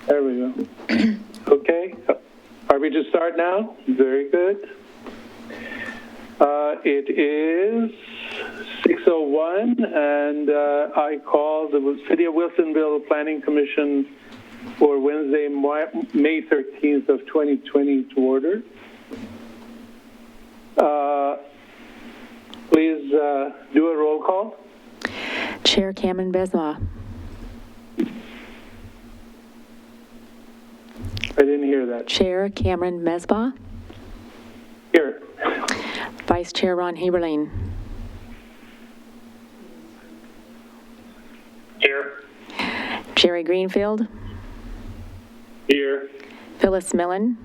There we go. Okay. Are we to start now? Very good. It is 6:01, and I call the City of Wilsonville Planning Commission for Wednesday, May 13th of 2020 to order. Please do a roll call. Chair Cameron Besma. I didn't hear that. Chair Cameron Mesbah. Here. Vice Chair Ron Heberlein. Here. Jerry Greenfield. Here. Phyllis Millen.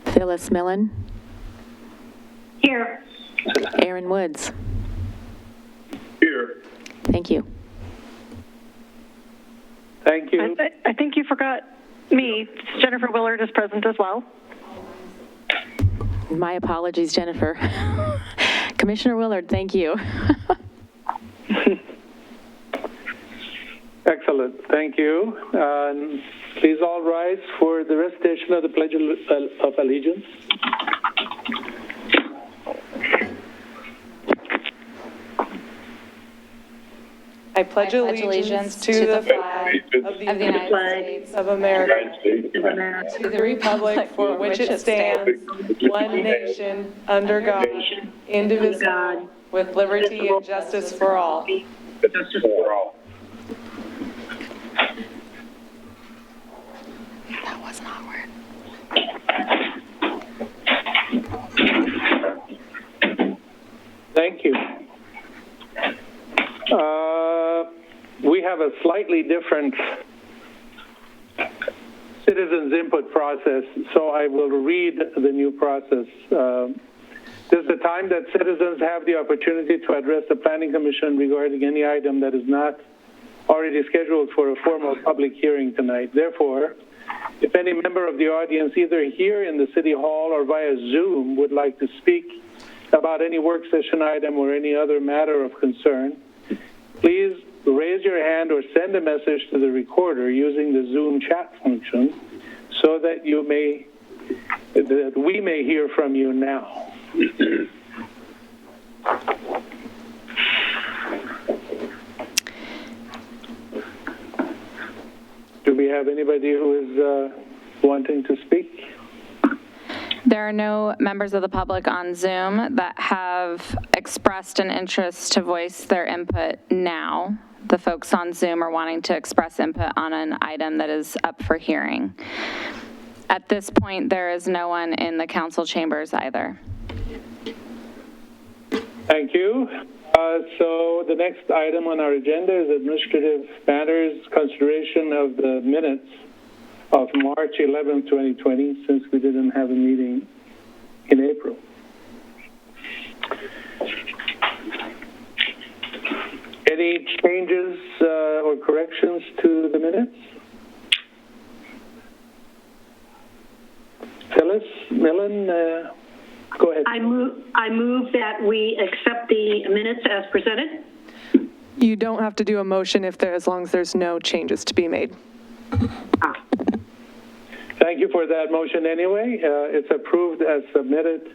Phyllis Millen. Here. Aaron Woods. Here. Thank you. Thank you. I think you forgot me. Jennifer Willard is present as well. My apologies, Jennifer. Commissioner Willard, thank you. Excellent. Thank you. Please all rise for the recitation of the Pledge of Allegiance. I pledge allegiance to the flag of the United States of America, to the republic for which it stands, one nation, under God, indivisible, with liberty and justice for all. That was not word. Thank you. We have a slightly different citizens input process, so I will read the new process. This is the time that citizens have the opportunity to address the Planning Commission regarding any item that is not already scheduled for a formal public hearing tonight. Therefore, if any member of the audience, either here in the City Hall or via Zoom, would like to speak about any work session item or any other matter of concern, please raise your hand or send a message to the recorder using the Zoom chat function so that we may hear from you now. Do we have anybody who is wanting to speak? There are no members of the public on Zoom that have expressed an interest to voice their input now. The folks on Zoom are wanting to express input on an item that is up for hearing. At this point, there is no one in the council chambers either. Thank you. So the next item on our agenda is administrative matters, consideration of the minutes of March 11, 2020, since we didn't have a meeting in April. Any changes or corrections to the minutes? Phyllis Millen, go ahead. I move that we accept the minutes as presented. You don't have to do a motion as long as there's no changes to be made. Thank you for that motion anyway. It's approved as submitted.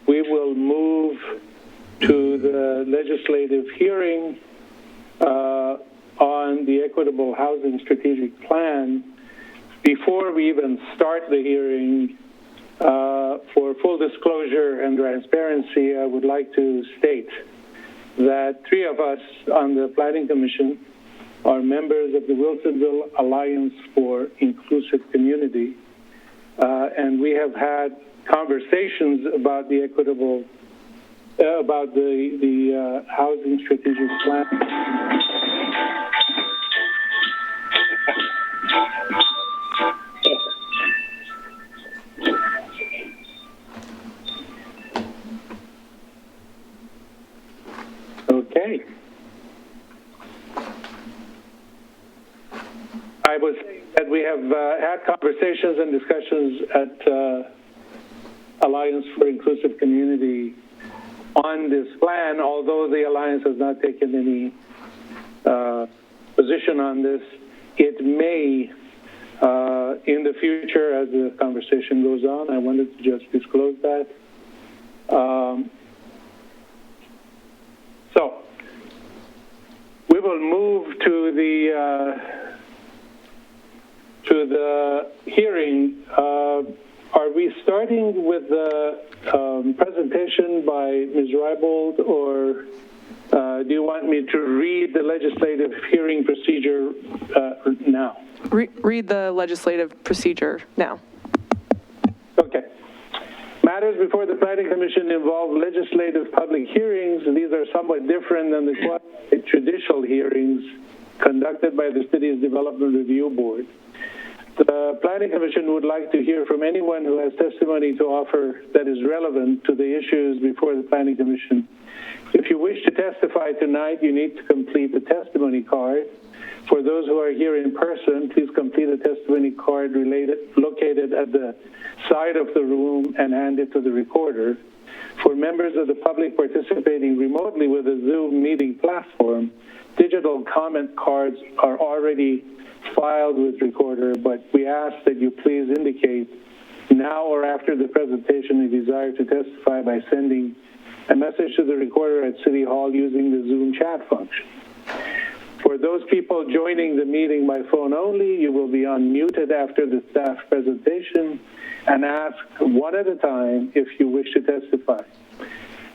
We will move to the legislative hearing on the Equitable Housing Strategic Plan. Before we even start the hearing, for full disclosure and transparency, I would like to state that 3 of us on the Planning Commission are members of the Wilsonville Alliance for Inclusive Community, and we have had conversations about the equitable, about the housing strategic plan. Okay. I was saying that we have had conversations and discussions at Alliance for Inclusive Community on this plan, although the Alliance has not taken any position on this. It may, in the future, as the conversation goes on, I wanted to just disclose that. So we will move to the hearing. Are we starting with the presentation by Ms. Reibold, or do you want me to read the legislative hearing procedure now? Read the legislative procedure now. Okay. Matters before the Planning Commission involve legislative public hearings. These are somewhat different than the quasi-judicial hearings conducted by the city's Development Review Board. The Planning Commission would like to hear from anyone who has testimony to offer that is relevant to the issues before the Planning Commission. If you wish to testify tonight, you need to complete the testimony card. For those who are here in person, please complete a testimony card located at the side of the room and hand it to the recorder. For members of the public participating remotely with a Zoom meeting platform, digital comment cards are already filed with recorder, but we ask that you please indicate now or after the presentation a desire to testify by sending a message to the recorder at City Hall using the Zoom chat function. For those people joining the meeting by phone only, you will be unmuted after the staff presentation and ask one at a time if you wish to testify.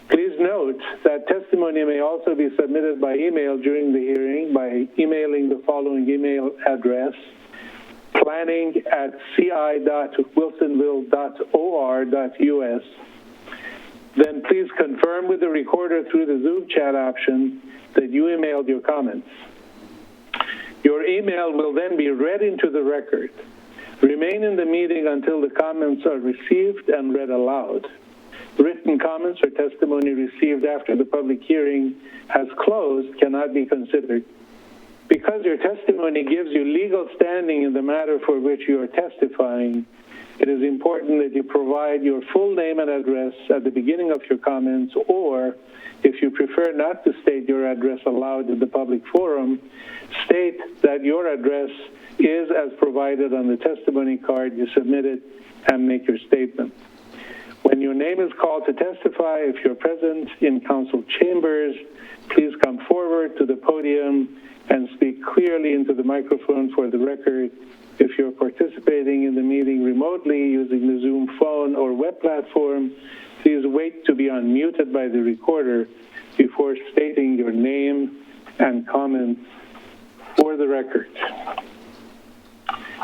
Please note that testimony may also be submitted by email during the hearing by emailing the following email address: planning@ci.wilsonville.or.us. Then please confirm with the recorder through the Zoom chat option that you emailed your comments. Your email will then be read into the record. Remain in the meeting until the comments are received and read aloud. Written comments or testimony received after the public hearing has closed cannot be considered. Because your testimony gives you legal standing in the matter for which you are testifying, it is important that you provide your full name and address at the beginning of your comments, or if you prefer not to state your address aloud in the public forum, state that your address is as provided on the testimony card you submitted and make your statement. When your name is called to testify, if you're present in council chambers, please come forward to the podium and speak clearly into the microphone for the record. If you're participating in the meeting remotely using the Zoom phone or web platform, please wait to be unmuted by the recorder before stating your name and comments for the record.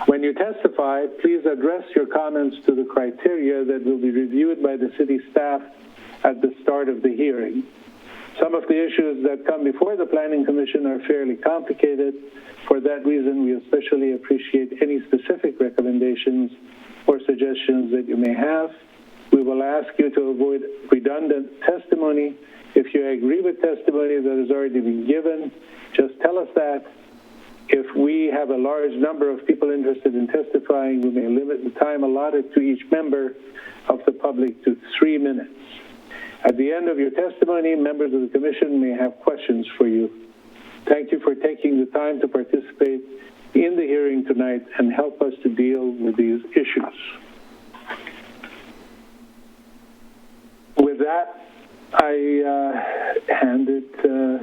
When you testify, please address your comments to the criteria that will be reviewed by the city staff at the start of the hearing. Some of the issues that come before the Planning Commission are fairly complicated. For that reason, we especially appreciate any specific recommendations or suggestions that you may have. We will ask you to avoid redundant testimony. If you agree with testimony that has already been given, just tell us that. If we have a large number of people interested in testifying, we may limit the time allotted to each member of the public to 3 minutes. At the end of your testimony, members of the Commission may have questions for you. Thank you for taking the time to participate in the hearing tonight and help us to deal with these issues. With that, I hand it to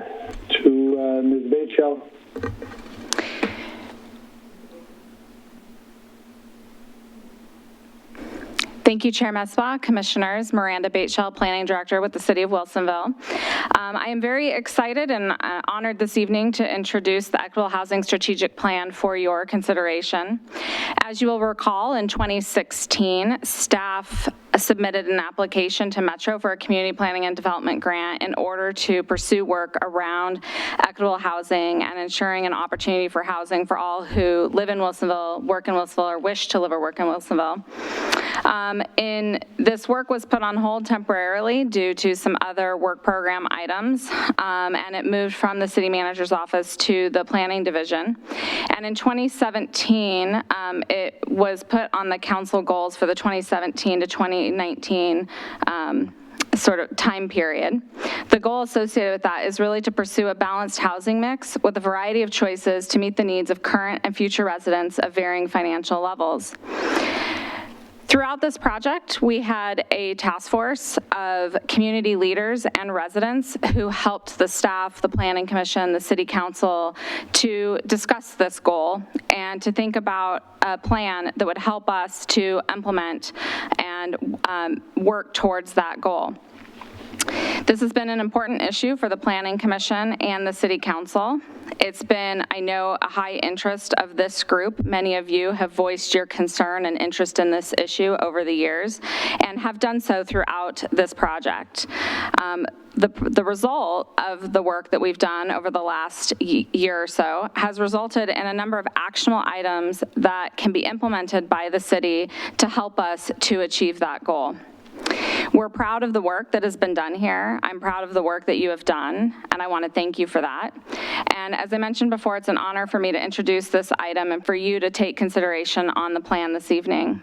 Ms. Batechel. Thank you, Chair Mesbah, Commissioners. Miranda Batechel, Planning Director with the City of Wilsonville. I am very excited and honored this evening to introduce the Equitable Housing Strategic Plan for your consideration. As you will recall, in 2016, staff submitted an application to Metro for a community planning and development grant in order to pursue work around equitable housing and ensuring an opportunity for housing for all who live in Wilsonville, work in Wilsonville, or wish to live or work in Wilsonville. This work was put on hold temporarily due to some other work program items, and it moved from the city manager's office to the planning division. And in 2017, it was put on the council goals for the 2017 to 2019 sort of time period. The goal associated with that is really to pursue a balanced housing mix with a variety of choices to meet the needs of current and future residents of varying financial levels. Throughout this project, we had a task force of community leaders and residents who helped the staff, the Planning Commission, the City Council to discuss this goal and to think about a plan that would help us to implement and work towards that goal. This has been an important issue for the Planning Commission and the City Council. It's been, I know, a high interest of this group. Many of you have voiced your concern and interest in this issue over the years and have done so throughout this project. The result of the work that we've done over the last year or so has resulted in a number of actionable items that can be implemented by the city to help us to achieve that goal. We're proud of the work that has been done here. I'm proud of the work that you have done, and I want to thank you for that. And as I mentioned before, it's an honor for me to introduce this item and for you to take consideration on the plan this evening.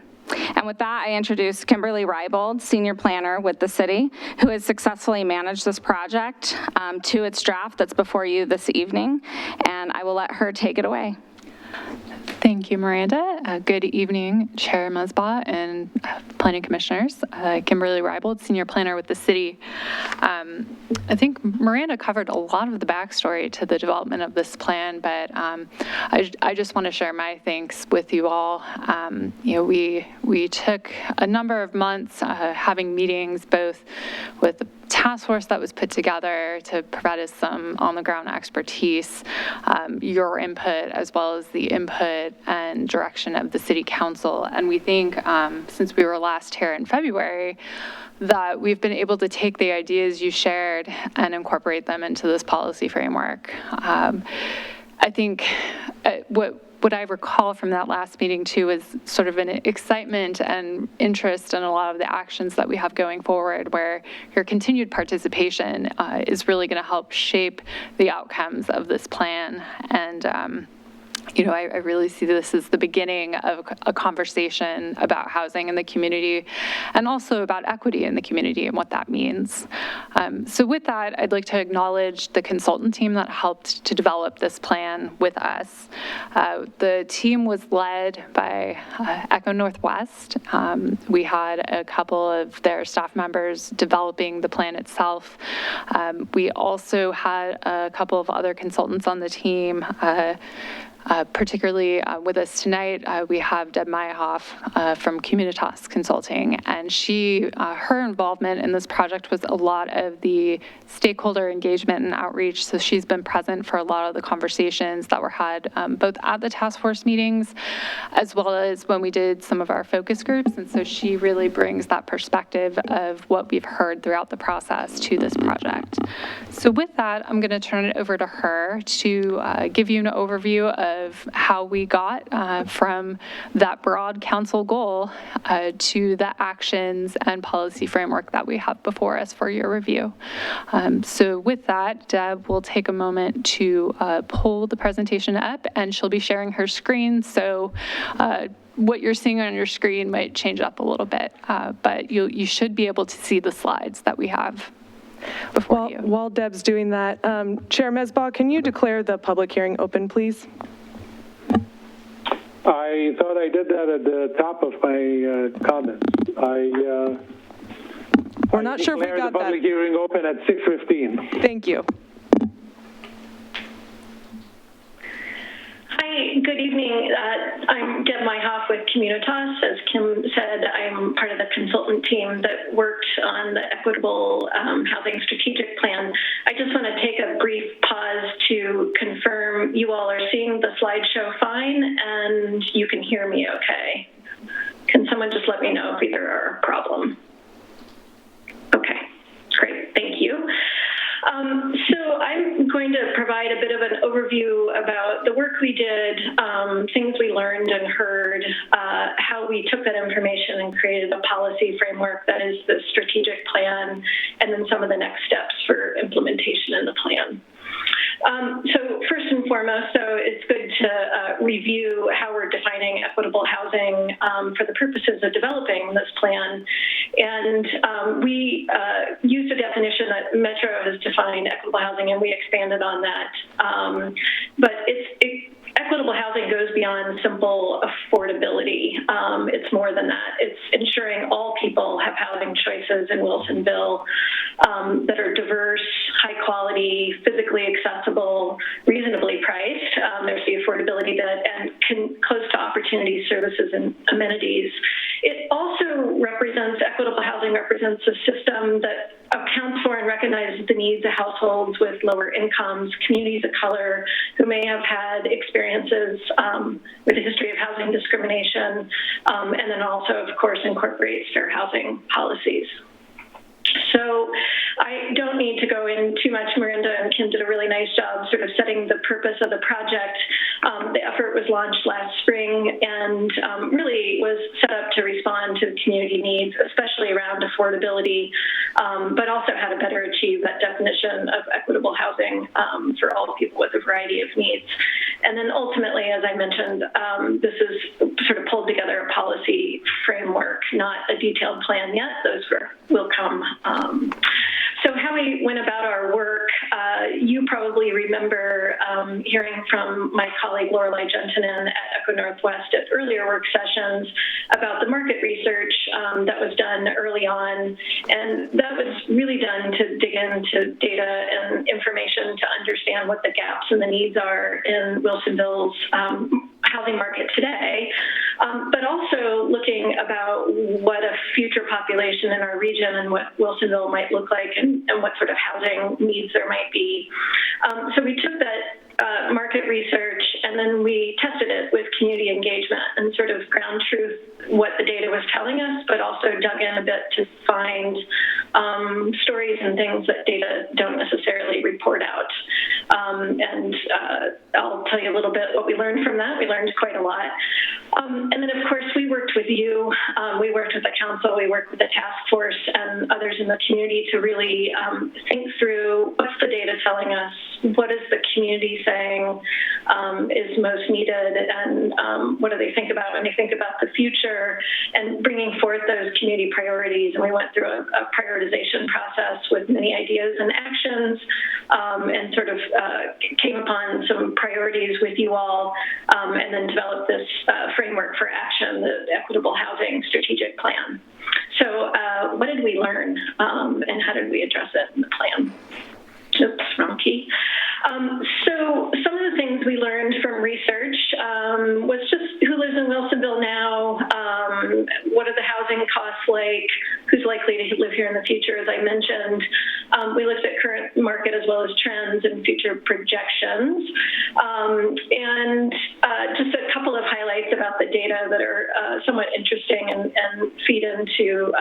And with that, I introduce Kimberly Reibold, Senior Planner with the City, who has successfully managed this project to its draft that's before you this evening, and I will let her take it away. Thank you, Miranda. Good evening, Chair Mesbah and Planning Commissioners. Kimberly Reibold, Senior Planner with the City. I think Miranda covered a lot of the backstory to the development of this plan, but I just want to share my thanks with you all. We took a number of months having meetings both with the task force that was put together to provide us some on-the-ground expertise, your input, as well as the input and direction of the City Council. And we think, since we were last here in February, that we've been able to take the ideas you shared and incorporate them into this policy framework. I think what I recall from that last meeting too is sort of an excitement and interest in a lot of the actions that we have going forward, where your continued participation is really going to help shape the outcomes of this plan. And I really see this as the beginning of a conversation about housing in the community and also about equity in the community and what that means. So with that, I'd like to acknowledge the consultant team that helped to develop this plan with us. The team was led by Echo Northwest. We had a couple of their staff members developing the plan itself. We also had a couple of other consultants on the team. Particularly with us tonight, we have Deb Meyerhoff from Communitas Consulting, and her involvement in this project was a lot of the stakeholder engagement and outreach, so she's been present for a lot of the conversations that were had both at the task force meetings as well as when we did some of our focus groups, and so she really brings that perspective of what we've heard throughout the process to this project. So with that, I'm going to turn it over to her to give you an overview of how we got from that broad council goal to the actions and policy framework that we have before us for your review. So with that, Deb will take a moment to pull the presentation up, and she'll be sharing her screen. So what you're seeing on your screen might change up a little bit, but you should be able to see the slides that we have before you. While Deb's doing that, Chair Mesbah, can you declare the public hearing open, please? I thought I did that at the top of my comments. We're not sure if we got the public hearing open at 6:15. Thank you. Hi, good evening. I'm Deb Meyerhoff with Communitas. As Kim said, I'm part of the consultant team that worked on the Equitable Housing Strategic Plan. I just want to take a brief pause to confirm you all are seeing the slideshow fine and you can hear me okay. Can someone just let me know if either are a problem? Okay, great, thank you. So I'm going to provide a bit of an overview about the work we did, things we learned and heard, how we took that information and created a policy framework that is the strategic plan, and then some of the next steps for implementation in the plan. So first and foremost, so it's good to review how we're defining defining equitable housing for the purposes of developing this plan. And we used a definition that Metro has defined equitable housing, and we expanded on that. But equitable housing goes beyond simple affordability. It's more than that. It's ensuring all people have housing choices in Wilsonville that are diverse, high quality, physically accessible, reasonably priced. There's the affordability bit, and close to opportunity, services, and amenities. It also equitable housing represents a system that accounts for and recognizes the needs of households with lower incomes, communities of color who may have had experiences with a history of housing discrimination, and then also, of course, incorporates fair housing policies. So I don't need to go in too much. Miranda and Kim did a really nice job sort of setting the purpose of the project. The effort was launched last spring and really was set up to respond to community needs, especially around affordability, but also how to better achieve that definition of equitable housing for all people with a variety of needs. And then ultimately, as I mentioned, this is sort of pulled together a policy framework, not a detailed plan yet. Those will come. So how we went about our work, you probably remember hearing from my colleague Lorelei Gentinen at Echo Northwest at earlier work sessions about the market research that was done early on. And that was really done to dig into data and information to understand what the gaps and the needs are in Wilsonville's housing market today, but also looking about what a future population in our region and what Wilsonville might look like and what sort of housing needs there might be. So we took that market research and then we tested it with community engagement and sort of ground truth what the data was telling us, but also dug in a bit to find stories and things that data don't necessarily report out. And I'll tell you a little bit what we learned from that. We learned quite a lot. And then, of course, we worked with you. We worked with the council. We worked with the task force and others in the community to really think through what's the data telling us, what is the community saying is most needed, and what do they think about when they think about the future, and bringing forth those community priorities. And we went through a prioritization process with many ideas and actions, and sort of came upon some priorities with you all, and then developed this framework for action, the Equitable Housing Strategic Plan. So what did we learn, and how did we address it in the plan? Oops, wrong key. So some of the things we learned from research was just who lives in Wilsonville now, what are the housing costs like, who's likely to live here in the future, as I mentioned. We looked at current market as well as trends and future projections. And just a couple of highlights about the data that are somewhat interesting and feed into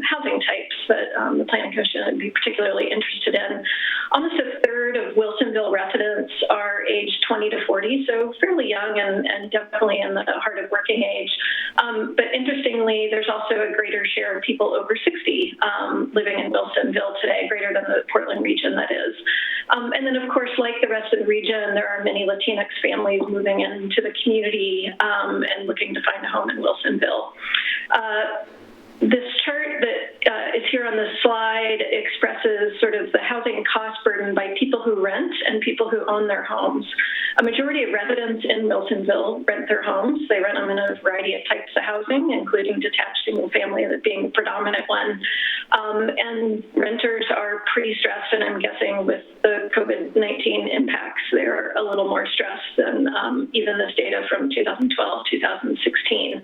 housing types that the Planning Commission would be particularly interested in. Almost a third of Wilsonville residents are aged 20 to 40, so fairly young and definitely in the heart of working age. But interestingly, there's also a greater share of people over 60 living in Wilsonville today, greater than the Portland region, that is. And then, of course, like the rest of the region, there are many Latinx families moving into the community and looking to find a home in Wilsonville. This chart that is here on the slide expresses sort of the housing cost burden by people who rent and people who own their homes. A majority of residents in Wilsonville rent their homes. They rent them in a variety of types of housing, including detached single family, that being the predominant one. And renters are pretty stressed, and I'm guessing with the COVID-19 impacts, they're a little more stressed than even this data from 2012, 2016.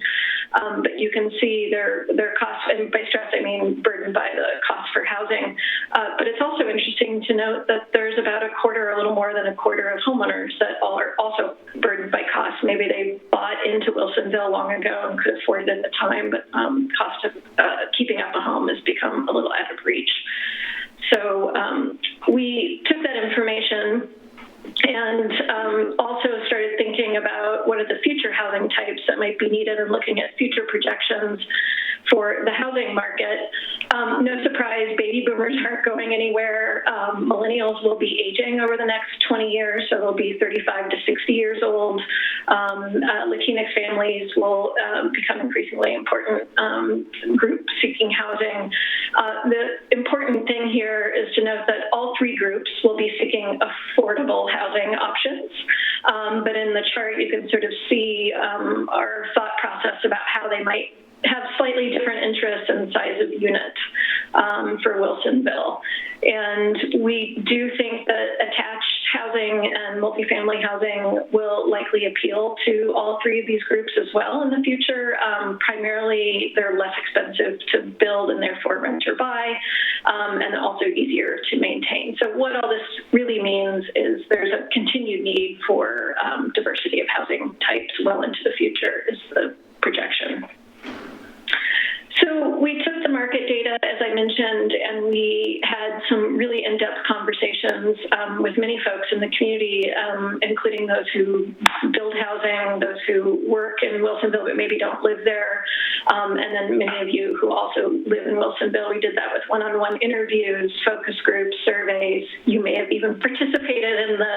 But you can see their costs, and by stress I mean burdened by the cost for housing. But it's also interesting to note that there's about a quarter, a little more than a quarter of homeowners that are also burdened by costs. Maybe they bought into Wilsonville long ago and could afford it at the time, but cost of keeping up a home has become a little out of reach. So we took that information and also started thinking about what are the future housing types that might be needed and looking at future projections for the housing market. No surprise, baby boomers aren't going anywhere. Millennials will be aging over the next 20 years, so they'll be 35 to 60 years old. Latinx families will become increasingly important group seeking housing. The important thing here is to note that all three groups will be seeking affordable housing options. But in the chart, you can sort of see our thought process about how they might have slightly different interests in size of unit for Wilsonville. And we do think that attached housing and multifamily housing will likely appeal to all three of these groups as well in the future. Primarily, they're less expensive to build and therefore rent or buy, and also easier to maintain. So what all this really means is there's a continued need for diversity of housing types well into the future is the projection. So we took the market data, as I mentioned, and we had some really in-depth conversations with many folks in the community, including those who build housing, those who work in Wilsonville but maybe don't live there, and then many of you who also live in Wilsonville. We did that with one-on-one interviews, focus groups, surveys. You may have even participated in the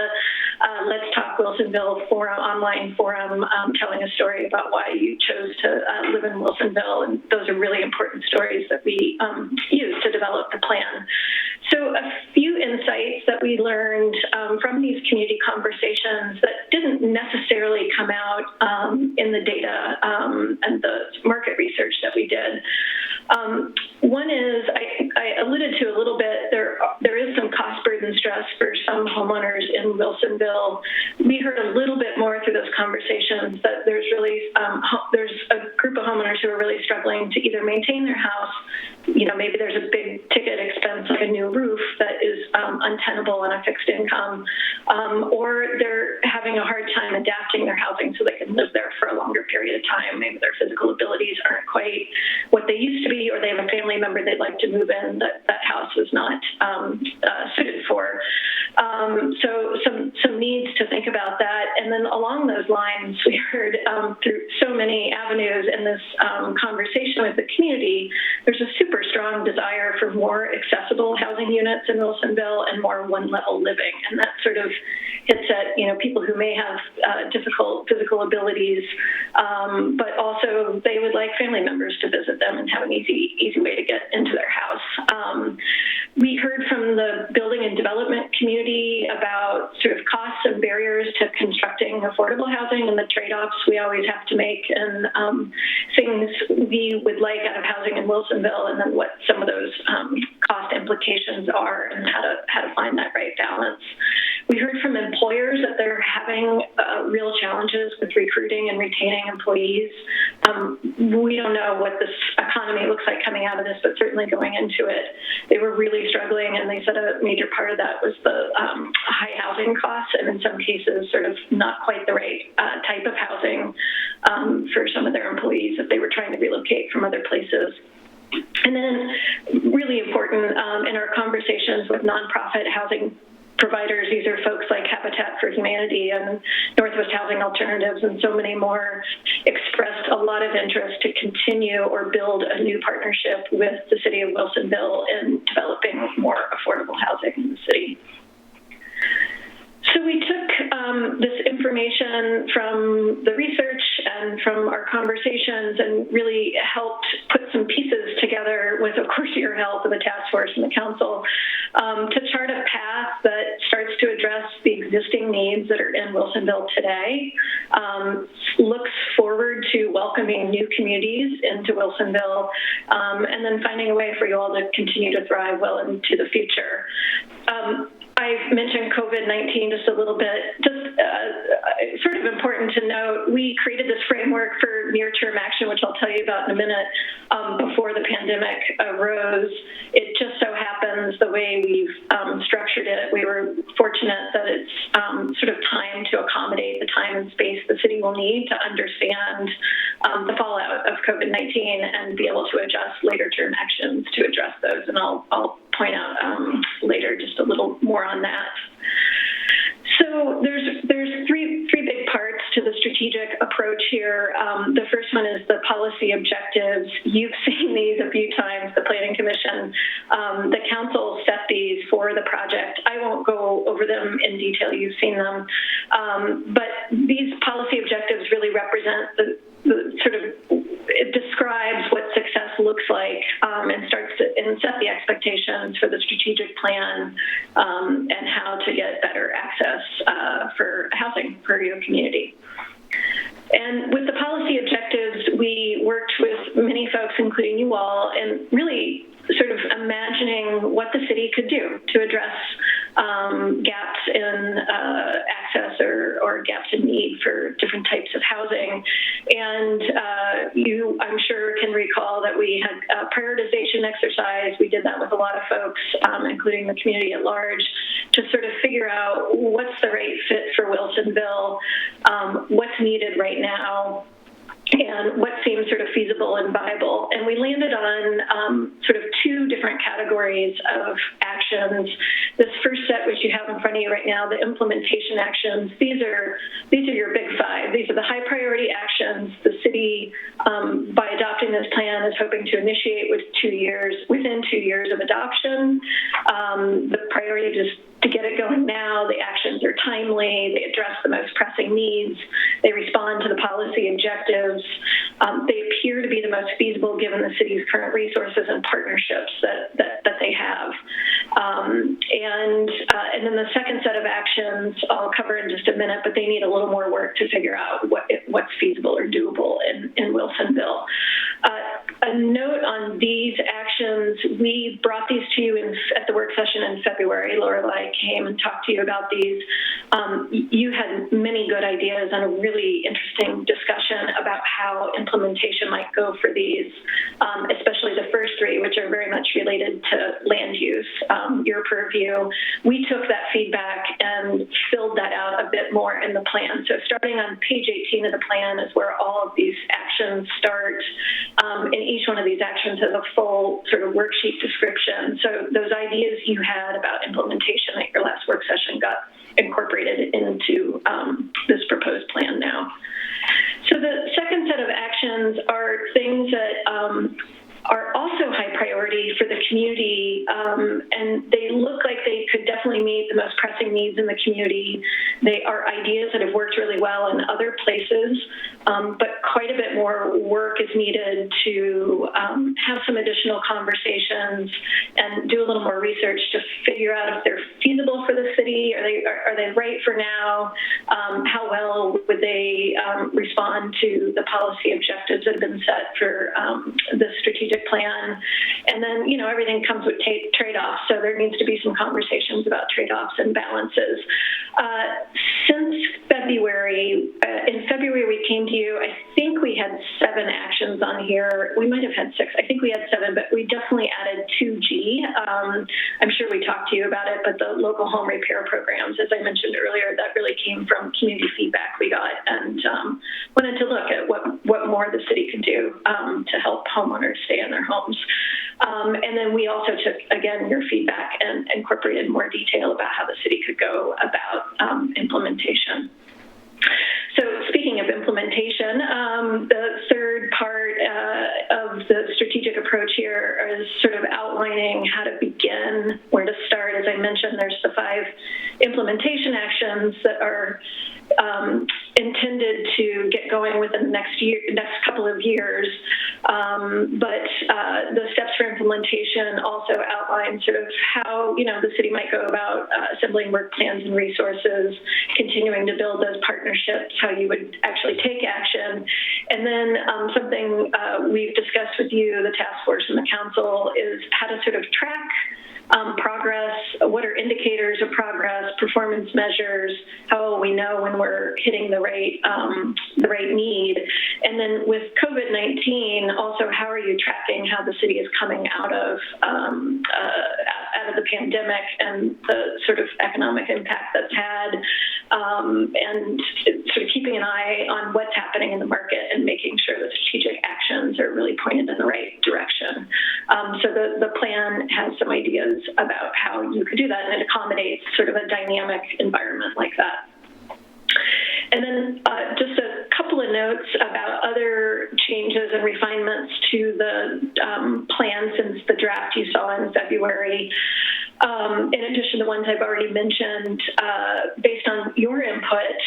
Let's Talk Wilsonville forum, online forum, telling a story about why you chose to live in Wilsonville, and those are really important stories that we use to develop the plan. So a few insights that we learned from these community conversations that didn't necessarily come out in the data and the market research that we did. One is, I alluded to a little bit, there is some cost burden stress for some homeowners in Wilsonville. We heard a little bit more through those conversations that there's really, there's a group of homeowners who are really struggling to either maintain their house, you know, maybe there's a big ticket expense like a new roof that is untenable on a fixed income, or they're having a hard time adapting their housing so they can live there for a longer period of time. Maybe their physical abilities aren't quite what they used to be, or they have a family member they'd like to move in that that house was not suited for. So some needs to think about that. And then along those lines, we heard through so many avenues in this conversation with the community, there's a super strong desire for more accessible housing units in Wilsonville and more one-level living. And that sort of hits at, you know, people who may have difficult physical abilities, but also they would like family members to visit them and have an easy way to get into their house. We heard from the building and development community about sort of costs and barriers to constructing affordable housing and the trade-offs we always have to make, and things we would like out of housing in Wilsonville, and then what some of those cost implications are and how to find that right balance. We heard from employers that they're having real challenges with recruiting and retaining employees. We don't know what this economy looks like coming out of this, but certainly going into it, they were really struggling, and they said a major part of that was the high housing costs, and in some cases sort of not quite the right type of housing for some of their employees if they were trying to relocate from other places. And then really important in our conversations with nonprofit housing providers, these are folks like Habitat for Humanity and Northwest Housing Alternatives and so many more, expressed a lot of interest to continue or build a new partnership with the city of Wilsonville in developing more affordable housing in the city. So we took this information from the research and from our conversations and really helped put some pieces together with, of course, your help of the task force and the council to chart a path that starts to address the existing needs that are in Wilsonville today, looks forward to welcoming new communities into Wilsonville, and then finding a way for you all to continue to thrive well into the future. I mentioned COVID-19 just a little bit. It's sort of important to note, we created this framework for near-term action, which I'll tell you about in a minute, before the pandemic arose. It just so happens the way we've structured it, we were fortunate that it's sort of time to accommodate the time and space the city will need to understand the fallout of COVID-19 and be able to adjust later-term actions to address those. And I'll point out later just a little more on that. So there's three big parts to the strategic approach here. The first one is the policy objectives. You've seen these a few times, the Planning Commission. The council set these for the project. I won't go over them in detail. You've seen them. But these policy objectives really represent the sort of, it describes what success looks like and starts to set the expectations for the strategic plan and how to get better access for housing for your community. And with the policy objectives, we worked with many folks, including you all, and really sort of imagining what the city could do to address gaps in access or gaps in need for different types of housing. And you, I'm sure, can recall that we had a prioritization exercise. We did that with a lot of folks, including the community at large, to sort of figure out what's the right fit for Wilsonville, what's needed right now, and what seems sort of feasible and viable. And we landed on sort of two different categories of actions. This first set, which you have in front of you right now, the implementation actions, these are your big five. These are the high priority actions. The city, by adopting this plan, is hoping to initiate within 2 years of adoption. The priority just to get it going now. The actions are timely. They address the most pressing needs. They respond to the policy objectives. They appear to be the most feasible given the city's current resources and partnerships that they have. And then the second set of actions I'll cover in just a minute, but they need a little more work to figure out what's feasible or doable in Wilsonville. A note on these actions, we brought these to you at the work session in February. Lorelei came and talked to you about these. You had many good ideas and a really interesting discussion about how implementation might go for these, especially the first three, which are very much related to land use, your purview. We took that feedback and filled that out a bit more in the plan. So starting on page 18 of the plan is where all of these actions start. And each one of these actions has a full sort of worksheet description. So those ideas you had about implementation at your last work session got incorporated into this proposed plan now. So the second set of actions are things that are also high priority for the community, and they look like they could definitely meet the most pressing needs in the community. They are ideas that have worked really well in other places, but quite a bit more work is needed to have some additional conversations and do a little more research to figure out if they're feasible for the city. Are they right for now? How well would they respond to the policy objectives that have been set for the strategic plan? And then, everything comes with trade-offs, so there needs to be some conversations about trade-offs and balances. Since February, in February we came to you, I think we had 7 actions on here. We might have had 6. I think we had 7, but we definitely added 2G. I'm sure we talked to you about it, but the local home repair programs, as I mentioned earlier, that really came from community feedback we got, and wanted to look at what more the city can do to help homeowners stay in their homes. And then we also took, again, your feedback and incorporated more detail about how the city could go about implementation. So speaking of implementation, the third part of the strategic approach here is sort of outlining how to begin, where to start. As I mentioned, there's the 5 implementation actions that are intended to get going within the next couple of years. But the steps for implementation also outline sort of how, the city might go about assembling work plans and resources, continuing to build those partnerships, how you would actually take action. And then something we've discussed with you, the task force and the council, is how to sort of track progress. What are indicators of progress, performance measures? How will we know when we're hitting the right need? And then with COVID-19, also, how are you tracking how the city is coming out of the pandemic and the sort of economic impact that's had, and sort of keeping an eye on what's happening in the market and making sure that strategic actions are really pointed in the right direction. So the plan has some ideas about how you could do that, and it accommodates sort of a dynamic environment like that. And then just a couple of the notes about other changes and refinements to the plan since the draft you saw in February. In addition to ones I've already mentioned, based on your input,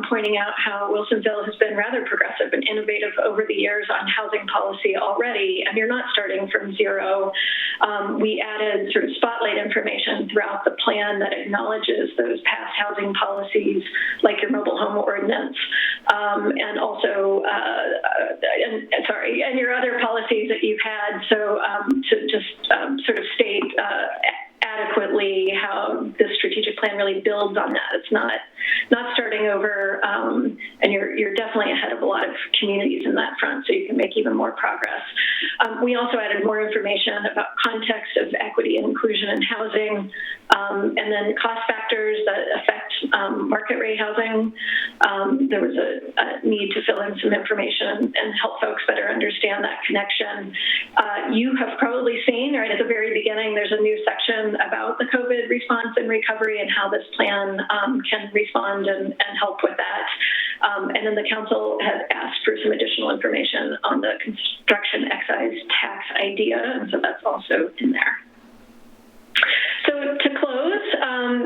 pointing out how Wilsonville has been rather progressive and innovative over the years on housing policy already, and you're not starting from zero. We added sort of spotlight information throughout the plan that acknowledges those past housing policies, like your mobile home ordinance, and also, and your other policies that you've had. So to just sort of state adequately how this strategic plan really builds on that. It's not starting over, and you're definitely ahead of a lot of communities in that front, so you can make even more progress. We also added more information about context of equity and inclusion in housing, and then cost factors that affect market rate housing. There was a need to fill in some information and help folks better understand that connection. You have probably seen, right at the very beginning, there's a new section about the COVID response and recovery and how this plan can respond and help with that. And then the council has asked for some additional information on the construction excise tax idea, and so that's also in there. So to close,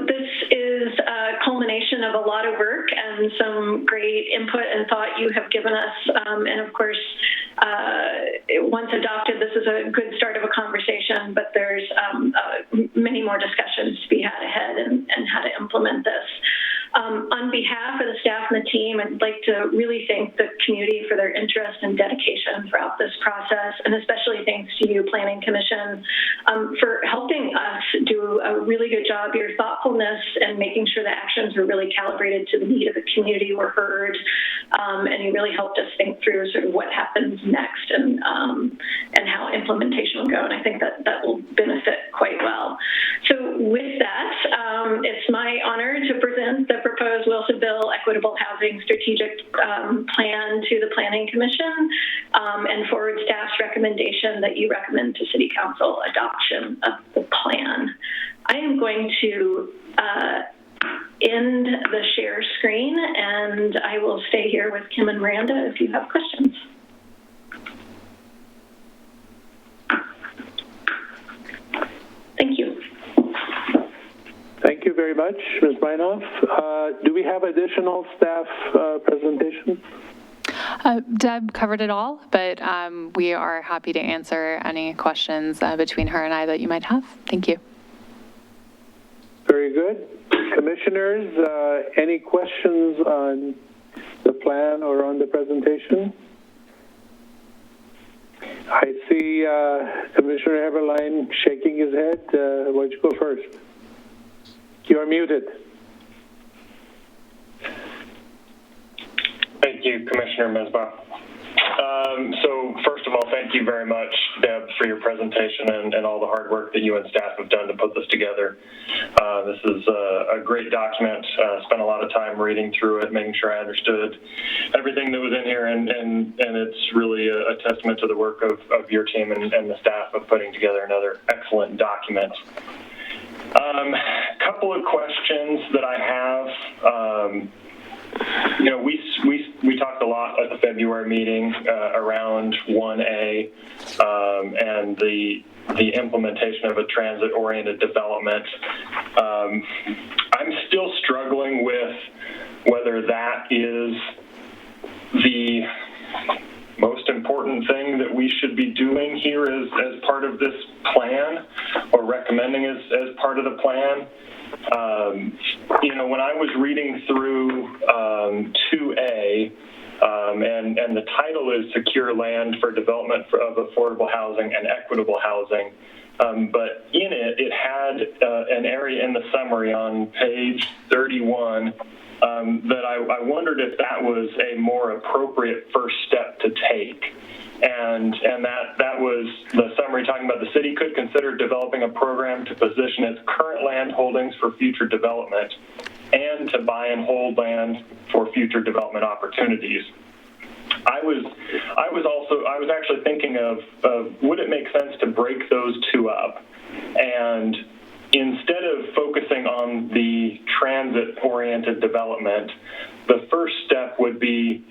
this is a culmination of a lot of work and some great input and thought you have given us. And of course, once adopted, this is a good start of a conversation, but there's many more discussions to be had ahead and how to implement this. On behalf of the staff and the team, I'd like to really thank the community for their interest and dedication throughout this process, and especially thanks to you, Planning Commission, for helping us do a really good job. Your thoughtfulness and making sure the actions were really calibrated to the need of the community were heard, and you really helped us think through sort of what happens next and how implementation will go, and I think that will benefit quite well. So with that, it's my honor to present the proposed Wilsonville Equitable Housing Strategic Plan to the Planning Commission and forward staff's recommendation that you recommend to City Council adoption of the plan. I am going to end the share screen, and I will stay here with Kim and Miranda if you have questions. Thank you. Thank you very much, Ms. Meinhof. Do we have additional staff presentations? Deb covered it all, but we are happy to answer any questions between her and I that you might have. Thank you. Very good. Commissioners, any questions on the plan or on the presentation? I see Commissioner Everline shaking his head. Why don't you go first? You are muted. Thank you, Commissioner Mesbah. So first of all, thank you very much, Deb, for your presentation and all the hard work that you and staff have done to put this together. This is a great document. Spent a lot of time reading through it, making sure I understood everything that was in here, and it's really a testament to the work of your team and the staff of putting together another excellent document. Couple of questions that I have. We talked a lot at the February meeting around 1A and the implementation of a transit-oriented development. I'm still struggling with whether that is the most important thing that we should be doing here as part of this plan, or recommending as part of the plan. When I was reading through 2A, and the title is Secure Land for Development of Affordable Housing and Equitable Housing, but in it had an area in the summary on page 31 that I wondered if that was a more appropriate first step to take. And that was the summary talking about the city could consider developing a program to position its current land holdings for future development and to buy and hold land for future development opportunities. I was actually thinking of would it make sense to break those two up, and instead of focusing on the transit-oriented development, the first step would be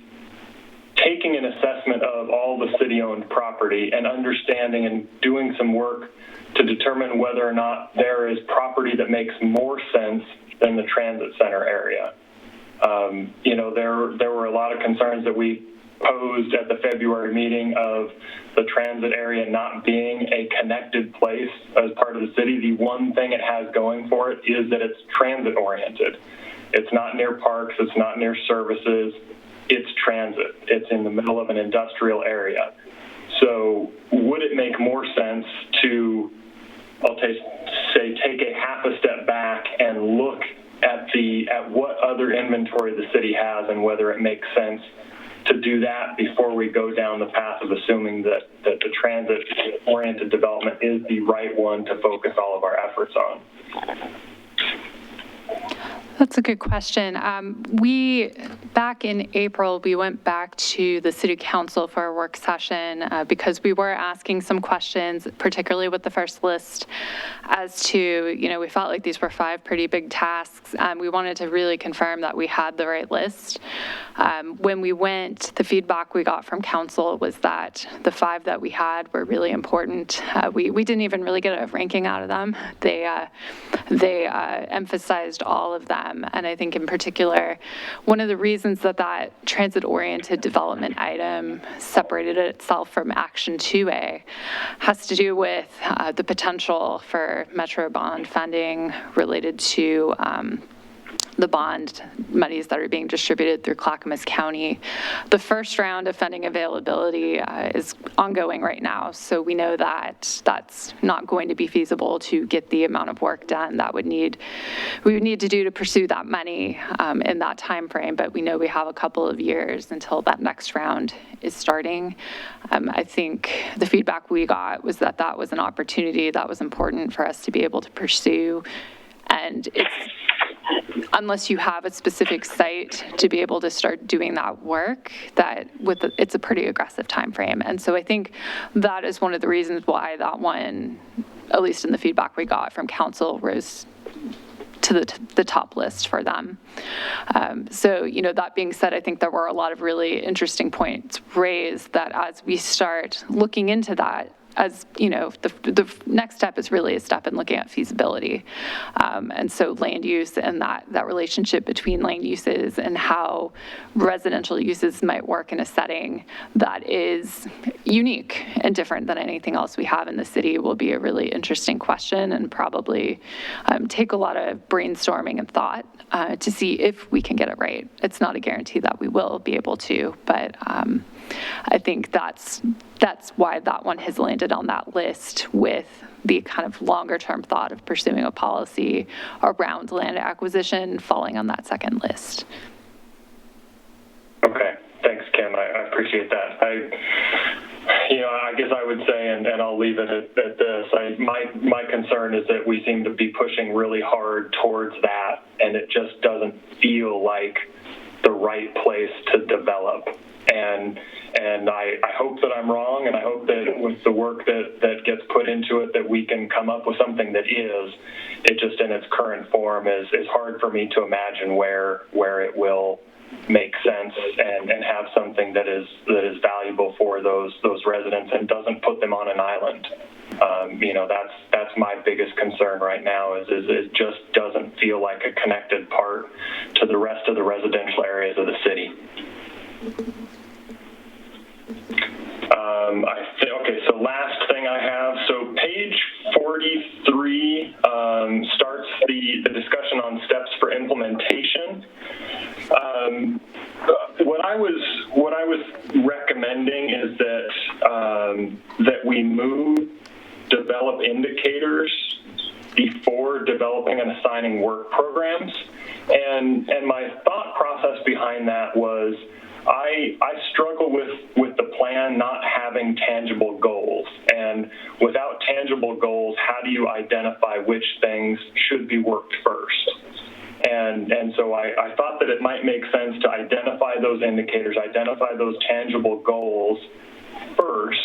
taking an assessment of all the city-owned property and understanding and doing some work to determine whether or not there is property that makes more sense than the transit center area. There were a lot of concerns that we posed at the February meeting of the transit area not being a connected place as part of the city. The one thing it has going for it is that it's transit oriented. It's not near parks, it's not near services, it's transit. It's in the middle of an industrial area. So would it make more sense to, take a half a step back and look at what other inventory the city has and whether it makes sense to do that before we go down the path of assuming that the transit-oriented development is the right one to focus all of our efforts on? That's a good question. Back in April, we went back to the City Council for a work session because we were asking some questions, particularly with the first list, as to, we felt like these were 5 pretty big tasks. We wanted to really confirm that we had the right list. When we went, the feedback we got from council was that the 5 that we had were really important. We didn't even really get a ranking out of them. They emphasized all of them. And I think in particular, one of the reasons that transit-oriented development item separated itself from Action 2A has to do with the potential for Metro bond funding related to the bond monies that are being distributed through Clackamas County. The first round of funding availability is ongoing right now, so we know that that's not going to be feasible to get the amount of work done that we would need to do to pursue that money in that time frame, but we know we have a couple of years until that next round is starting. I think the feedback we got was that was an opportunity that was important for us to be able to pursue, and unless you have a specific site to be able to start doing that work, it's a pretty aggressive time frame. And so I think that is one of the reasons why that one, at least in the feedback we got from council, rose to the top list for them. So, that being said, I think there were a lot of really interesting points raised that as we start looking into that, as the next step is really a step in looking at feasibility. And so land use and that relationship between land uses and how residential uses might work in a setting that is unique and different than anything else we have in the city will be a really interesting question and probably take a lot of brainstorming and thought to see if we can get it right. It's not a guarantee that we will be able to, but I think that's why that one has landed on that list with the kind of longer term thought of pursuing a policy around land acquisition falling on that second list. Okay, thanks, Kim. I appreciate that. I guess I would say, and I'll leave it at this, my concern is that we seem to be pushing really hard towards that, and it just doesn't feel like the right place to develop. And I hope that I'm wrong, and I hope that with the work that gets put into it that we can come up with something that is. It just in its current form is hard for me to imagine where it will make sense and have something that is valuable for those residents and doesn't put them on an island. That's my biggest concern right now is it just doesn't feel like a connected part to the rest of the residential areas of the city. Okay, so last thing I have, so page 43 starts the discussion on steps for implementation. What I was recommending is that we develop indicators before developing and assigning work programs, and my thought process behind that was I struggle with the plan not having tangible goals, and without tangible goals, how do you identify which things should be worked first? And so I thought that it might make sense to identify those indicators, identify those tangible goals first,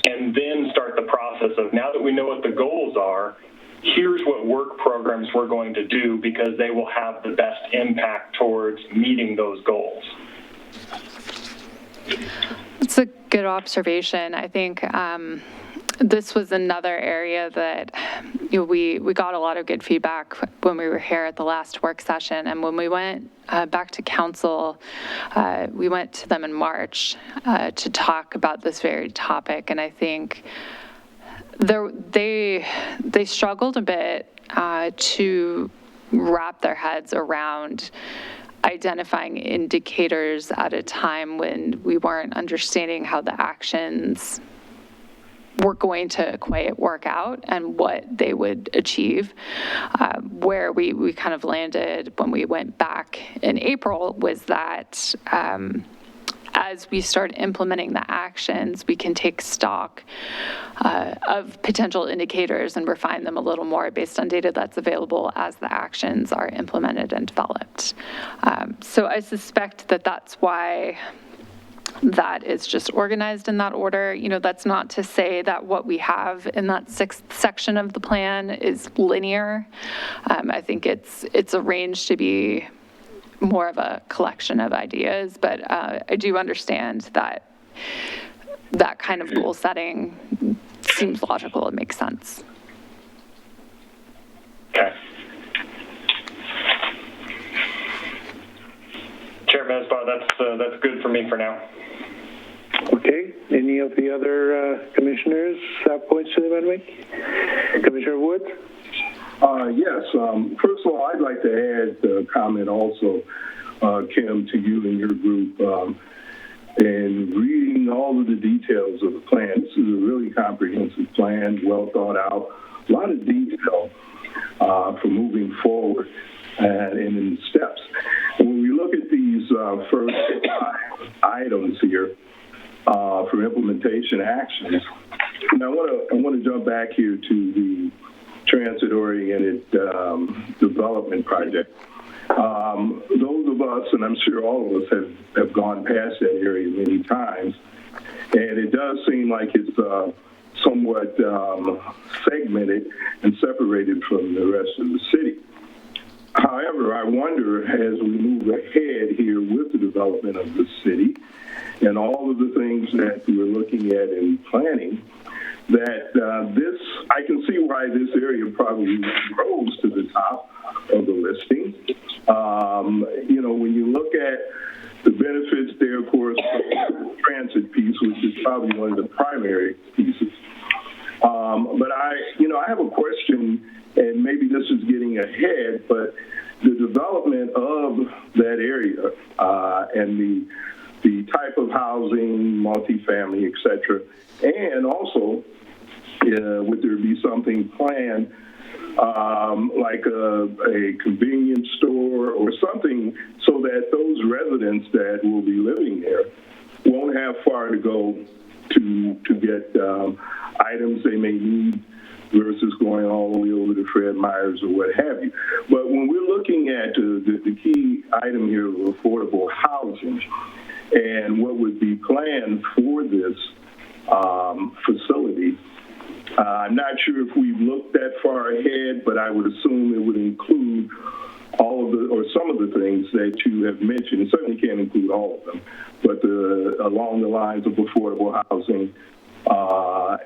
and then start the process of, now that we know what the goals are, here's what work programs we're going to do because they will have the best impact towards meeting those goals. It's a good observation. I think this was another area that we got a lot of good feedback when we were here at the last work session. And when we went back to council, we went to them in March to talk about this very topic. And I think they struggled a bit to wrap their heads around identifying indicators at a time when we weren't understanding how the actions were going to quite work out and what they would achieve. Where we kind of landed when we went back in April was that as we start implementing the actions, we can take stock of potential indicators and refine them a little more based on data that's available as the actions are implemented and developed. So I suspect that that's why that is just organized in that order. That's not to say that what we have in that sixth section of the plan is linear. I think it's arranged to be more of a collection of ideas, but I do understand that that kind of goal setting seems logical. It makes sense. Okay. Chair Mesbah, that's good for me for now. Okay. Any of the other commissioners have points to want to make? Commissioner Wood? Yes. First of all, I'd like to add a comment also, Kim, to you and your group. And reading all of the details of the plan, this is a really comprehensive plan, well thought out, a lot of detail for moving forward and in the steps. And when we look at these first 5 items here for implementation actions, and I want to jump back here to the transit-oriented development project. Those of us, and I'm sure all of us, have gone past that area many times, and it does seem like it's somewhat segmented and separated from the rest of the city. However, I wonder, as we move ahead here with the development of the city and all of the things that we're looking at in planning, that I can see why this area probably rose to the top of the listing. When you look at the benefits there, of course, the transit piece, which is probably one of the primary pieces. But I have a question, and maybe this is getting ahead, but the development of that area and the type of housing, multifamily, et cetera, and also would there be something planned like a convenience store or something so that those residents that will be living there won't have far to go to get items they may need versus going all the way over to Fred Meyer's or what have you. But when we're looking at the key item here of affordable housing and what would be planned for this facility, I'm not sure if we've looked that far ahead, but I would assume it would include all of the, or some of the things that you have mentioned. It certainly can't include all of them, but along the lines of affordable housing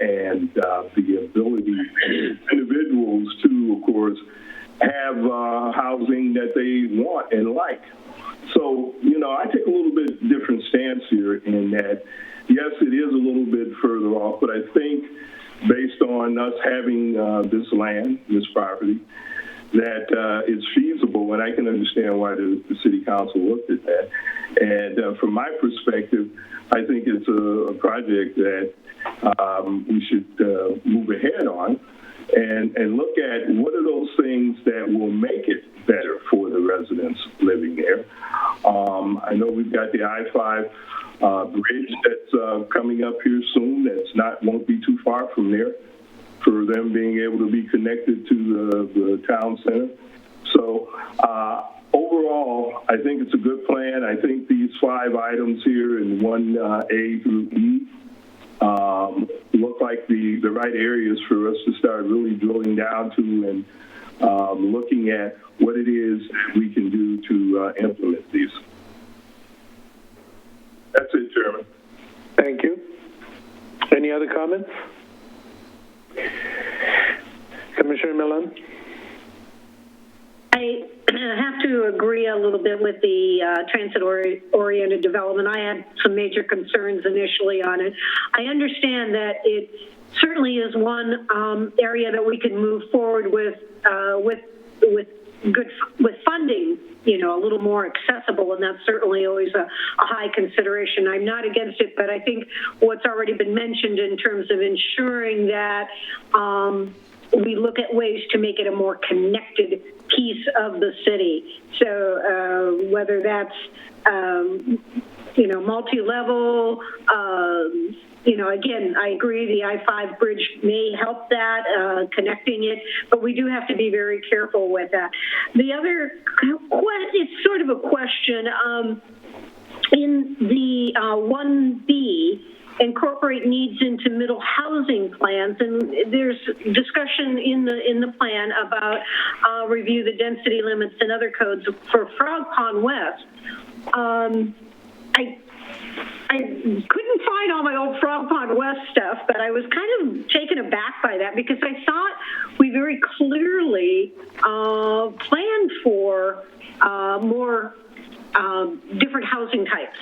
and the ability for individuals to, of course, have housing that they want and like. So, I take a little bit different stance here in that, yes, it is a little bit further off, but I think based on us having this land, this property, that it's feasible, and I can understand why the city council looked at that. And from my perspective, I think it's a project that we should move ahead on and look at what are those things that will make it better for the residents living there. I know we've got the I-5 bridge that's coming up here soon. Won't be too far from there for them being able to be connected to the town center. So overall, I think it's a good plan. I think these 5 items here in 1A through E look like the right areas for us to start really drilling down to and looking at what it is we can do to implement these. That's it, Chairman. Any other comments? Commissioner Millen? I have to agree a little bit with the transit-oriented development. I had some major concerns initially on it. I understand that it certainly is one area that we can move forward with funding, you know, a little more accessible, and that's certainly always a high consideration. I'm not against it, but I think what's already been mentioned in terms of ensuring that we look at ways to make it a more connected piece of the city. So whether that's, you know, multi-level, you know, again, I agree the I-5 bridge may help that, connecting it, but we do have to be very careful with that. The other, it's sort of a question, in the 1B, incorporate needs into middle housing plans, and there's discussion in the plan about review the density limits and other codes for Frog Pond West. I couldn't find all my old Frog Pond West stuff, but I was kind of taken aback by that because I thought we very clearly planned for more different housing types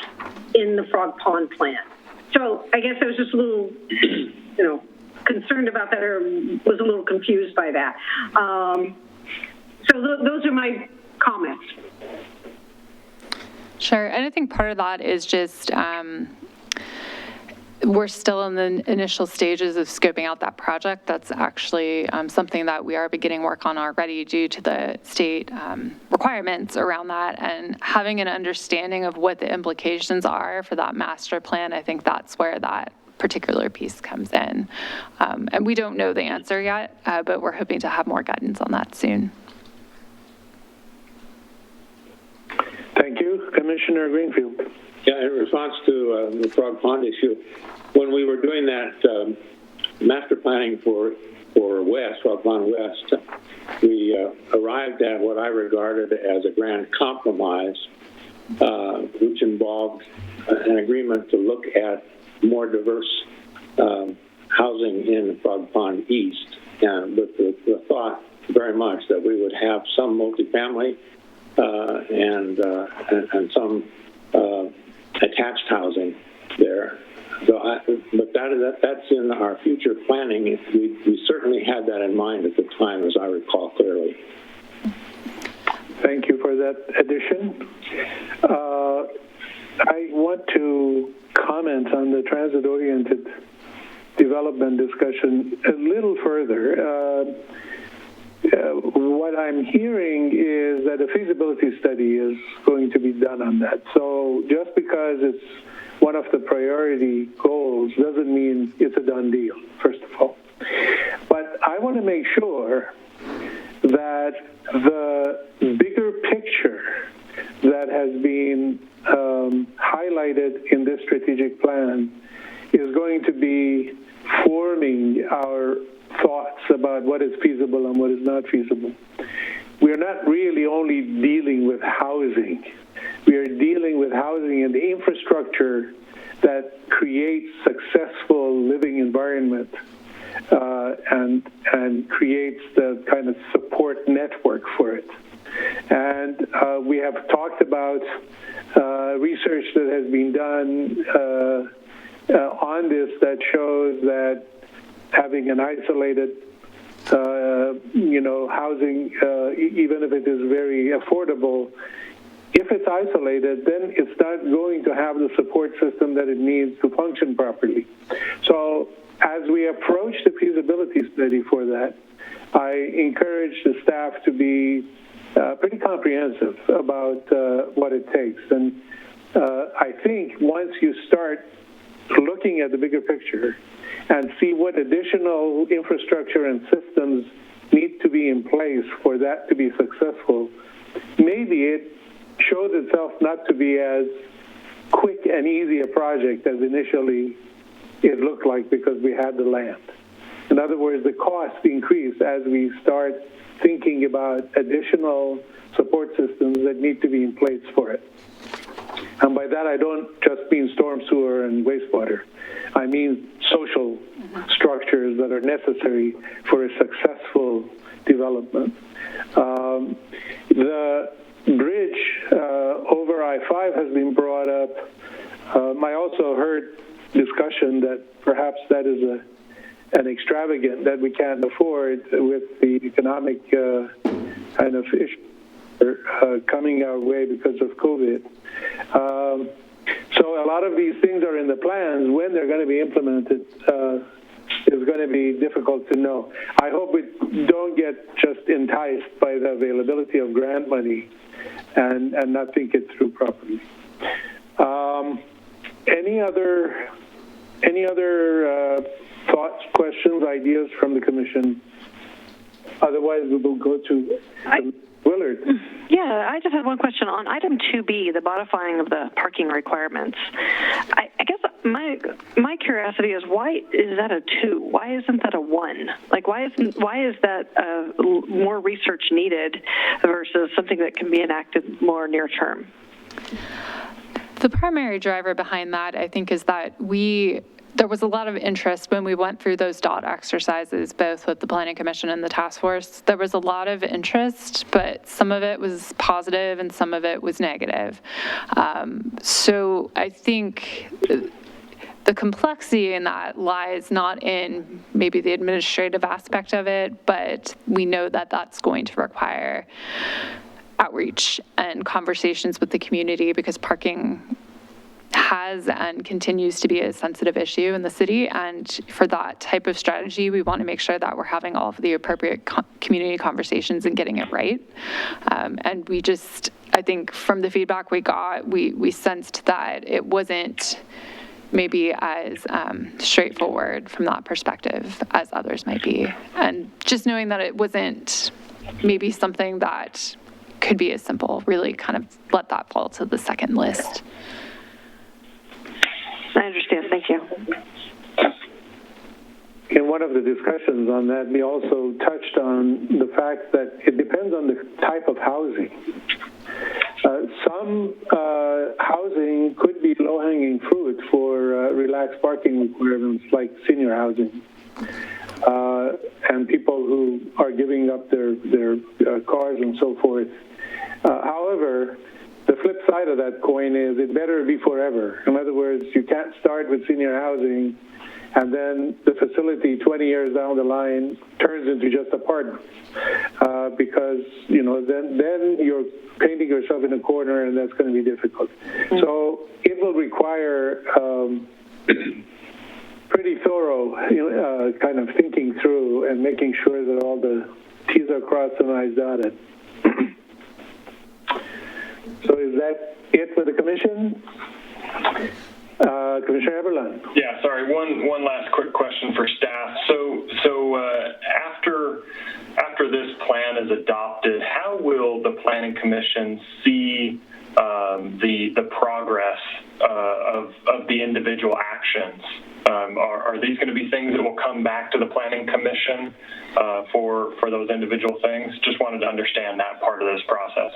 in the Frog Pond plan. So I guess I was just a little, you know, concerned about that, or was a little confused by that. So those are my comments. Sure, and I think part of that is just we're still in the initial stages of scoping out that project. That's actually something that we are beginning work on already due to the state requirements around that, and having an understanding of what the implications are for that master plan. I think that's where that particular piece comes in. And we don't know the answer yet, but we're hoping to have more guidance on that soon. Thank you. Commissioner Greenfield. Yeah, in response to the Frog Pond issue, when we were doing that master planning for West, Frog Pond West, we arrived at what I regarded as a grand compromise, which involved an agreement to look at more diverse housing in Frog Pond East, and with the thought very much that we would have some multifamily and some attached housing there. So but that's in our future planning. We certainly had that in mind at the time, as I recall clearly. Thank you for that addition. I want to comment on the transit-oriented development discussion a little further. What I'm hearing is that a feasibility study is going to be done on that. So just because it's one of the priority goals doesn't mean it's a done deal, first of all. But I want to make sure that the bigger picture that has been highlighted in this strategic plan is going to be forming our thoughts about what is feasible and what is not feasible. We are not really only dealing with housing. We are dealing with housing and the infrastructure that creates successful living environment and creates the kind of support network for it. And we have talked about research that has been done on this that shows that having an isolated, housing, even if it is very affordable, if it's isolated, then it's not going to have the support system that it needs to function properly. So as we approach the feasibility study for that, I encourage the staff to be pretty comprehensive about what it takes. And I think once you start looking at the bigger picture and see what additional infrastructure and systems need to be in place for that to be successful, maybe it shows itself not to be as quick and easy a project as initially it looked like because we had the land. In other words, the cost increase as we start thinking about additional support systems that need to be in place for it. And by that I don't just mean storm sewer and wastewater. I mean social structures that are necessary for a successful development. The bridge over I-5 has been brought up. I also heard discussion that perhaps that is an extravagant that we can't afford with the economic kind of issue coming our way because of COVID. So a lot of these things are in the plans. When they're going to be implemented is going to be difficult to know. I hope we don't get just enticed by the availability of grant money and not think it through properly. Any other thoughts, questions, ideas from the Commission? Otherwise, we will go to Willard. Yeah, I just have one question on item 2B, the modifying of the parking requirements. I guess my curiosity is, why is that a 2? Why isn't that a 1? Like, why is that more research needed versus something that can be enacted more near term? The primary driver behind that, I think, is that there was a lot of interest when we went through those DOT exercises, both with the Planning Commission and the task force. There was a lot of interest, but some of it was positive and some of it was negative. So I think the complexity in that lies not in maybe the administrative aspect of it, but we know that that's going to require outreach and conversations with the community, because parking has and continues to be a sensitive issue in the city. And for that type of strategy, we want to make sure that we're having all of the appropriate community conversations and getting it right. And we just, I think from the feedback we got, we sensed that it wasn't maybe as straightforward from that perspective as others might be. And just knowing that it wasn't maybe something that could be as simple, really kind of let that fall to the second list. I understand. Thank you. In one of the discussions on that, we also touched on the fact that it depends on the type of housing. Some housing could be low-hanging fruit for relaxed parking requirements, like senior housing, and people who are giving up their cars and so forth. However, the flip side of that coin is it better be forever. In other words, you can't start with senior housing and then the facility 20 years down the line turns into just apartments, because then you're painting yourself in a corner, and that's going to be difficult. So it will require pretty thorough kind of thinking through and making sure that all the T's are crossed and I's dotted. So is that it for the Commission? Commissioner Eberlein. Yeah, sorry. One last quick question for staff. So after this plan is adopted, how will the Planning Commission see the progress of the individual actions? Are these going to be things that will come back to the Planning Commission for those individual things? Just wanted to understand that part of this process.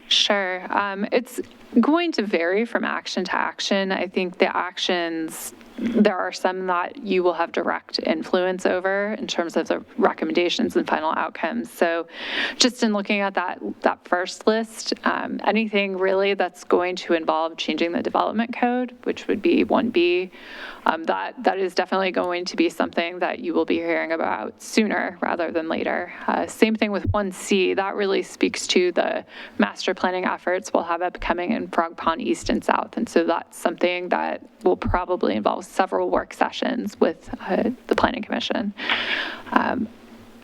Sure. It's going to vary from action to action. I think the actions, there are some that you will have direct influence over in terms of the recommendations and final outcomes. So just in looking at that first list, anything really that's going to involve changing the development code, which would be 1B, that is definitely going to be something that you will be hearing about sooner rather than later. Same thing with 1C, that really speaks to the master planning efforts we'll have upcoming in Frog Pond East and South. And so that's something that will probably involve several work sessions with the Planning Commission.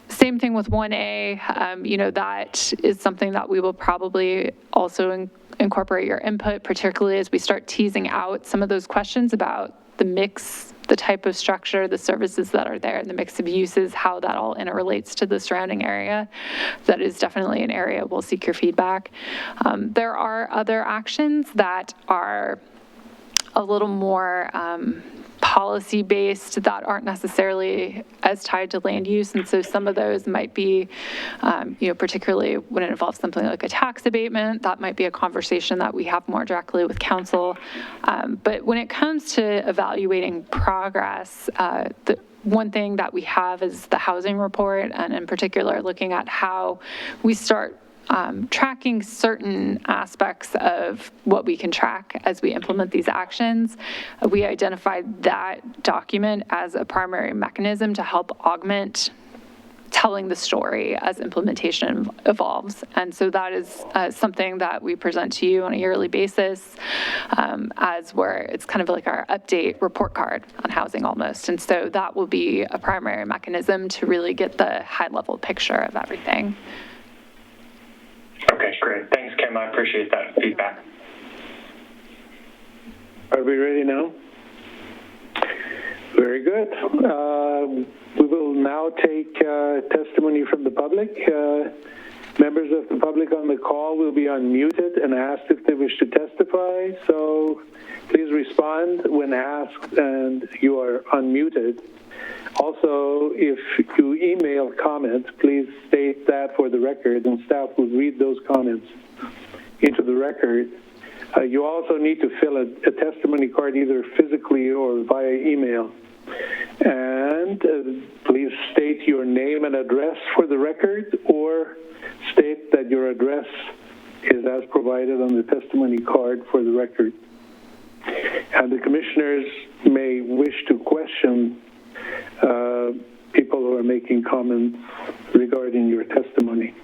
Same thing with 1A, that is something that we will probably also incorporate your input, particularly as we start teasing out some of those questions about the mix, the type of structure, the services that are there, the mix of uses, how that all interrelates to the surrounding area. That is definitely an area we'll seek your feedback. There are other actions that are a little more policy-based that aren't necessarily as tied to land use. And so some of those might be, particularly when it involves something like a tax abatement, that might be a conversation that we have more directly with council. But when it comes to evaluating progress, the one thing that we have is the housing report, and in particular, looking at how we start tracking certain aspects of what we can track as we implement these actions. We identified that document as a primary mechanism to help augment telling the story as implementation evolves. And so that is something that we present to you on a yearly basis as where it's kind of like our update report card on housing almost. And so that will be a primary mechanism to really get the high level picture of everything. Okay, great. Thanks, Kim. I appreciate that feedback. Are we ready now? Very good. We will now take testimony from the public. Members of the public on the call will be unmuted and asked if they wish to testify. So please respond when asked and you are unmuted. Also, if you email comments, please state that for the record, and staff will read those comments into the record. You also need to fill a testimony card either physically or via email. And please state your name and address for the record, or state that your address is as provided on the testimony card for the record. And the commissioners may wish to question people who are making comments regarding your testimony.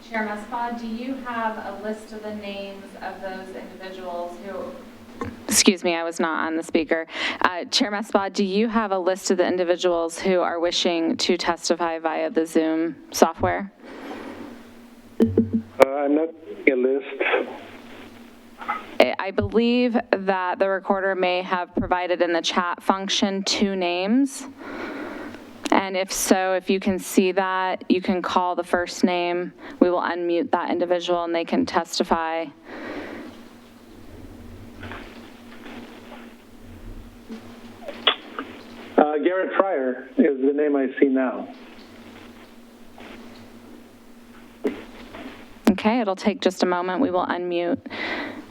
Chair Musbaugh, do you have a list of the names of those individuals who... Excuse me, I was not on the speaker. Chair Musbaugh, do you have a list of the individuals who are wishing to testify via the Zoom software? I'm not seeing a list. I believe that the recorder may have provided in the chat function 2 names. And if so, if you can see that, you can call the first name. We will unmute that individual and they can testify. Garrett Fryer is the name I see now. Okay, it'll take just a moment. We will unmute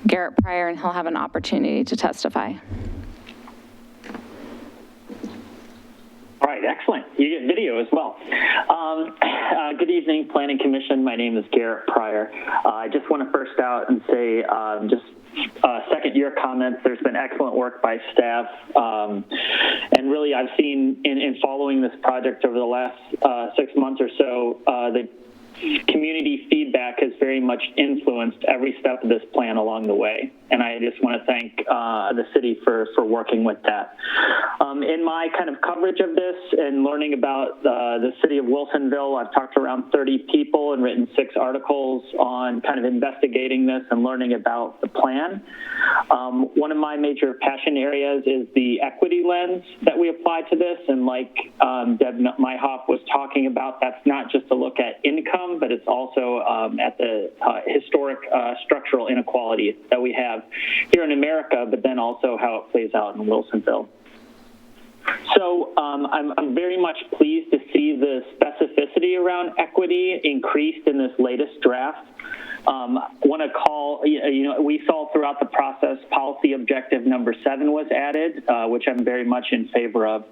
Garrett Pryor and he'll have an opportunity to testify. All right, excellent. You get video as well. Good evening, Planning Commission. My name is Garrett Pryor. I just want to first out and say, second your comments. There's been excellent work by staff. And really, I've seen in following this project over the last 6 months or so, the community feedback has very much influenced every step of this plan along the way. And I just want to thank the city for working with that. In my kind of coverage of this and learning about the city of Wilsonville, I've talked to around 30 people and written 6 articles on kind of investigating this and learning about the plan. One of my major passion areas is the equity lens that we apply to this. And like Deb Myhoff was talking about, that's not just to look at income, but it's also at the historic structural inequality that we have here in America, but then also how it plays out in Wilsonville. So I'm very much pleased to see the specificity around equity increased in this latest draft. Want to call, we saw throughout the process policy objective number 7 was added, which I'm very much in favor of.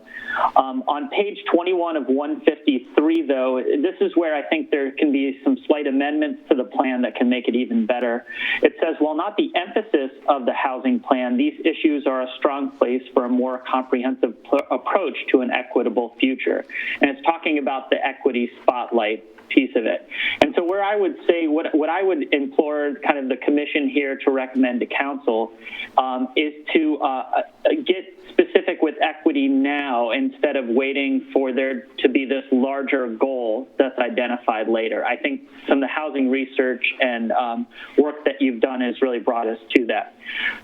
On page 21 of 153, though, this is where I think there can be some slight amendments to the plan that can make it even better. It says, while not the emphasis of the housing plan, these issues are a strong place for a more comprehensive approach to an equitable future. And it's talking about the equity spotlight piece of it. And so where I would say, what I would implore kind of the commission here to recommend to council is to get specific with equity now instead of waiting for there to be this larger goal that's identified later. I think some of the housing research and work that you've done has really brought us to that.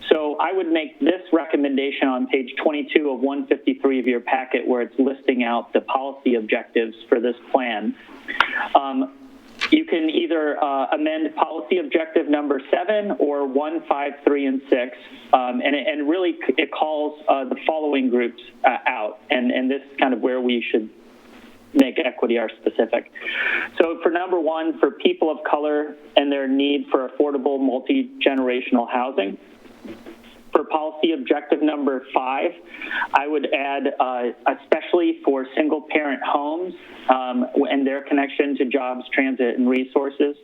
So I would make this recommendation on page 22 of 153 of your packet, where it's listing out the policy objectives for this plan. You can either amend policy objective number 7 or 1, 5, 3, and 6, and really it calls the following groups out, and this is kind of where we should make equity our specific. So for number 1, for people of color and their need for affordable multi-generational housing. For policy objective number 5, I would add especially for single-parent homes and their connection to jobs, transit, and resources.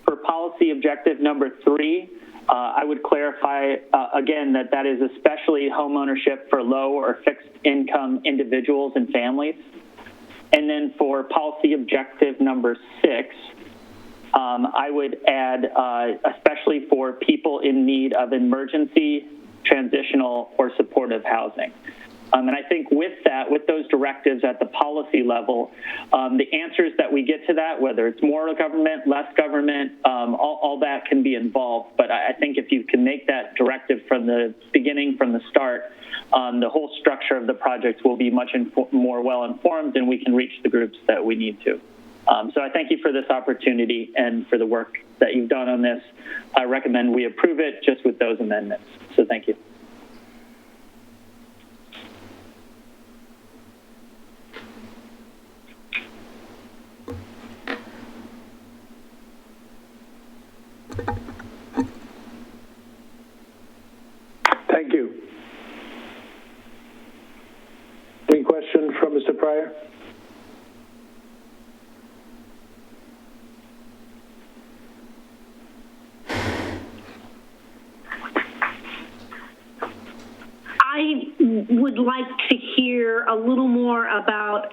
For policy objective number 3, I would clarify again that is especially home ownership for low or fixed income individuals and families. And then for policy objective number 6, I would add especially for people in need of emergency, transitional, or supportive housing. And I think with those directives at the policy level, the answers that we get to that, whether it's more government, less government, all that can be involved. But I think if you can make that directive from the beginning, from the start, the whole structure of the project will be much more well-informed, and we can reach the groups that we need to. So I thank you for this opportunity and for the work that you've done on this. I recommend we approve it just with those amendments. So thank you. Thank you. Any questions from Mr. Pryor? I would like to hear a little more about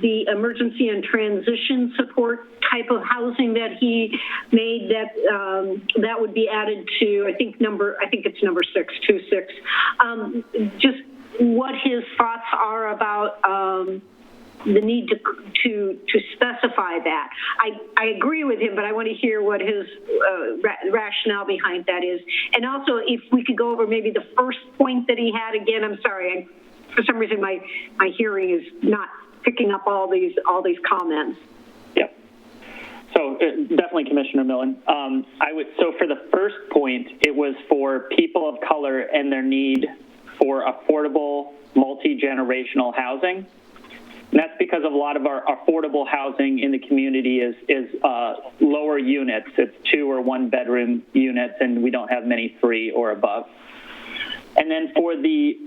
the emergency and transition support type of housing that he made that would be added to, I think it's number 6, 2-6. Just what his thoughts are about the need to specify that. I agree with him, but I want to hear what his rationale behind that is. And also, if we could go over maybe the first point that he had again. I'm sorry, for some reason my hearing is not picking up all these comments. Yep. So definitely, Commissioner Millen. So for the first point, it was for people of color and their need for affordable multi-generational housing. And that's because of a lot of our affordable housing in the community is lower units. It's 2 or 1 bedroom units, and we don't have many 3 or above. And then for the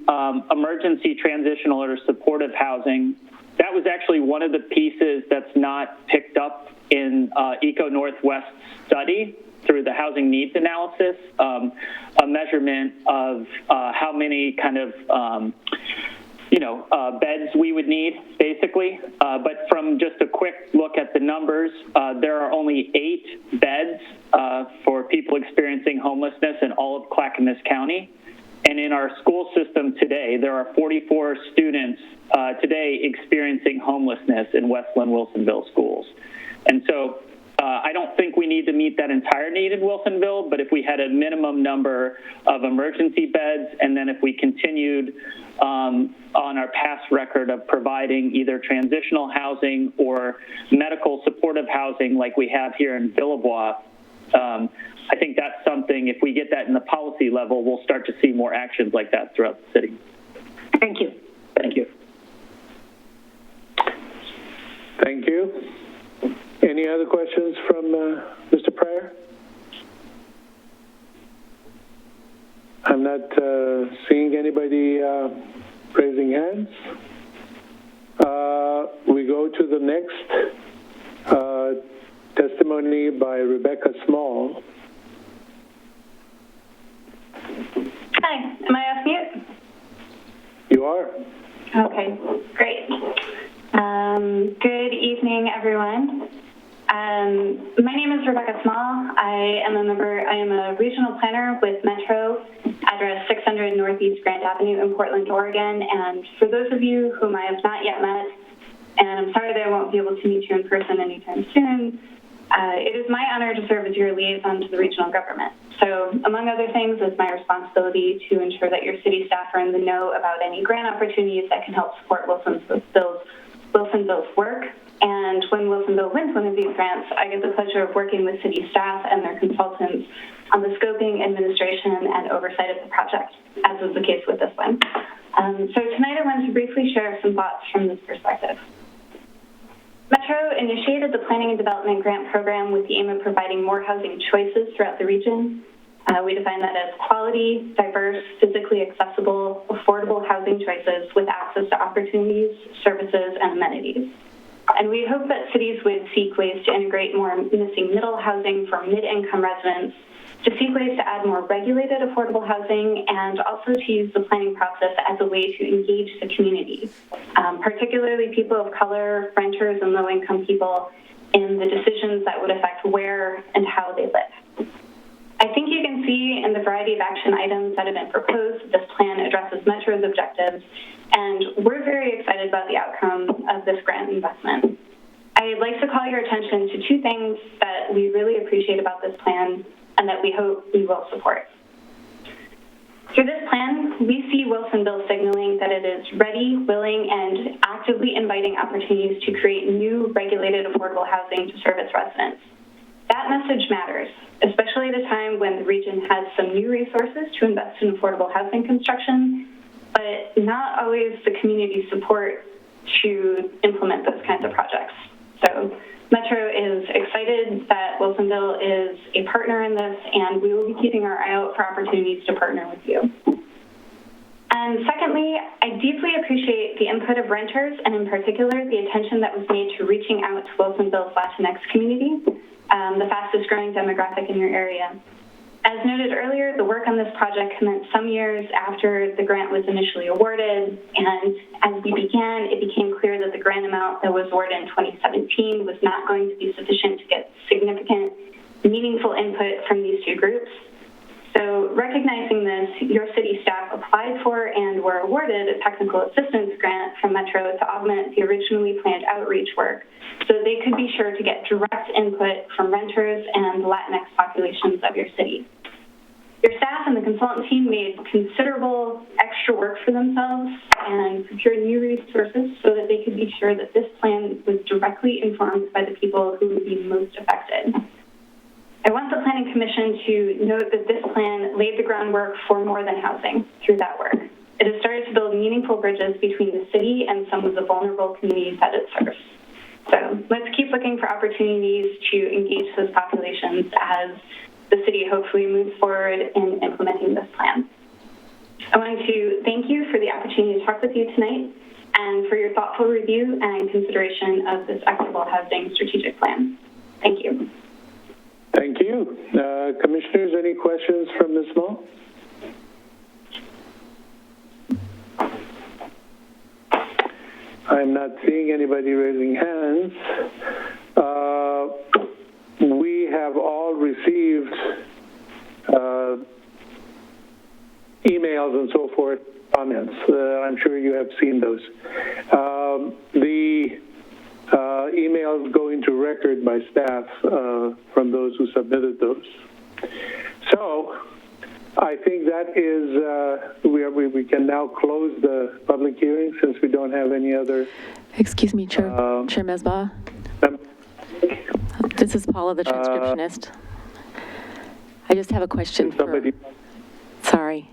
emergency, transitional, or supportive housing, that was actually one of the pieces that's not picked up in Eco Northwest's study through the housing needs analysis, a measurement of how many kind of beds we would need, basically. But from just a quick look at the numbers, there are only 8 beds for people experiencing homelessness in all of Clackamas County. And in our school system today, there are 44 students today experiencing homelessness in Westland Wilsonville schools. And so I don't think we need to meet that entire need in Wilsonville, but if we had a minimum number of emergency beds, and then if we continued on our past record of providing either transitional housing or medical supportive housing like we have here in Villebois, I think that's something, if we get that in the policy level, we'll start to see more actions like that throughout the city. Thank you. Thank you. Thank you. Any other questions from Mr. Pryor? I'm not seeing anybody raising hands. We go to the next testimony by Rebecca Small. Hi, am I off mute? You are. Okay, great. Good evening, everyone. My name is Rebecca Small. I am a regional planner with Metro, address 600 North Northeast Grand Avenue in Portland, Oregon. And for those of you whom I have not yet met, and I'm sorry that I won't be able to meet you in person anytime soon, it is my honor to serve as your liaison to the regional government. So, among other things, it's my responsibility to ensure that your city staff are in the know about any grant opportunities that can help support Wilsonville's work. And when Wilsonville wins one of these grants, I get the pleasure of working with city staff and their consultants on the scoping, administration, and oversight of the project, as was the case with this one. So tonight I want to briefly share some thoughts from this perspective. Metro initiated the Planning and Development Grant Program with the aim of providing more housing choices throughout the region. We define that as quality, diverse, physically accessible, affordable housing choices with access to opportunities, services, and amenities. And we hope that cities would seek ways to integrate more missing middle housing for mid-income residents, to seek ways to add more regulated affordable housing, and also to use the planning process as a way to engage the community, particularly people of color, renters, and low-income people in the decisions that would affect where and how they live. I think you can see in the variety of action items that have been proposed, this plan addresses Metro's objectives, and we're very excited about the outcome of this grant investment. I'd like to call your attention to two things that we really appreciate about this plan and that we hope you will support. Through this plan, we see Wilsonville signaling that it is ready, willing, and actively inviting opportunities to create new regulated affordable housing to serve its residents. That message matters, especially at a time when the region has some new resources to invest in affordable housing construction, but not always the community support to implement those kinds of projects. So Metro is excited that Wilsonville is a partner in this, and we will be keeping our eye out for opportunities to partner with you. And secondly, I deeply appreciate the input of renters, and in particular, the attention that was made to reaching out to Wilsonville's Latinx community, the fastest growing demographic in your area. As noted earlier, the work on this project commenced some years after the grant was initially awarded, and as we began, it became clear that the grant amount that was awarded in 2017 was not going to be sufficient to get significant, meaningful input from these two groups. So recognizing this, your city staff applied for and were awarded a technical assistance grant from Metro to augment the originally planned outreach work so they could be sure to get direct input from renters and the Latinx populations of your city. Your staff and the consultant team made considerable extra work for themselves and procured new resources so that they could be sure that this plan was directly informed by the people who would be most affected. I want the Planning Commission to note that this plan laid the groundwork for more than housing through that work. It has started to build meaningful bridges between the city and some of the vulnerable communities that it serves. So let's keep looking for opportunities to engage those populations as the city hopefully moves forward in implementing this plan. I want to thank you for the opportunity to talk with you tonight and for your thoughtful review and consideration of this Equitable Housing Strategic Plan. Thank you. Thank you. Commissioners, any questions from Ms. Moe? I'm not seeing anybody raising hands. We have all received emails and so forth, comments. I'm sure you have seen those. The emails go into record by staff from those who submitted those. So I think that is, we can now close the public hearing since we don't have any other. Excuse me, Chair Mesbah. This is Paula, the transcriptionist. I just have a question sorry.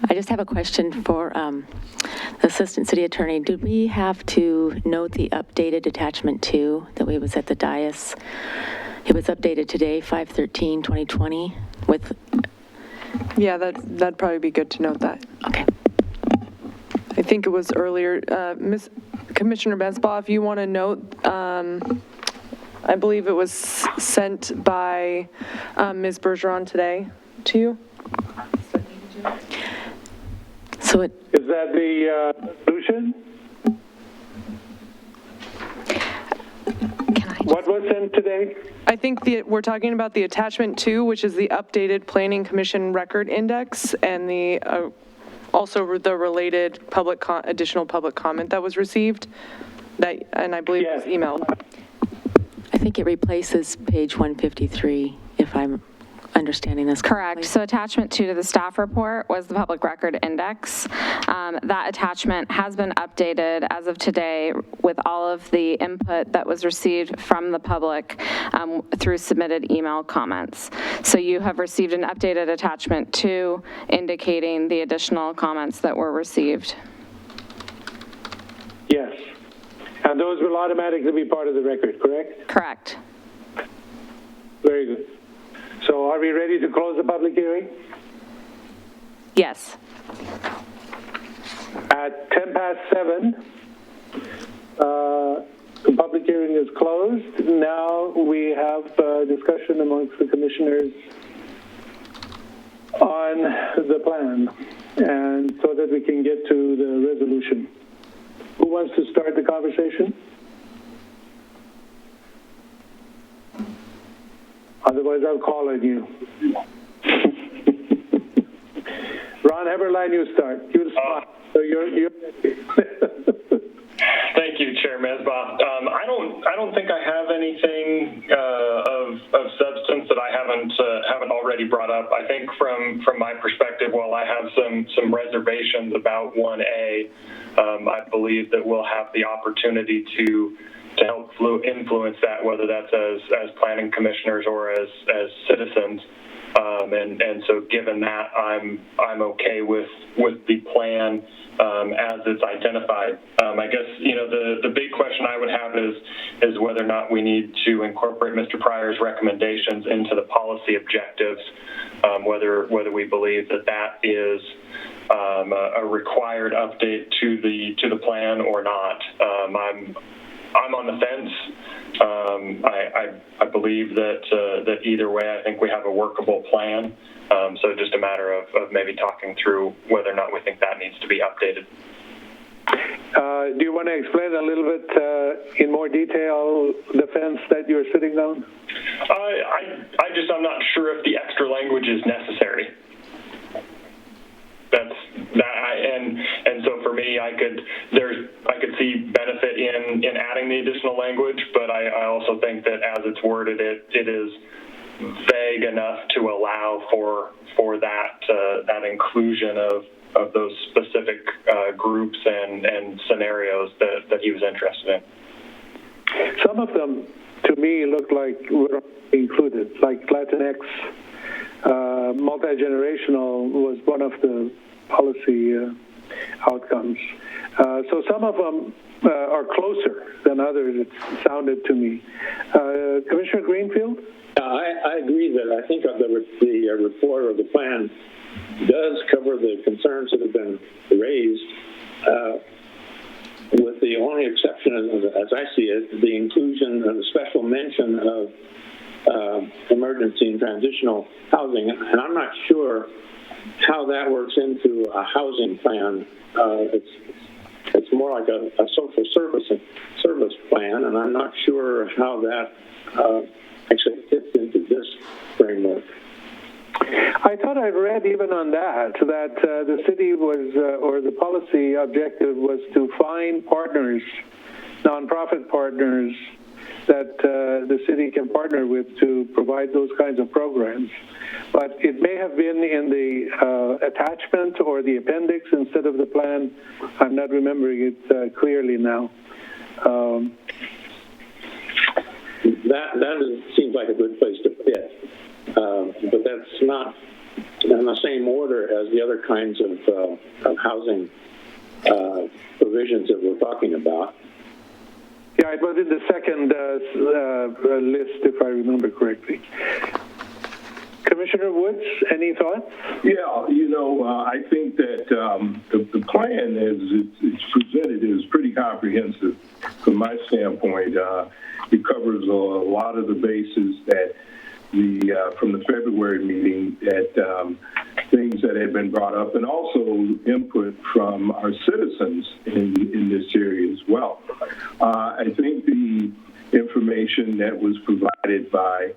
I just have a question for the Assistant City Attorney. Did we have to note the updated attachment 2 that we was at the dais? It was updated today, 5/13/2020 with... Yeah, that'd probably be good to note that. Okay. I think it was earlier. Commissioner Mesbah, if you want to note, I believe it was sent by Ms. Bergeron today to you. So it... Is that the solution? What was sent today? I think we're talking about the attachment 2, which is the updated Planning Commission record index and the also the related additional public comment that was received, and I believe it was emailed. I think it replaces page 153, if I'm understanding this correctly. Correct. So attachment 2 to the staff report was the public record index. That attachment has been updated as of today with all of the input that was received from the public through submitted email comments. So you have received an updated attachment 2 indicating the additional comments that were received. Yes. And those will automatically be part of the record, correct? Correct. Very good. So are we ready to close the public hearing? Yes. At 7:10, the public hearing is closed. Now we have discussion amongst the commissioners on the plan, and so that we can get to the resolution. Who wants to start the conversation? Otherwise, I'll call on you. Ron Heberlein, you start. You spot. So you're Thank you, Chair Mesbah. I don't think I have anything of substance that I haven't already brought up. I think from my perspective, while I have some reservations about 1A, I believe that we'll have the opportunity to help influence that, whether that's as planning commissioners or as citizens. And so given that, I'm okay with the plan as it's identified. I guess, the big question I would have is whether or not we need to incorporate Mr. Pryor's recommendations into the policy objectives, whether we believe that is a required update to the plan or not. I'm on the fence. I believe that either way, I think we have a workable plan. So just a matter of maybe talking through whether or not we think that needs to be updated. Do you want to explain a little bit in more detail the fence that you're sitting on? I'm not sure if the extra language is necessary. And so for me, I could see benefit in adding the additional language, but I also think that as it's worded, it is vague enough to allow for that inclusion of those specific groups and scenarios that he was interested in. Some of them, to me, look like were included, like Latinx. Multi-generational was one of the policy outcomes. So some of them are closer than others, it sounded to me. Commissioner Greenfield? I agree that I think the report or the plan does cover the concerns that have been raised, with the only exception, as I see it, the inclusion of a special mention of emergency and transitional housing. And I'm not sure how that works into a housing plan. It's more like a social service plan, and I'm not sure how that actually fits into this framework. I thought I read even on that the city was, or the policy objective was to find partners, nonprofit partners, that the city can partner with to provide those kinds of programs. But it may have been in the attachment or the appendix instead of the plan. I'm not remembering it clearly now. That seems like a good place to fit, but that's not in the same order as the other kinds of housing provisions that we're talking about. Yeah, it was in the second list, if I remember correctly. Commissioner Woods, any thoughts? Yeah, I think that the plan as it's presented is pretty comprehensive from my standpoint. It covers a lot of the bases that from the February meeting, that things that have been brought up, and also input from our citizens in this area as well. I think the information that was provided by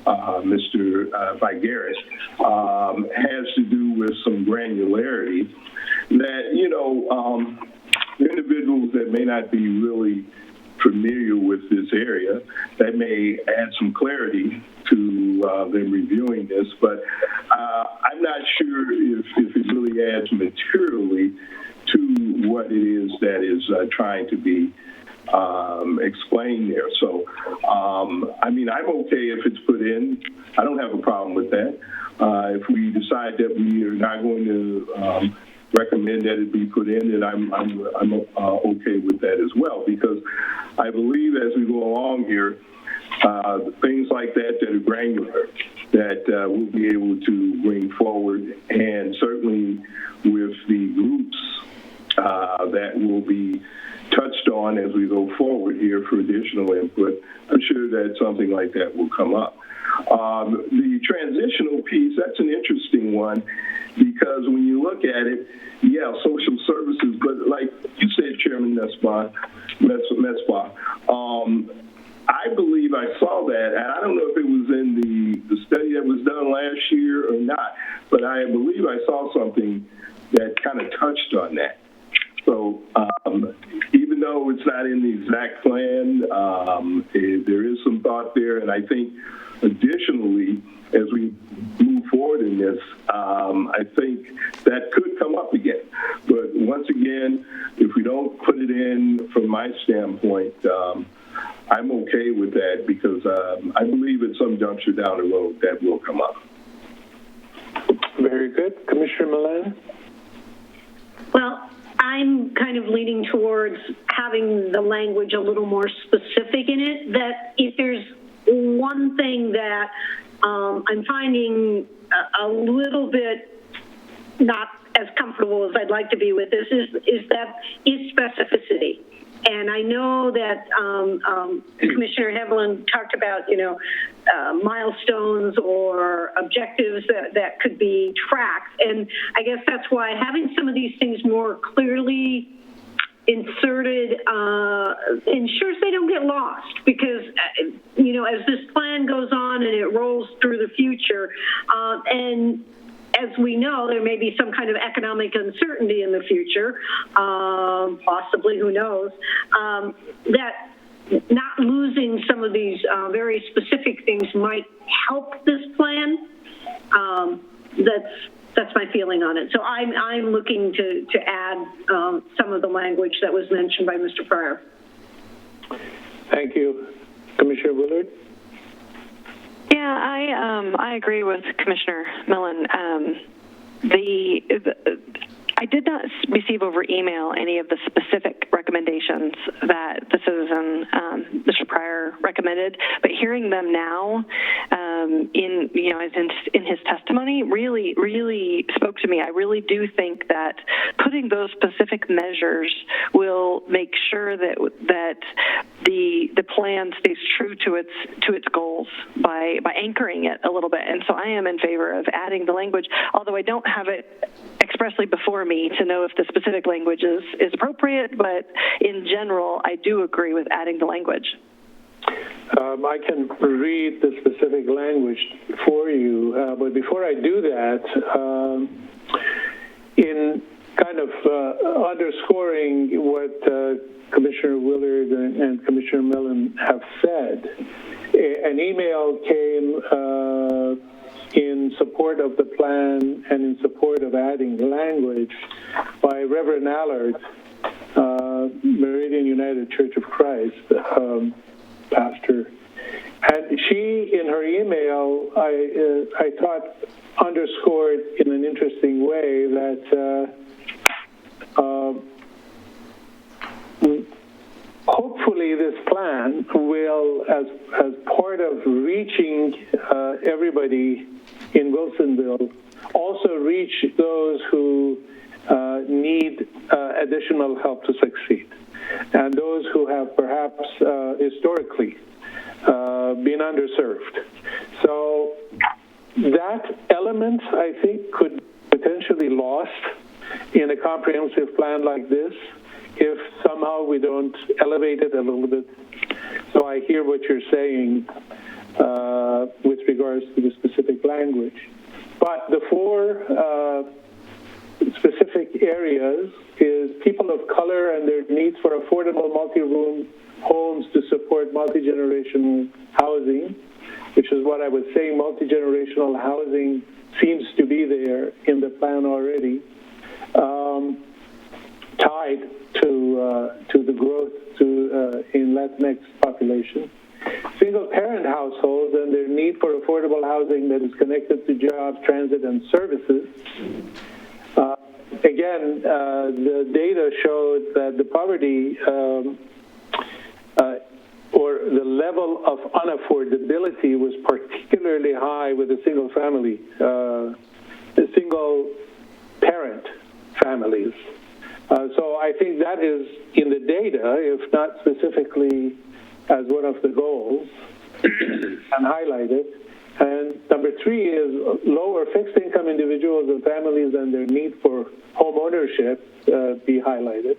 Mr. Vigaris, has to do with some granularity that, individuals that may not be really familiar with this area, that may add some clarity to them reviewing this, but I'm not sure if it really adds materially to what it is that is trying to be explained there. So, I'm okay if it's put in. I don't have a problem with that. If we decide that we are not going to recommend that it be put in, then I'm okay with that as well, because I believe as we go along here, things like that are granular, that we'll be able to bring forward, and certainly with the groups that will be touched on as we go forward here for additional input, I'm sure that something like that will come up. The transitional piece, that's an interesting one, because when you look at it, yeah, social services, but like you said, Chairman Mespah, I believe I saw that, and I don't know if it was in the study that was done last year or not, but I believe I saw something that kind of touched on that. So even though it's not in the exact plan, there is some thought there, and I think additionally, as we move forward in this, I think that could come up again. But once again, if we don't put it in, from my standpoint, I'm okay with that, because I believe at some juncture down the road that will come up. Very good. Commissioner Milan? Well, I'm kind of leaning towards having the language a little more specific in it, that if there's one thing that I'm finding a little bit not as comfortable as I'd like to be with this is specificity. And I know that Commissioner Heavlin talked about, milestones or objectives that could be tracked. And I guess that's why having some of these things more clearly inserted ensures they don't get lost, because, as this plan goes on and it rolls through the future, and as we know, there may be some kind of economic uncertainty in the future, possibly, who knows, that not losing some of these very specific things might help this plan. That's my feeling on it. So I'm looking to add some of the language that was mentioned by Mr. Pryor. Thank you. Commissioner Willard? Yeah, I agree with Commissioner Millen. I did not receive over email any of the specific recommendations that the citizen, Mr. Pryor, recommended, but hearing them now, in his testimony, really spoke to me. I really do think that putting those specific measures will make sure that the plan stays true to its goals by anchoring it a little bit. And so I am in favor of adding the language, although I don't have it expressly before me to know if the specific language is appropriate, but in general, I do agree with adding the language. I can read the specific language for you, but before I do that, in kind of underscoring what Commissioner Willard and Commissioner Millen have said, an email came in support of the plan and in support of adding language by Reverend Allard, Meridian United Church of Christ, pastor. And she, in her email, I thought, underscored in an interesting way that hopefully this plan will, as part of reaching everybody in Wilsonville, also reach those who need additional help to succeed, and those who have perhaps historically been underserved. So that element, I think, could potentially lost in a comprehensive plan like this if somehow we don't elevate it a little bit. So I hear what you're saying, with regards to the specific language. But the four specific areas is people of color and their needs for affordable multi-room homes to support multi-generational housing, which is what I was saying, multi-generational housing seems to be there in the plan already, tied to the growth in Latinx population. Single-parent households and their need for affordable housing that is connected to jobs, transit, and services. Again, the data showed that the poverty or the level of unaffordability was particularly high with the single-parent families. So I think that is in the data, if not specifically as one of the goals, and highlighted. And number three is lower fixed income individuals and families and their need for home ownership be highlighted.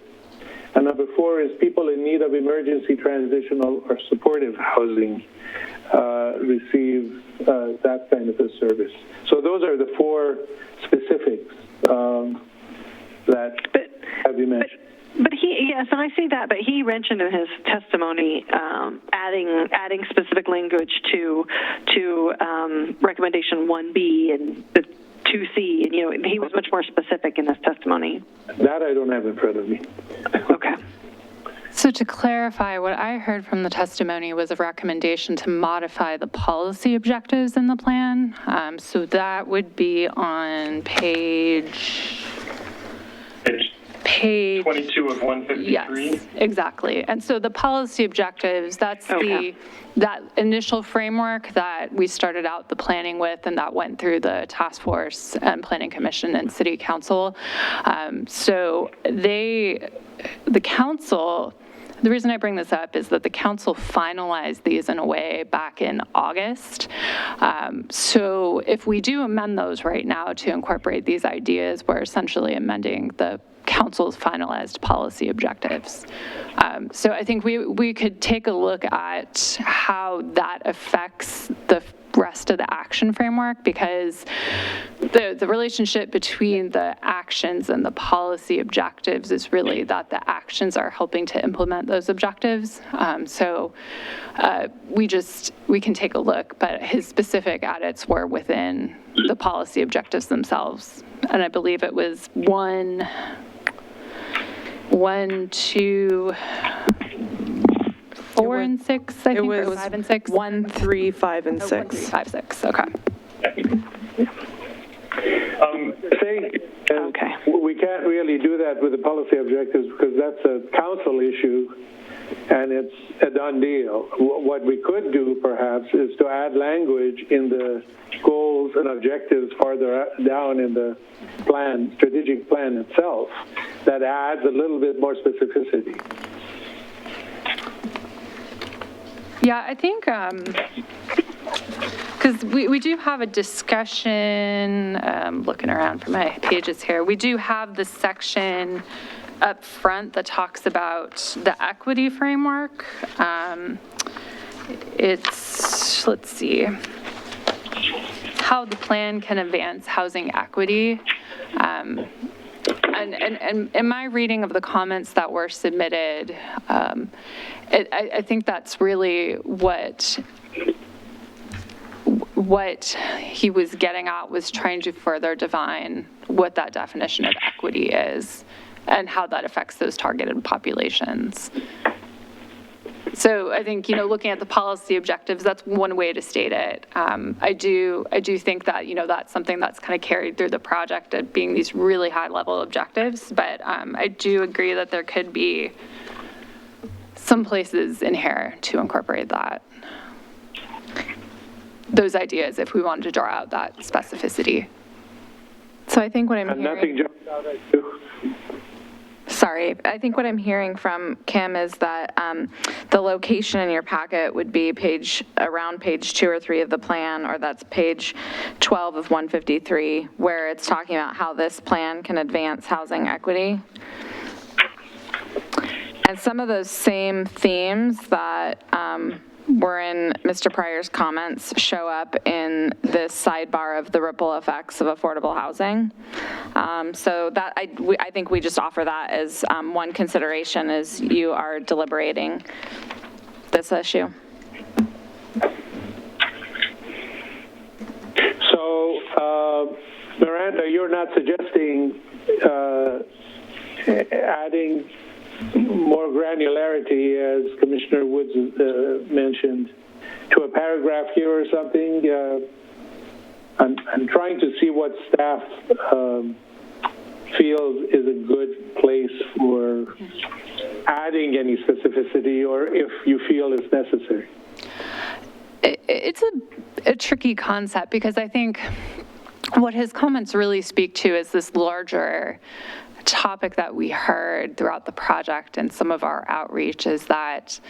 And number four is people in need of emergency transitional or supportive housing receive that kind of a service. So those are the four specifics that have been mentioned. But yes, and I see that, but he mentioned in his testimony adding specific language to recommendation 1B and the 2C, and he was much more specific in his testimony. That I don't have in front of me. Okay. So to clarify, what I heard from the testimony was a recommendation to modify the policy objectives in the plan. So that would be on page 22 of 153. Yes, exactly. And so the policy objectives, that's that initial framework that we started out the planning with, and that went through the task force and planning commission and city council. So the council, the reason I bring this up is that the council finalized these in a way back in August. So if we do amend those right now to incorporate these ideas, we're essentially amending the council's finalized policy objectives. So I think we could take a look at how that affects the rest of the action framework, because the relationship between the actions and the policy objectives is really that the actions are helping to implement those objectives. So we can take a look, but his specific edits were within the policy objectives themselves. And I believe it was 1, 2, 4, and 6, I think, or 5 and 6? 1, 3, 5, and 6. 1, 3, 5, 6, okay. Okay. We can't really do that with the policy objectives because that's a council issue and it's a done deal. What we could do, perhaps, is to add language in the goals and objectives farther down in the plan, strategic plan itself, that adds a little bit more specificity. Yeah, I think, because we do have a discussion, looking around for my pages here, we do have the section up front that talks about the equity framework. It's, let's see, how the plan can advance housing equity. And in my reading of the comments that were submitted, I think that's really what he was getting at, was trying to further define what that definition of equity is and how that affects those targeted populations. So I think, looking at the policy objectives, that's one way to state it. I do think that, that's something that's kind of carried through the project at being these really high level objectives, but I do agree that there could be some places in here to incorporate those ideas if we wanted to draw out that specificity. So I think what I'm hearing... Nothing jumped out at you. Sorry, I think what I'm hearing from Kim is that the location in your packet would be around page 2 or 3 of the plan, or that's page 12 of 153, where it's talking about how this plan can advance housing equity. And some of those same themes that were in Mr. Pryor's comments show up in this sidebar of the ripple effects of affordable housing. So that I think we just offer that as one consideration as you are deliberating this issue. So, Miranda, you're not suggesting adding more granularity, as Commissioner Woods mentioned, to a paragraph here or something? I'm trying to see what staff feels is a good place for adding any specificity, or if you feel it's necessary. It's a tricky concept, because I think what his comments really speak to is this larger topic that we heard throughout the project and some of our outreach, is that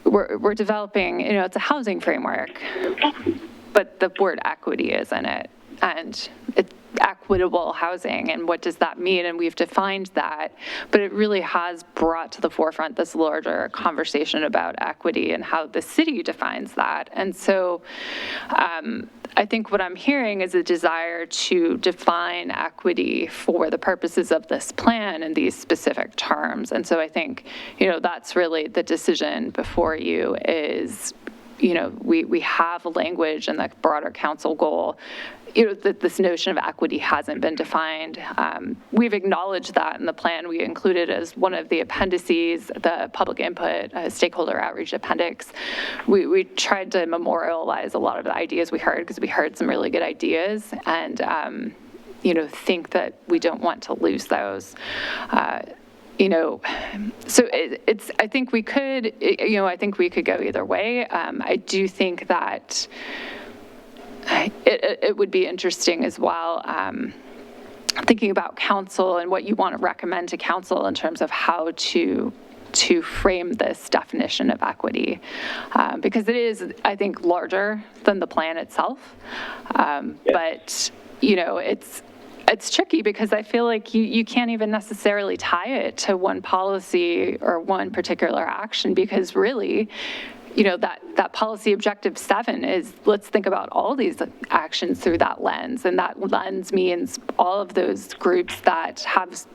we're developing, it's a housing framework, but the word equity is in it, and it's equitable housing, and what does that mean? And we've defined that, but it really has brought to the forefront this larger conversation about equity and how the city defines that. And so I think what I'm hearing is a desire to define equity for the purposes of this plan in these specific terms. And so I think, that's really the decision before you is, we have language in the broader council goal, that this notion of equity hasn't been defined. We've acknowledged that in the plan. We included as one of the appendices, the public input, stakeholder outreach appendix. We tried to memorialize a lot of the ideas we heard, because we heard some really good ideas, and think that we don't want to lose those. So I think we could, I think we could go either way. I do think that it would be interesting as well, thinking about council and what you want to recommend to council in terms of how to frame this definition of equity, because it is, I think, larger than the plan itself. But, it's tricky, because I feel like you can't even necessarily tie it to one policy or one particular action, because really, that policy objective 7 is, let's think about all these actions through that lens. And that lens means all of those groups that have,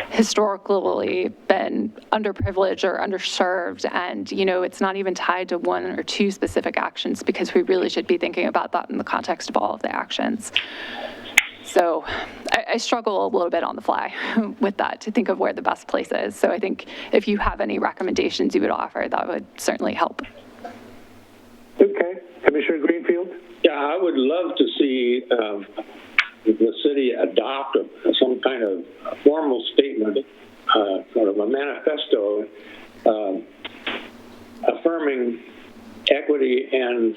historically been underprivileged or underserved. And, it's not even tied to one or two specific actions, because we really should be thinking about that in the context of all of the actions. So I struggle a little bit on the fly with that, to think of where the best place is. So I think if you have any recommendations you would offer, that would certainly help. Okay. Commissioner Greenfield? Yeah, I would love to see the city adopt some kind of formal statement, sort of a manifesto, affirming equity and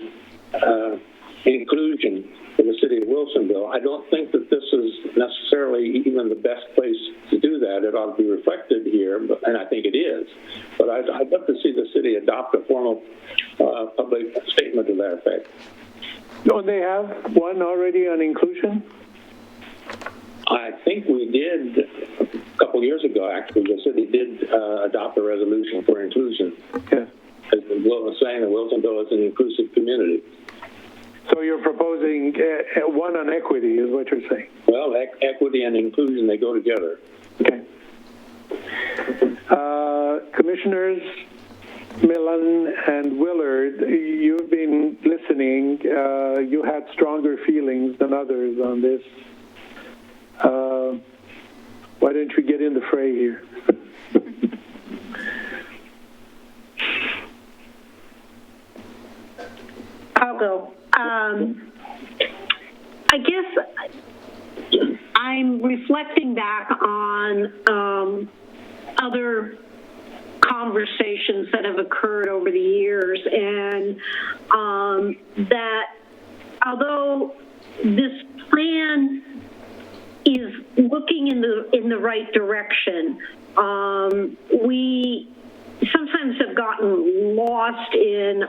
inclusion for the city of Wilsonville. I don't think that this is necessarily even the best place to do that. It ought to be reflected here, and I think it is. But I'd love to see the city adopt a formal public statement to that effect. Don't they have one already on inclusion? I think we did a couple years ago, actually. The city did adopt a resolution for inclusion. Okay. As Will was saying, that Wilsonville is an inclusive community. So you're proposing one on equity, is what you're saying? Well, equity and inclusion, they go together. Okay. Commissioners Millen and Willard, you've been listening. You had stronger feelings than others on this. Why don't you get in the fray here? I'll go. I guess I'm reflecting back on other conversations that have occurred over the years, and that although this plan is looking in the right direction, we sometimes have gotten lost in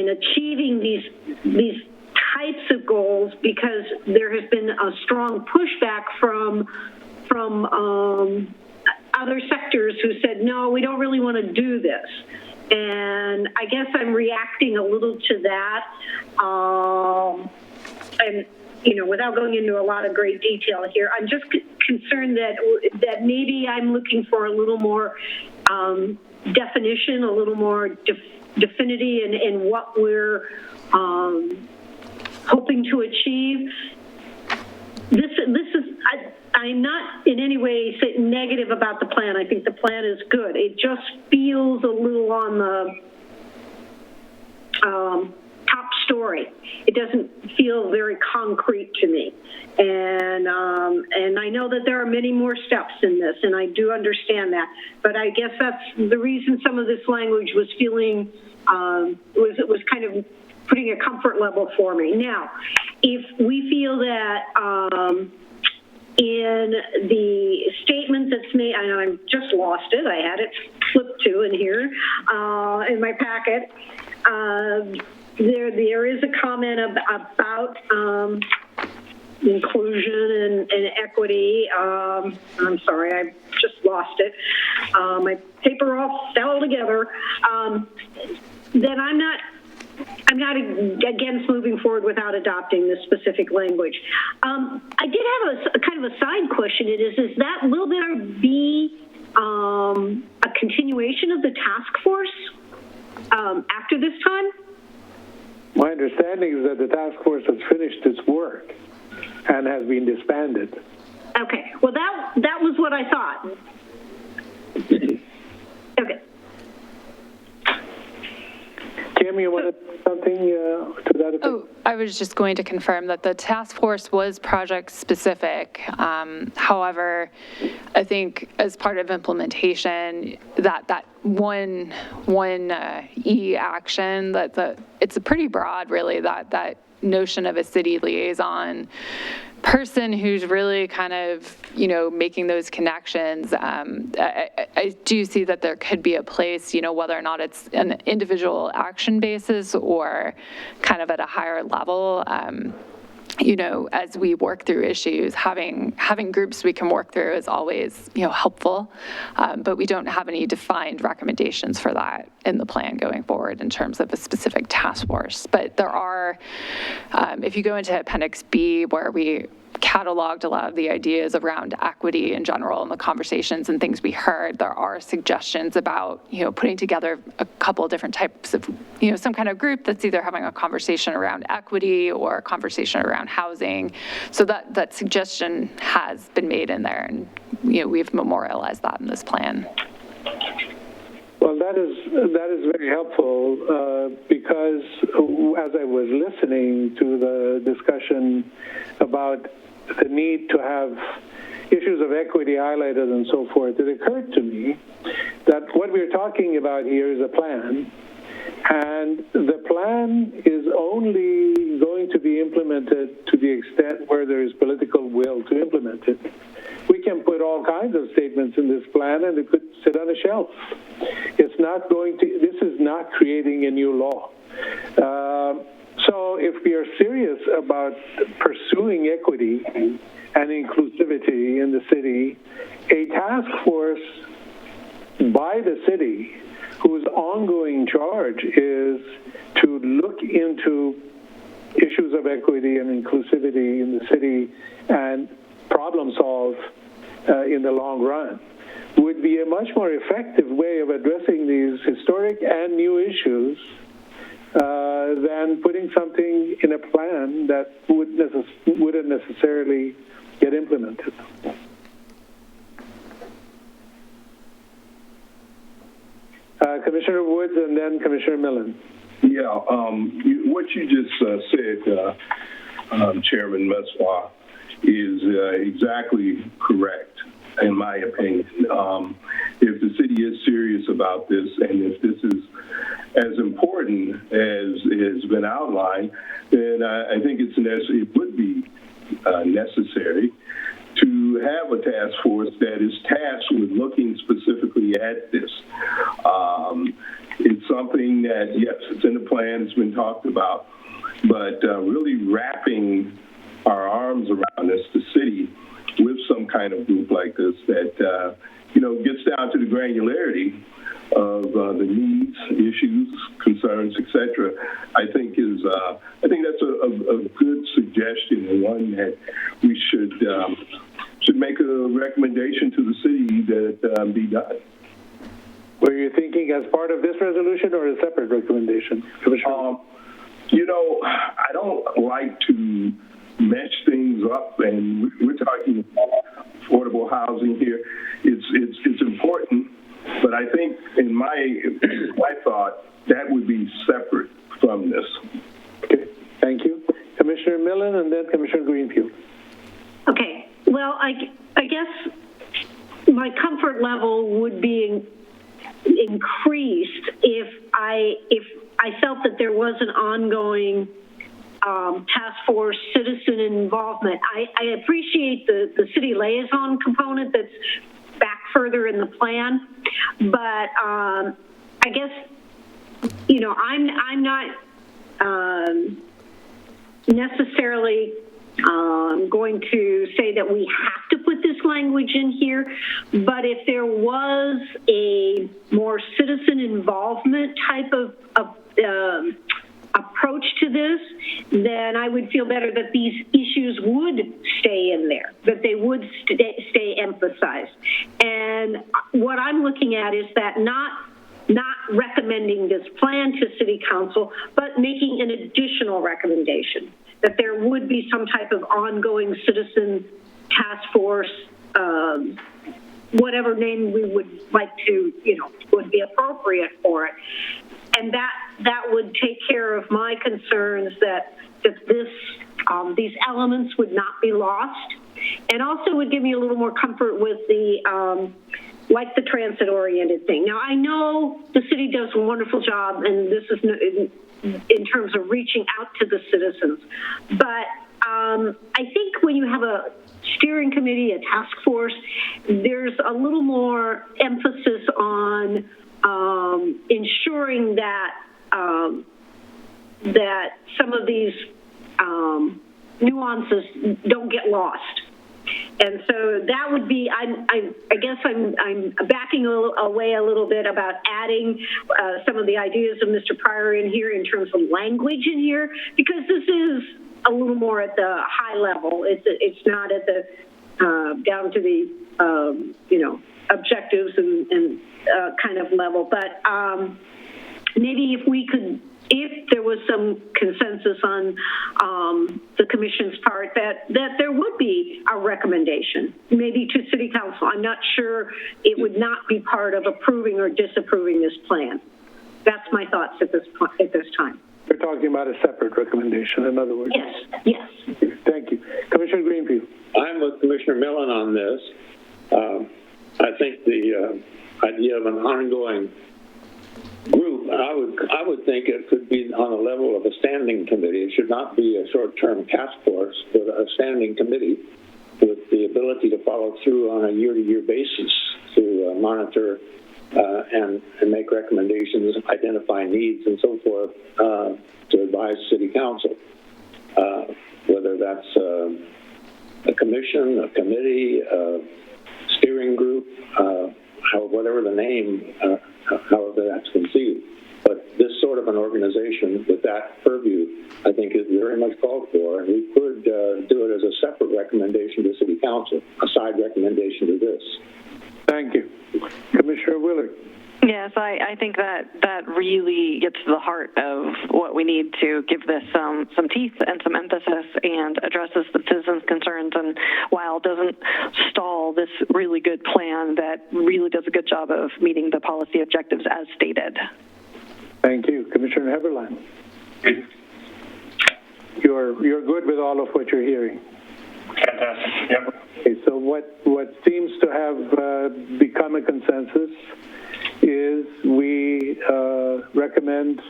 achieving these types of goals, because there has been a strong pushback from other sectors who said, no, we don't really want to do this. And I guess I'm reacting a little to that. And, you know, without going into a lot of great detail here, I'm just concerned that maybe I'm looking for a little more definition, a little more definity in what we're hoping to achieve. This is, I'm not in any way negative about the plan. I think the plan is good. It just feels a little on the top story. It doesn't feel very concrete to me. And I know that there are many more steps in this, and I do understand that. But I guess that's the reason some of this language was feeling, was kind of putting a comfort level for me. Now, if we feel that in the statement that's made, and I just lost it, I had it flipped to in here in my packet, there is a comment about inclusion and equity. I'm sorry, I just lost it. My paper all fell together. That I'm not against moving forward without adopting this specific language. I did have a kind of a side question. Will there be a continuation of the task force after this time? My understanding is that the task force has finished its work and has been disbanded. Okay. Well, that was what I thought. Okay. Kim, you want to say something to that effect? Oh, I was just going to confirm that the task force was project specific. However, I think as part of implementation, that one E action, it's a pretty broad, really, that notion of a city liaison person who's really kind of, making those connections. I do see that there could be a place, whether or not it's an individual action basis or kind of at a higher level, as we work through issues, having groups we can work through is always, helpful. But we don't have any defined recommendations for that in the plan going forward in terms of a specific task force. But there are, if you go into Appendix B, where we cataloged a lot of the ideas around equity in general and the conversations and things we heard, there are suggestions about, putting together a couple of different types of, some kind of group that's either having a conversation around equity or a conversation around housing. So that suggestion has been made in there, and, we've memorialized that in this plan. Well, that is very helpful because as I was listening to the discussion about the need to have issues of equity highlighted and so forth, it occurred to me that what we're talking about here is a plan, and the plan is only going to be implemented to the extent where there is political will to implement it. We can put all kinds of statements in this plan and it could sit on a shelf. This is not creating a new law. So if we are serious about pursuing equity and inclusivity in the city, a task force by the city whose ongoing charge is to look into issues of equity and inclusivity in the city and problem solve in the long run would be a much more effective way of addressing these historic and new issues than putting something in a plan that wouldn't necessarily get implemented. Commissioner Woods and then Commissioner Millen. Yeah, what you just said, Chairman Messoir, is exactly correct, in my opinion. If the city is serious about this, and if this is as important as has been outlined, then I think it would be necessary to have a task force that is tasked with looking specifically at this. It's something that, yes, it's in the plan, it's been talked about, but really wrapping our arms around this, the city, with some kind of group like this that, gets down to the granularity of the needs, issues, concerns, etc. I think that's a good suggestion, and one that we should make a recommendation to the city that be done. Were you thinking as part of this resolution or a separate recommendation, Commissioner? I don't like to match things up, and we're talking about affordable housing here. It's important, but I think in my thought, that would be separate from this. Okay, thank you. Commissioner Millen and then Commissioner Greenfield. Okay, well, I guess my comfort level would be increased if I felt that there was an ongoing task force citizen involvement. I appreciate the city liaison component that's back further in the plan, but I guess I'm not necessarily going to say that we have to put this language in here, but if there was a more citizen involvement type of approach to this, then I would feel better that these issues would stay in there, that they would stay emphasized. And what I'm looking at is that not recommending this plan to City Council, but making an additional recommendation, that there would be some type of ongoing citizen task force, whatever name we would like to, would be appropriate for it. And that would take care of my concerns that these elements would not be lost, and also would give me a little more comfort with the transit-oriented thing. Now, I know the city does a wonderful job, and this is in terms of reaching out to the citizens. But I think when you have a steering committee, a task force, there's a little more emphasis on ensuring that that some of these nuances don't get lost. And so that would be, I guess I'm backing away a little bit about adding some of the ideas of Mr. Pryor in here in terms of language in here, because this is a little more at the high level. It's not at the down to the objectives and kind of level. But maybe if there was some consensus on the commission's part that there would be a recommendation, maybe to City Council. I'm not sure it would not be part of approving or disapproving this plan. That's my thoughts at this time. You're talking about a separate recommendation, in other words? Yes. Thank you. Commissioner Greenfield. I'm with Commissioner Millen on this. I think the idea of an ongoing group, I would think it could be on the level of a standing committee. It should not be a short-term task force, but a standing committee with the ability to follow through on a year-to-year basis to monitor and make recommendations, identify needs, and so forth to advise City Council. Whether that's a commission, a committee, a steering group, whatever the name, however that's conceived. But this sort of an organization with that purview, I think, is very much called for, and we could do it as a separate recommendation to City Council, a side recommendation to this. Thank you. Commissioner Willard. Yes, I think that really gets to the heart of what we need to give this some teeth and some emphasis and addresses the citizens' concerns, and while doesn't stall this really good plan that really does a good job of meeting the policy objectives as stated. Thank you. Commissioner Heberlein. You're good with all of what you're hearing? Fantastic. Yep. Okay, so what seems to have become a consensus is we recommend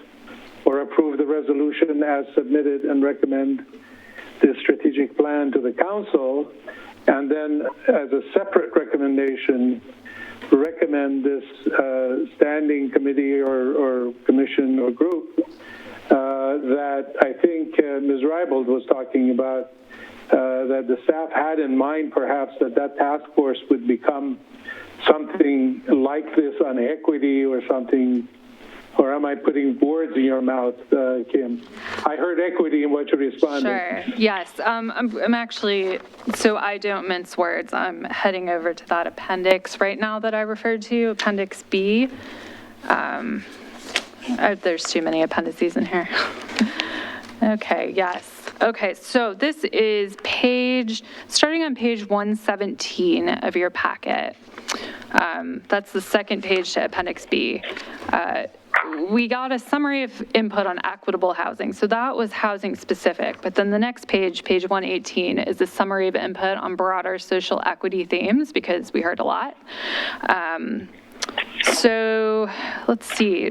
or approve the resolution as submitted and recommend the strategic plan to the council, and then as a separate recommendation, recommend this standing committee or commission or group that I think Ms. Reibold was talking about, that the staff had in mind, perhaps, that task force would become something like this on equity or something, or am I putting words in your mouth, Kim? I heard equity in what you responded. Sure, yes. I'm actually, so I don't mince words. I'm heading over to that appendix right now that I referred to, Appendix B. There's too many appendices in here. Okay, yes. Okay, so this is starting on page 117 of your packet. That's the second page to Appendix B. We got a summary of input on equitable housing. So that was housing specific. But then the next page, page 118, is a summary of input on broader social equity themes, because we heard a lot. So let's see.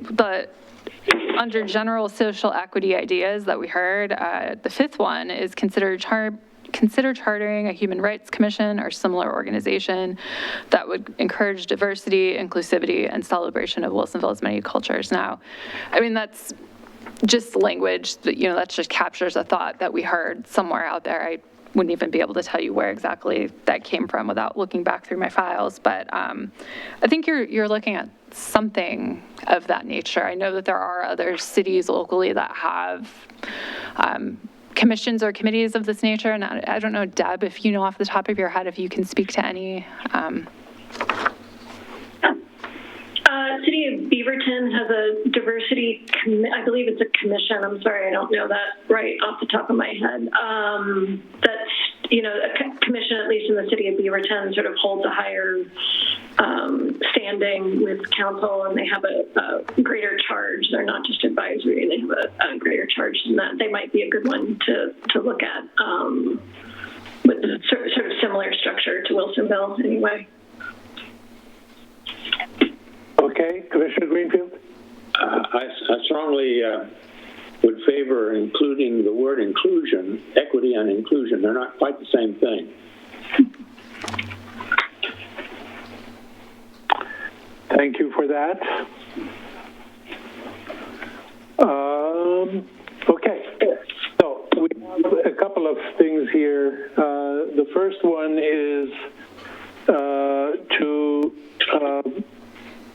Under general social equity ideas that we heard, the fifth one is consider chartering a human rights commission or similar organization that would encourage diversity, inclusivity, and celebration of Wilsonville's many cultures. Now, I mean, that's just language that, that just captures a thought that we heard somewhere out there. I wouldn't even be able to tell you where exactly that came from without looking back through my files. But I think you're looking at something of that nature. I know that there are other cities locally that have commissions or committees of this nature, and I don't know, Deb, if you know off the top of your head, if you can speak to any. City of Beaverton has a diversity, I believe it's a commission. I'm sorry, I don't know that right off the top of my head. That's, a commission, at least in the City of Beaverton, sort of holds a higher standing with council, and they have a greater charge. They're not just advisory, they have a greater charge than that. They might be a good one to look at with sort of similar structure to Wilsonville anyway. Okay, Commissioner Greenfield? I strongly would favor including the word inclusion, equity and inclusion. They're not quite the same thing. Thank you for that. Okay, so we have a couple of things here. The first one is to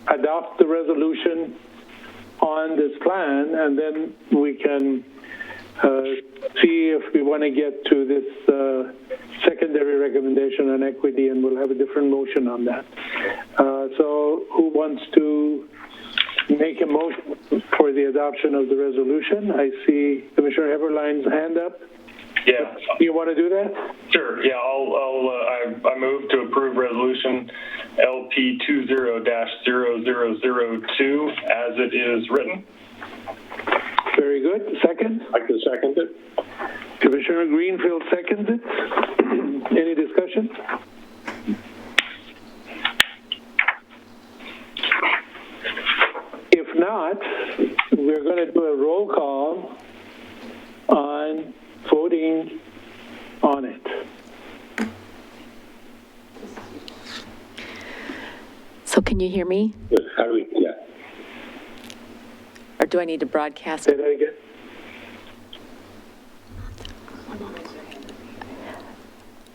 adopt the resolution on this plan, and then we can see if we want to get to this secondary recommendation on equity, and we'll have a different motion on that. So who wants to make a motion for the adoption of the resolution? I see Commissioner Everline's hand up. Yeah. You want to do that? Sure. Yeah, I move to approve resolution LP 20-0002 as it is written. Very good. Second? I can second it. Commissioner Greenfield seconds it. Any discussion? If not, we're going to do a roll call on voting on it. So can you hear me? How do we, yeah. Or do I need to broadcast Say it? that again.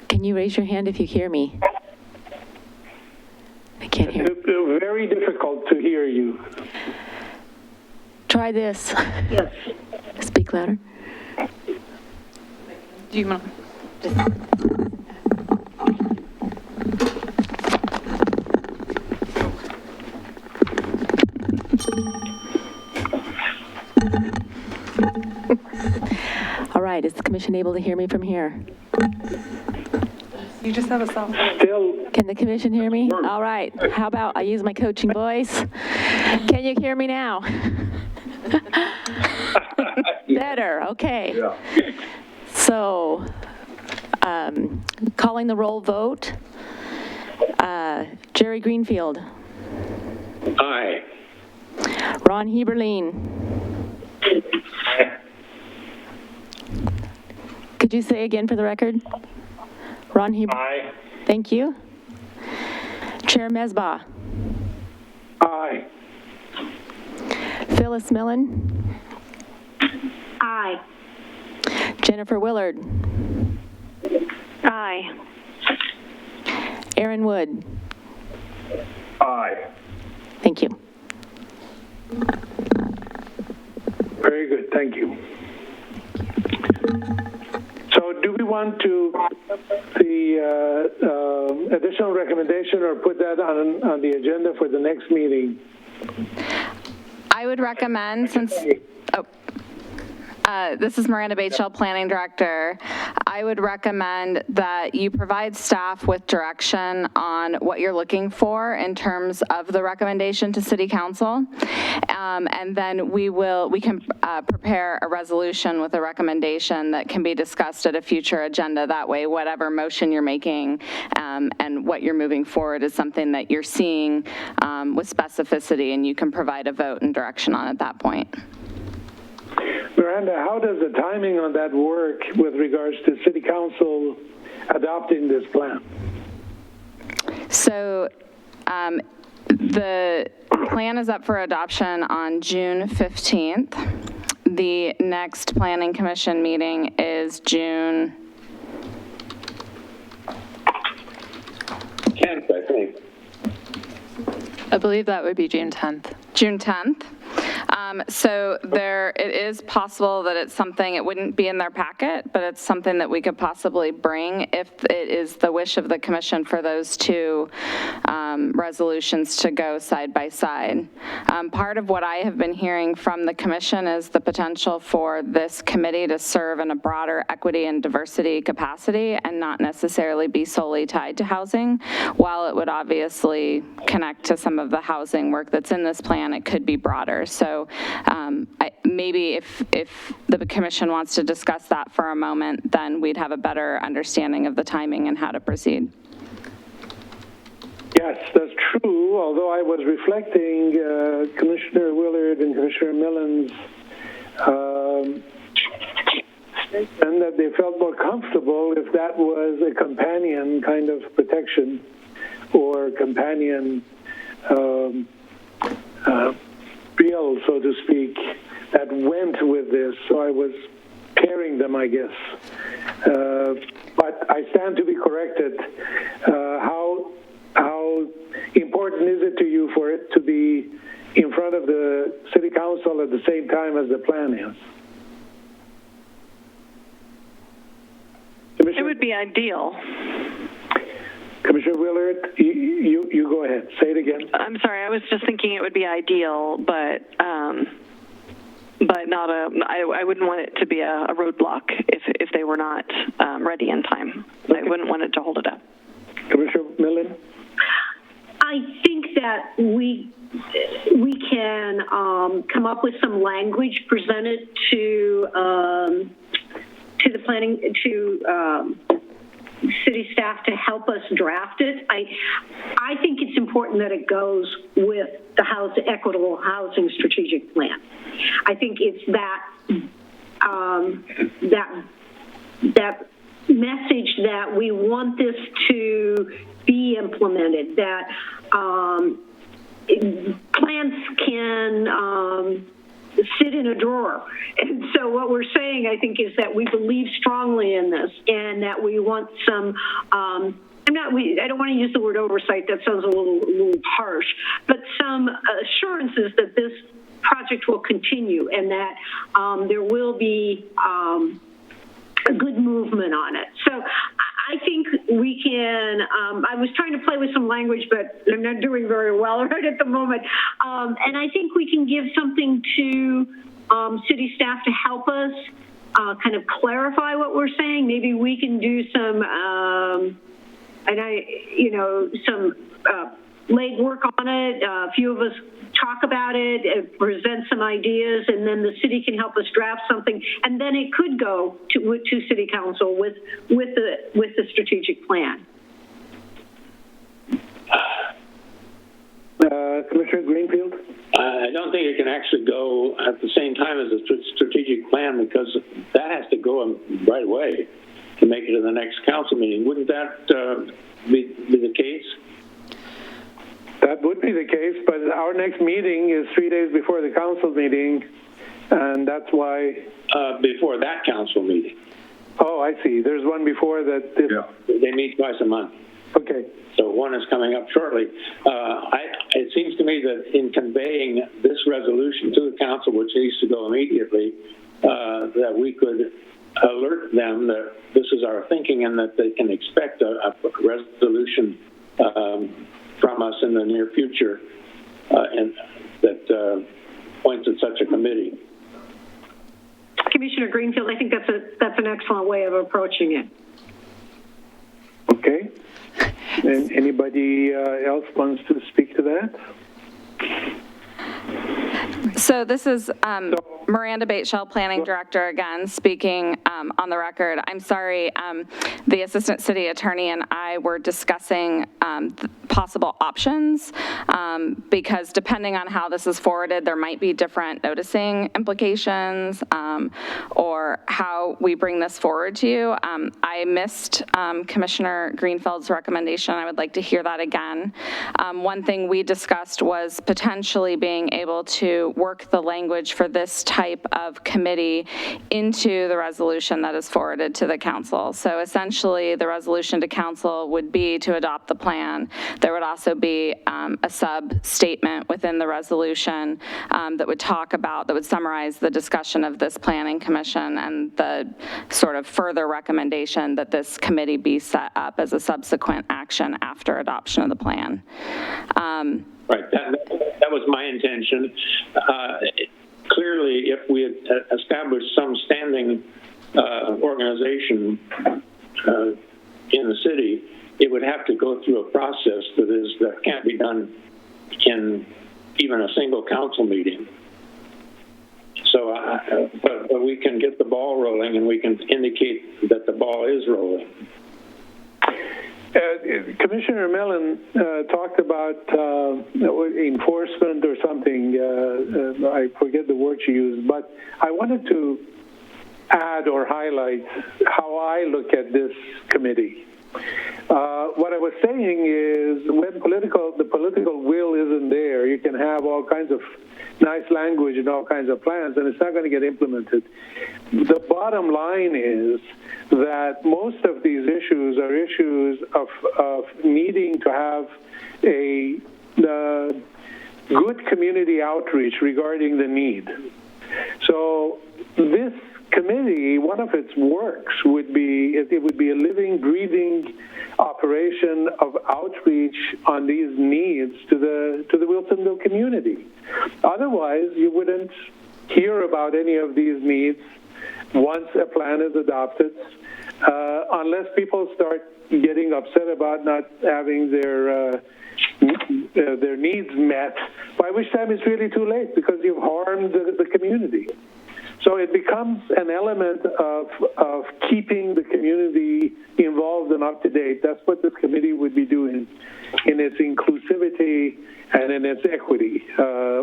Can you raise your hand if you hear me? I can't hear. It's very difficult to hear you. Try this. Yes. Speak louder. Do you want All right, is the commission able to hear me from here? You just have a sound. Still, Can the commission hear me? All right, how about I use my coaching voice? Can you hear me now? Better, okay. Yeah. So, calling the roll vote. Jerry Greenfield. Aye. Ron Heberlein. Could you say again for the record? Ron Heberlein. Aye. Thank you. Chair Mesbah. aye. Phyllis Millen. Aye. Jennifer Willard. Aye. Aaron Wood. Aye. Thank you. Very good, thank you. So do we want to the additional recommendation or put that on the agenda for the next meeting? I would recommend, since, this is Miranda Bateshell, Planning Director. I would recommend that you provide staff with direction on what you're looking for in terms of the recommendation to City Council. And then we can prepare a resolution with a recommendation that can be discussed at a future agenda. That way, whatever motion you're making and what you're moving forward is something that you're seeing with specificity, and you can provide a vote and direction on at that point. Miranda, how does the timing on that work with regards to City Council adopting this plan? So the plan is up for adoption on June 15th. The next Planning Commission meeting is June 10th, I think. I believe that would be June 10th. June 10th. So it is possible that it's something, it wouldn't be in their packet, but it's something that we could possibly bring if it is the wish of the commission for those two resolutions to go side by side. Part of what I have been hearing from the commission is the potential for this committee to serve in a broader equity and diversity capacity and not necessarily be solely tied to housing. While it would obviously connect to some of the housing work that's in this plan, it could be broader. So maybe if the commission wants to discuss that for a moment, then we'd have a better understanding of the timing and how to proceed. Yes, that's true, although I was reflecting Commissioner Willard and Commissioner Millen's statement that they felt more comfortable if that was a companion kind of protection or companion bill, so to speak, that went with this. So I was pairing them, I guess. But I stand to be corrected. How important is it to you for it to be in front of the City Council at the same time as the plan is? It would be ideal. Commissioner Willard, you go ahead. Say it again. I'm sorry, I was just thinking it would be ideal, but not I wouldn't want it to be a roadblock if they were not ready in time. Okay. I wouldn't want it to hold it up. Commissioner Millen? I think that we can come up with some language presented to the planning, to city staff to help us draft it. I think it's important that it goes with the Equitable Housing Strategic Plan. I think it's that message that we want this to be implemented, that plans can sit in a drawer. And so what we're saying, I think, is that we believe strongly in this and that we want some, I don't want to use the word oversight, that sounds a little harsh, but some assurances that this project will continue and that there will be a good movement on it. So I think we can, I was trying to play with some language, but I'm not doing very well right at the moment. And I think we can give something to city staff to help us kind of clarify what we're saying. Maybe we can do some, some legwork on it. A few of us talk about it, present some ideas, and then the city can help us draft something, and then it could go to City Council with the strategic plan. Commissioner Greenfield? I don't think it can actually go at the same time as the strategic plan because that has to go right away to make it to the next council meeting. Wouldn't that be the case? That would be the case, but our next meeting is 3 days before the council meeting, and that's why... before that council meeting. Oh, I see. There's one before that. Yeah. They meet twice a month. Okay. So one is coming up shortly. It seems to me that in conveying this resolution to the council, which needs to go immediately, that we could alert them that this is our thinking and that they can expect a resolution from us in the near future, and that points at such a committee. Commissioner Greenfield, I think that's an excellent way of approaching it. Okay. And anybody else wants to speak to that? So this is Miranda Bateshell, Planning Director, again, speaking on the record. I'm sorry, the Assistant City Attorney and I were discussing possible options because depending on how this is forwarded, there might be different noticing implications or how we bring this forward to you. I missed Commissioner Greenfield's recommendation. I would like to hear that again. One thing we discussed was potentially being able to work the language for this type of committee into the resolution that is forwarded to the council. So essentially, the resolution to council would be to adopt the plan. There would also be a sub-statement within the resolution that would talk about, that would summarize the discussion of this planning commission and the sort of further recommendation that this committee be set up as a subsequent action after adoption of the plan. Right, that was my intention. Clearly, if we had established some standing organization in the city, it would have to go through a process that can't be done in even a single council meeting. So, but we can get the ball rolling, and we can indicate that the ball is rolling. Commissioner Mellon talked about enforcement or something. I forget the word she used, but I wanted to add or highlight how I look at this committee. What I was saying is when the political will isn't there, you can have all kinds of nice language and all kinds of plans, and it's not going to get implemented. The bottom line is that most of these issues are issues of needing to have a good community outreach regarding the need. So this committee, one of its works would be, it would be a living, breathing operation of outreach on these needs to the Wilsonville community. Otherwise, you wouldn't hear about any of these needs once a plan is adopted, unless people start getting upset about not having their needs met, by which time it's really too late because you've harmed the community. So it becomes an element of keeping the community involved and up to date. That's what this committee would be doing in its inclusivity and in its equity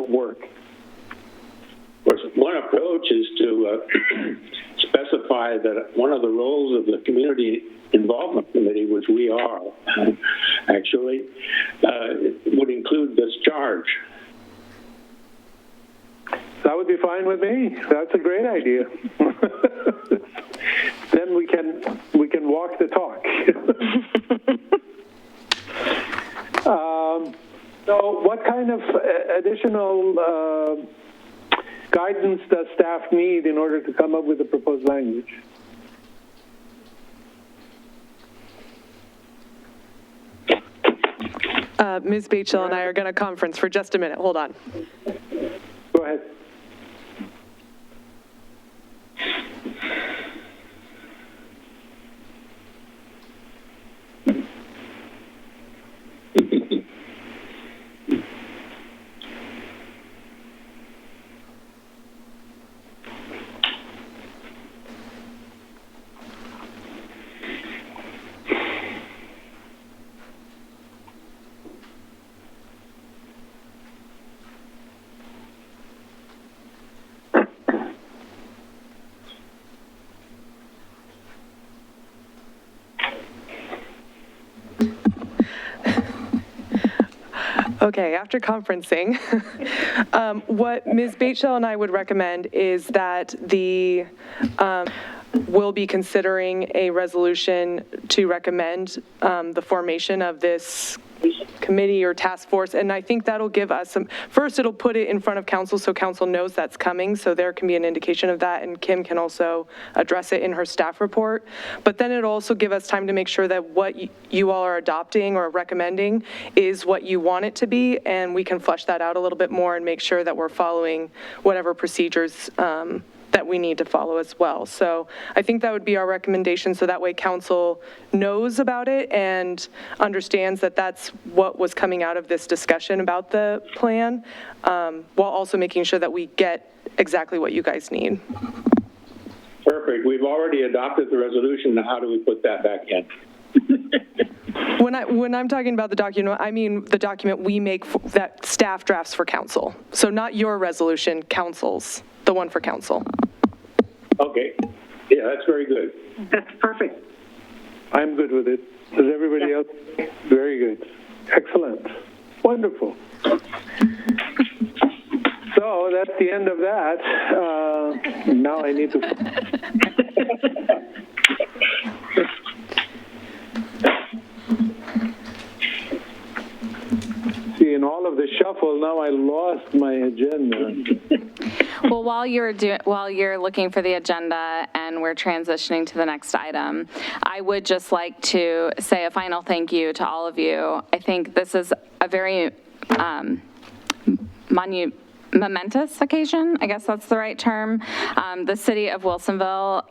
work. One approach is to specify that one of the roles of the Community Involvement Committee, which we are, actually, would include this charge. That would be fine with me. That's a great idea. Then we can walk the talk. So what kind of additional guidance does staff need in order to come up with the proposed language? Ms. Bateshell and I are going to conference for just a minute. Hold on. Go ahead. Okay, after conferencing, what Ms. Bateshell and I would recommend is that will be considering a resolution to recommend the formation of this committee or task force, and I think that'll give us some, first it'll put it in front of council so council knows that's coming, so there can be an indication of that, and Kim can also address it in her staff report. But then it'll also give us time to make sure that what you all are adopting or recommending is what you want it to be, and we can flesh that out a little bit more and make sure that we're following whatever procedures that we need to follow as well. So I think that would be our recommendation, so that way council knows about it and understands that that's what was coming out of this discussion about the plan, while also making sure that we get exactly what you guys need. Perfect. We've already adopted the resolution. Now how do we put that back in? When I'm talking about the document, I mean the document we make that staff drafts for council. So not your resolution, council's, the one for council. Okay. Yeah, that's very good. That's perfect. I'm good with it. Is everybody else? Very good. Excellent. Wonderful. So that's the end of that. Now I need to... See, in all of the shuffle, now I lost my agenda. Well, while you're looking for the agenda and we're transitioning to the next item, I would just like to say a final thank you to all of you. I think this is a very momentous occasion, I guess that's the right term. The city of Wilsonville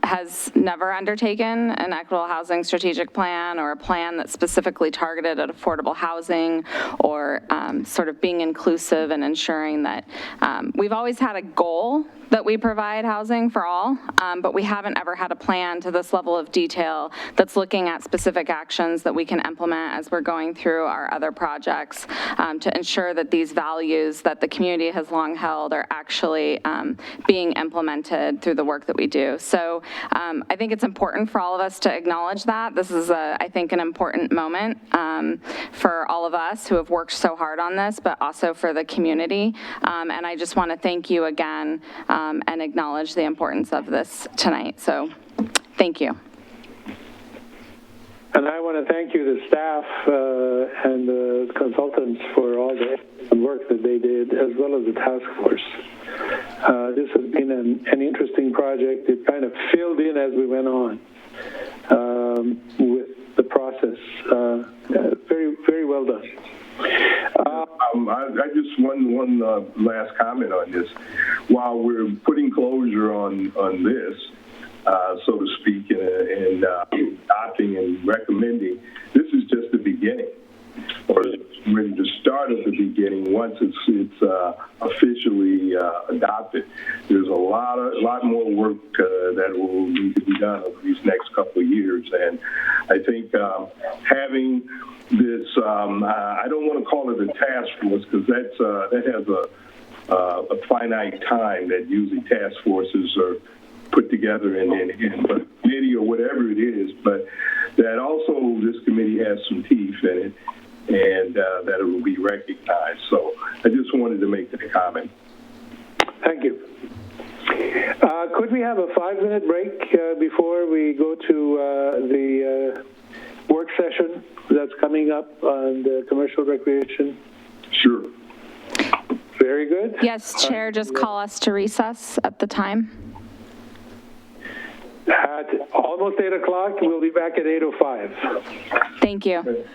has never undertaken an equitable housing strategic plan or a plan that's specifically targeted at affordable housing or sort of being inclusive and ensuring that we've always had a goal that we provide housing for all, but we haven't ever had a plan to this level of detail that's looking at specific actions that we can implement as we're going through our other projects to ensure that these values that the community has long held are actually being implemented through the work that we do. So I think it's important for all of us to acknowledge that. This is, I think, an important moment for all of us who have worked so hard on this, but also for the community. And I just want to thank you again and acknowledge the importance of this tonight. So thank you. And I want to thank you, the staff and the consultants, for all the work that they did, as well as the task force. This has been an interesting project. It kind of filled in as we went on with the process. Very, very well done. I just one last comment on this. While we're putting closure on this, so to speak, and adopting and recommending, this is just the beginning, or really the start of the beginning. Once it's officially adopted, there's a lot more work that will need to be done over these next couple of years, and I think having this, I don't want to call it a task force because that has a finite time that usually task forces are put together in a committee or whatever it is, but that also this committee has some teeth in it and that it will be recognized. So I just wanted to make that comment. Thank you. Could we have a 5-minute break before we go to the work session that's coming up on the commercial recreation? Sure. Very good. Yes, Chair, just call us to recess at the time. At almost 8 o'clock, we'll be back at 8:05. Thank you.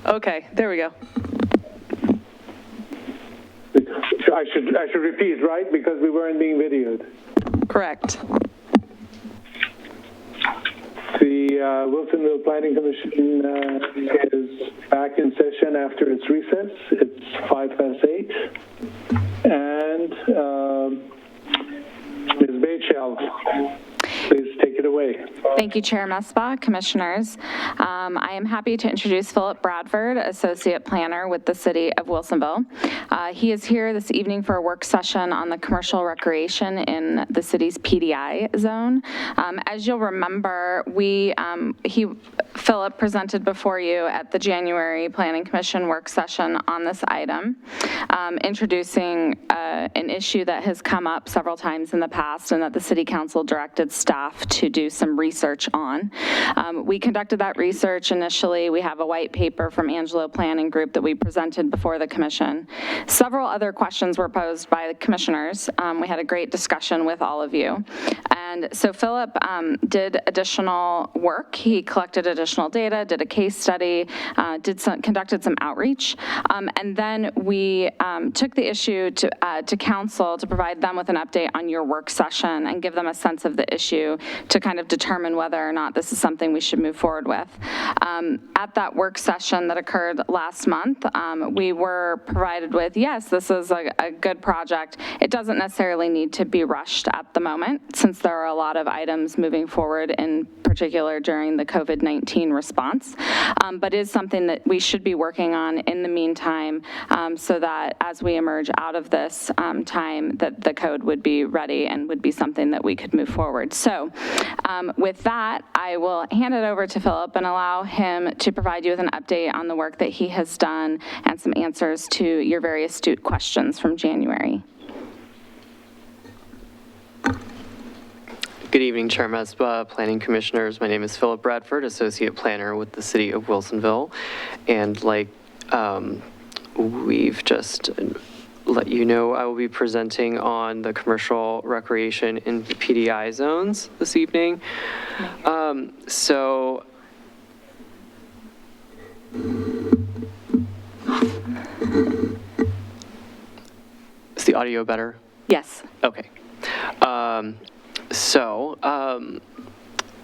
Okay, there we go. I should repeat, right? Because we weren't being videoed. Correct. The Wilsonville Planning Commission is back in session after its recess. It's 8:05. And Ms. Baychel, please take it away. Thank you, Chair Mesbah, Commissioners. I am happy to introduce Philip Bradford, Associate Planner with the City of Wilsonville. He is here this evening for a work session on the commercial recreation in the city's PDI zone. As you'll remember, Philip presented before you at the January Planning Commission work session on this item, introducing an issue that has come up several times in the past and that the City Council directed staff to do some research on. We conducted that research initially. We have a white paper from Angelo Planning Group that we presented before the commission. Several other questions were posed by the commissioners. We had a great discussion with all of you. And so Philip did additional work. He collected additional data, did a case study, conducted some outreach. And then we took the issue to council to provide them with an update on your work session and give them a sense of the issue to kind of determine whether or not this is something we should move forward with. At that work session that occurred last month, we were provided with, yes, this is a good project. It doesn't necessarily need to be rushed at the moment, since there are a lot of items moving forward, in particular during the COVID-19 response, but is something that we should be working on in the meantime, so that as we emerge out of this time, that the code would be ready and would be something that we could move forward. So with that, I will hand it over to Philip and allow him to provide you with an update on the work that he has done and some answers to your very astute questions from January. Good evening, Chair Mesbah, Planning Commissioners. My name is Philip Bradford, Associate Planner with the City of Wilsonville. And like we've just let you know, I will be presenting on the commercial recreation in PDI zones this evening. So is the audio better? Yes. Okay.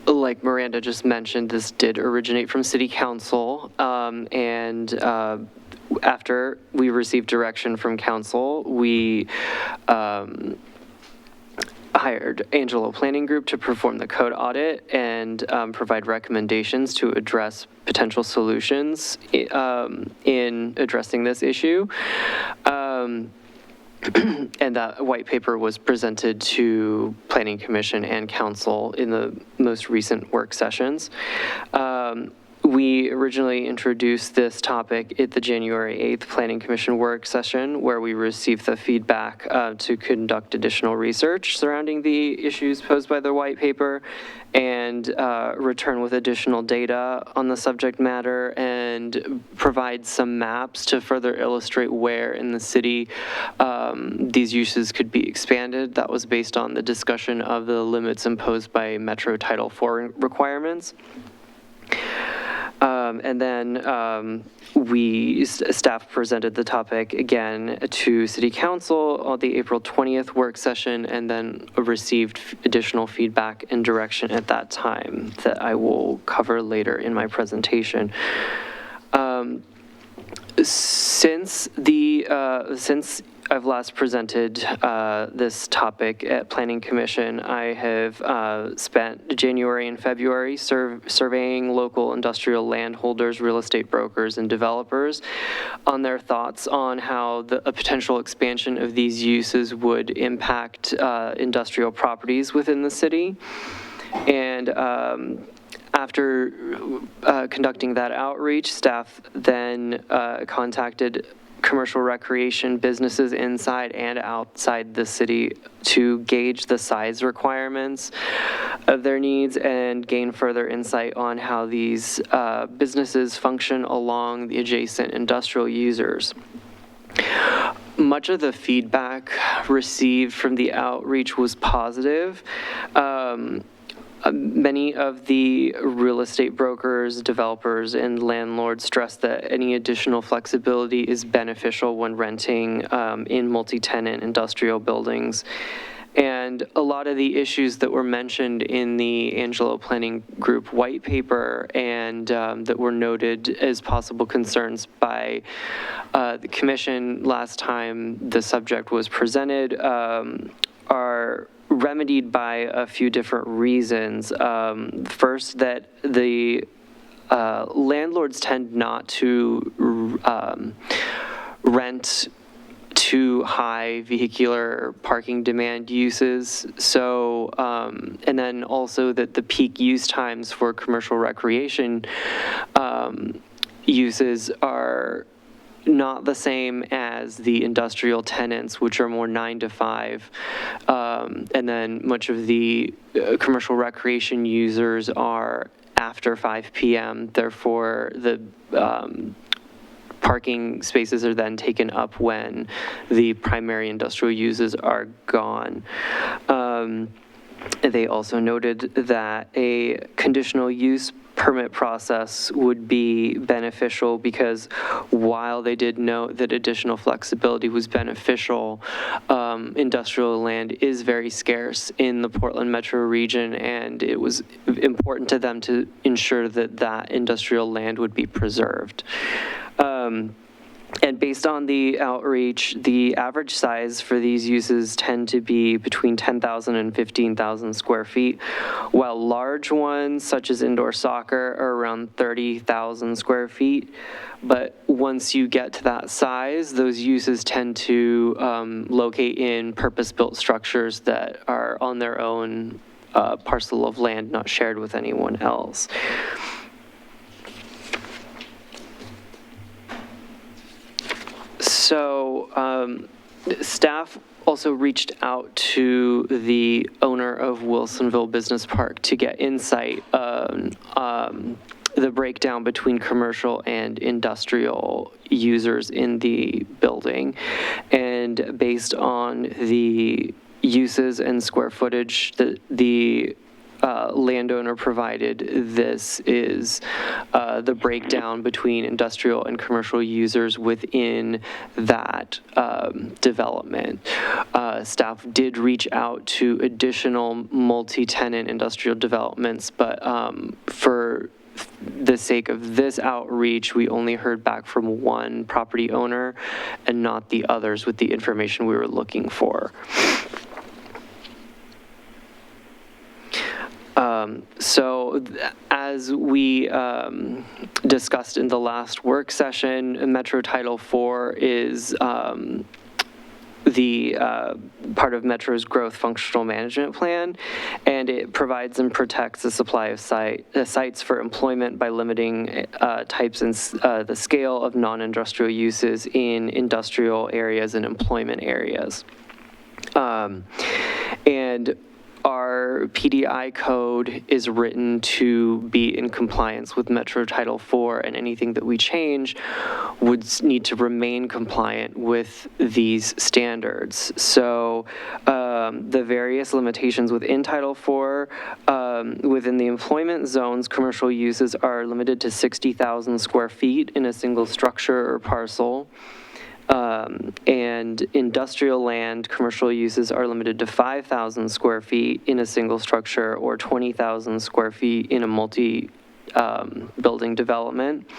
Like Miranda just mentioned, this did originate from City Council, and after we received direction from Council, we hired Angelo Planning Group to perform the code audit and provide recommendations to address potential solutions in addressing this issue. And that white paper was presented to Planning Commission and Council in the most recent work sessions. We originally introduced this topic at the January 8th Planning Commission work session, where we received the feedback to conduct additional research surrounding the issues posed by the white paper and return with additional data on the subject matter and provide some maps to further illustrate where in the city these uses could be expanded. That was based on the discussion of the limits imposed by Metro Title IV requirements. And then staff presented the topic again to City Council on the April 20th work session, and then received additional feedback and direction at that time that I will cover later in my presentation. Since I've last presented this topic at Planning Commission, I have spent January and February surveying local industrial landholders, real estate brokers, and developers on their thoughts on how a potential expansion of these uses would impact industrial properties within the city. And after conducting that outreach, staff then contacted commercial recreation businesses inside and outside the city to gauge the size requirements of their needs and gain further insight on how these businesses function along the adjacent industrial users. Much of the feedback received from the outreach was positive. Many of the real estate brokers, developers, and landlords stress that any additional flexibility is beneficial when renting in multi-tenant industrial buildings. And a lot of the issues that were mentioned in the Angelo Planning Group white paper and that were noted as possible concerns by the commission last time the subject was presented are remedied by a few different reasons. First, that the landlords tend not to rent too high vehicular parking demand uses. So, and then also that the peak use times for commercial recreation uses are not the same as the industrial tenants, which are more 9 to 5. And then much of the commercial recreation users are after 5 p.m. Therefore, the parking spaces are then taken up when the primary industrial uses are gone. They also noted that a conditional use permit process would be beneficial because while they did note that additional flexibility was beneficial, industrial land is very scarce in the Portland metro region, and it was important to them to ensure that that industrial land would be preserved. And based on the outreach, the average size for these uses tend to be between 10,000 and 15,000 square feet, while large ones, such as indoor soccer, are around 30,000 square feet. But once you get to that size, those uses tend to locate in purpose-built structures that are on their own parcel of land, not shared with anyone else. So staff also reached out to the owner of Wilsonville Business Park to get insight on the breakdown between commercial and industrial users in the building. And based on the uses and square footage that the landowner provided, this is the breakdown between industrial and commercial users within that development. Staff did reach out to additional multi-tenant industrial developments, but for the sake of this outreach, we only heard back from one property owner and not the others with the information we were looking for. So as we discussed in the last work session, Metro Title IV is the part of Metro's growth functional management plan, and it provides and protects the supply of sites for employment by limiting types and the scale of non-industrial uses in industrial areas and employment areas. And our PDI code is written to be in compliance with Metro Title IV, and anything that we change would need to remain compliant with these standards. So the various limitations within Title IV, within the employment zones, commercial uses are limited to 60,000 square feet in a single structure or parcel. And industrial land, commercial uses are limited to 5,000 square feet in a single structure or 20,000 square feet in a multi-building development.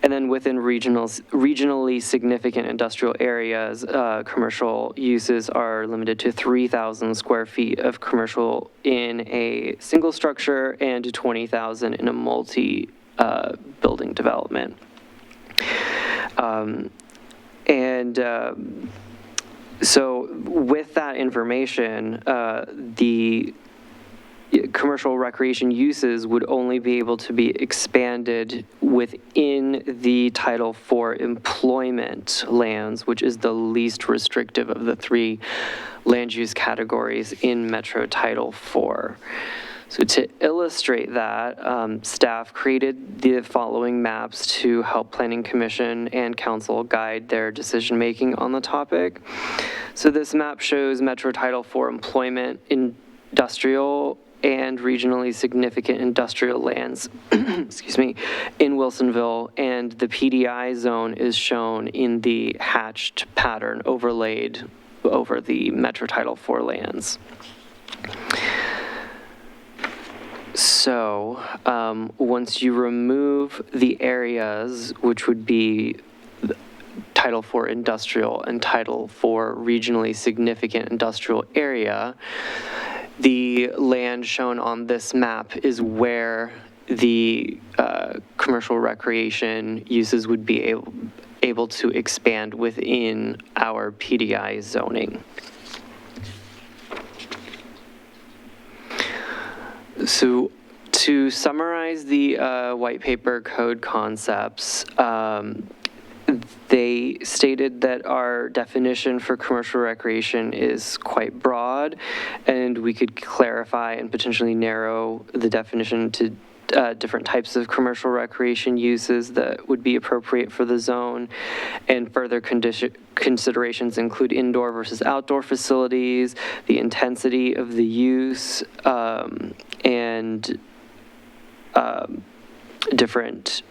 And then within regionally significant industrial areas, commercial uses are limited to 3,000 square feet of commercial in a single structure and to 20,000 in a multi-building development. So with that information, the commercial recreation uses would only be able to be expanded within the Title IV employment lands, which is the least restrictive of the 3 land use categories in Metro Title IV. So to illustrate that, staff created the following maps to help Planning Commission and Council guide their decision-making on the topic. So this map shows Metro Title IV employment industrial and regionally significant industrial lands, excuse me, in Wilsonville, and the PDI zone is shown in the hatched pattern overlaid over the Metro Title IV lands. So once you remove the areas, which would be Title IV industrial and Title IV regionally significant industrial area, the land shown on this map is where the commercial recreation uses would be able to expand within our PDI zoning. So to summarize the white paper code concepts, they stated that our definition for commercial recreation is quite broad, and we could clarify and potentially narrow the definition to different types of commercial recreation uses that would be appropriate for the zone. And further considerations include indoor versus outdoor facilities, the intensity of the use, and different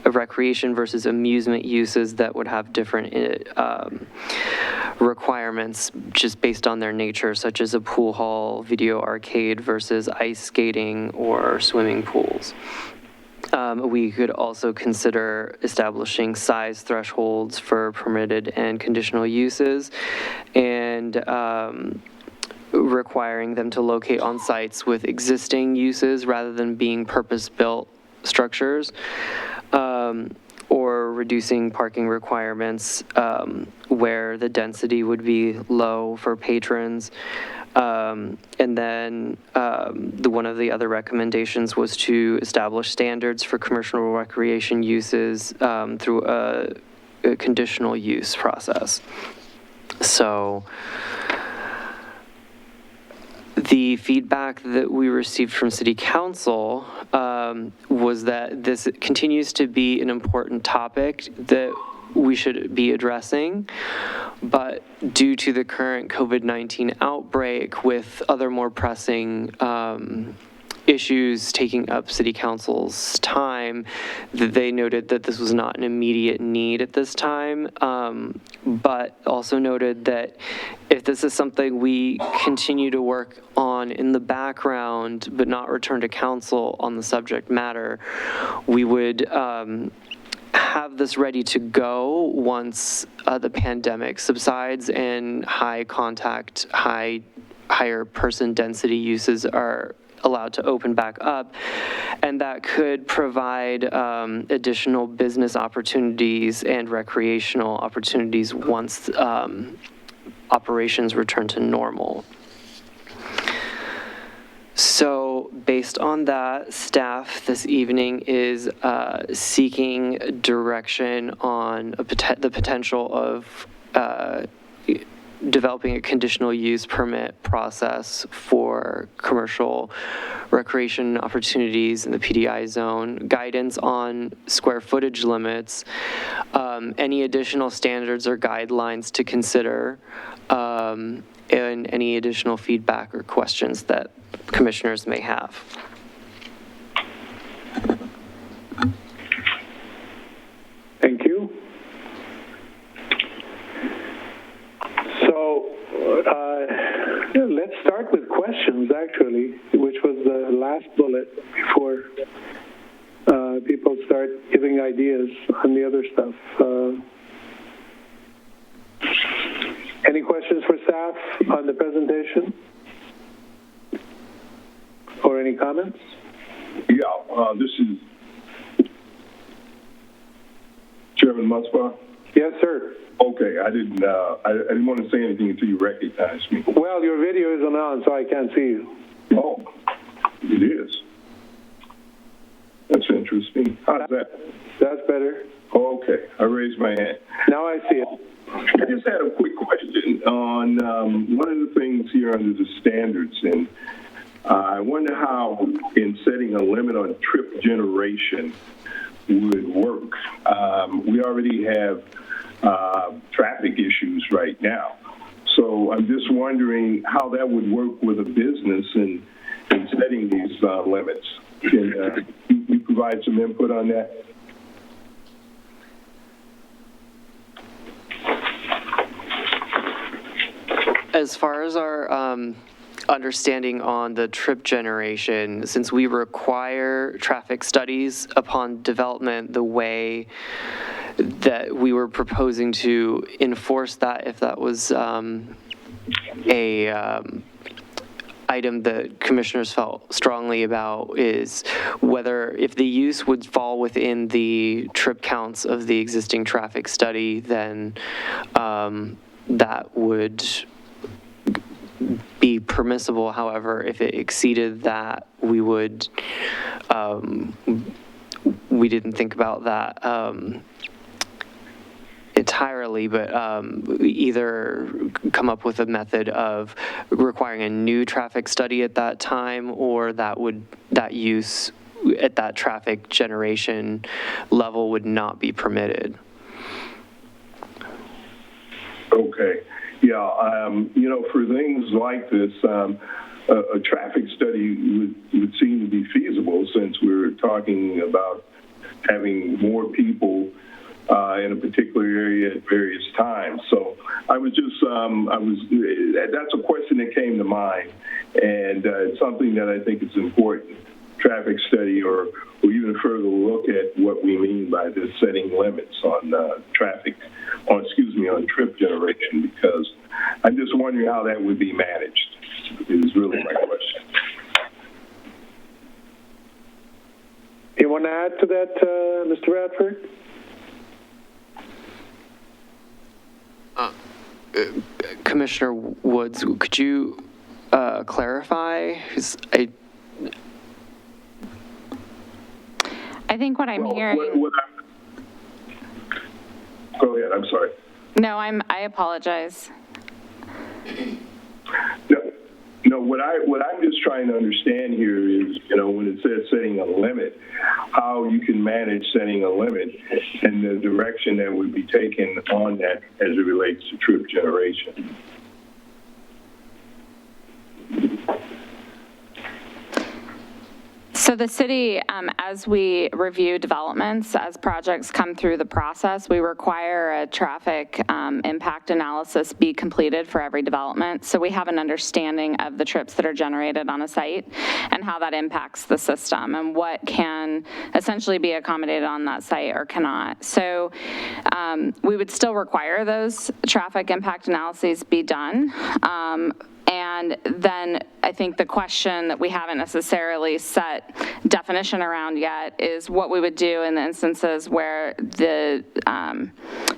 recreation versus amusement uses that would have different requirements just based on their nature, such as a pool hall, video arcade versus ice skating or swimming pools. We could also consider establishing size thresholds for permitted and conditional uses, and requiring them to locate on sites with existing uses rather than being purpose-built structures. Or reducing parking requirements where the density would be low for patrons. And then one of the other recommendations was to establish standards for commercial recreation uses through a conditional use process. So the feedback that we received from City Council was that this continues to be an important topic that we should be addressing, but due to the current COVID-19 outbreak with other more pressing issues taking up City Council's time, that they noted that this was not an immediate need at this time, but also noted that if this is something we continue to work on in the background but not return to council on the subject matter, we would have this ready to go once the pandemic subsides and high contact, higher person density uses are allowed to open back up, and that could provide additional business opportunities and recreational opportunities once operations return to normal. So based on that, staff this evening is seeking direction on the potential of developing a conditional use permit process for commercial recreation opportunities in the PDI zone, guidance on square footage limits, any additional standards or guidelines to consider, and any additional feedback or questions that commissioners may have. Thank you. So let's start with questions, actually, which was the last bullet before people start giving ideas on the other stuff. Any questions for staff on the presentation? Or any comments? Yeah, this is Chairman Musbar. Yes, sir. Okay, I didn't want to say anything until you recognized me. Well, your video isn't on, so I can't see you. Oh, it is. That's interesting. How's that? That's better. Okay, I raised my hand. Now I see it. I just had a quick question on one of the things here under the standards, and I wonder how, in setting a limit on trip generation, would work. We already have traffic issues right now. So I'm just wondering how that would work with a business in setting these limits. Can you provide some input on that? As far as our understanding on the trip generation, since we require traffic studies upon development, the way that we were proposing to enforce that, if that was item that commissioners felt strongly about, is whether if the use would fall within the trip counts of the existing traffic study, then that would be permissible. However, if it exceeded that, we would, we didn't think about that entirely, but either come up with a method of requiring a new traffic study at that time, or that use at that traffic generation level would not be permitted. Okay. Yeah, for things like this, a traffic study would seem to be feasible, since we're talking about having more people in a particular area at various times. So I was just, that's a question that came to mind, and it's something that I think is important. Traffic study, or even further look at what we mean by this setting limits on on trip generation, because I'm just wondering how that would be managed, is really my question. You want to add to that, Mr. Radford? Commissioner Woods, could you clarify? I think what I'm hearing... Go ahead, I'm sorry. No, I apologize. No, what I'm just trying to understand here is, when it says setting a limit, how you can manage setting a limit and the direction that would be taken on that as it relates to trip generation. So the city, as we review developments, as projects come through the process, we require a traffic impact analysis be completed for every development. So we have an understanding of the trips that are generated on a site and how that impacts the system and what can essentially be accommodated on that site or cannot. So we would still require those traffic impact analyses be done. And then I think the question that we haven't necessarily set definition around yet is what we would do in the instances where the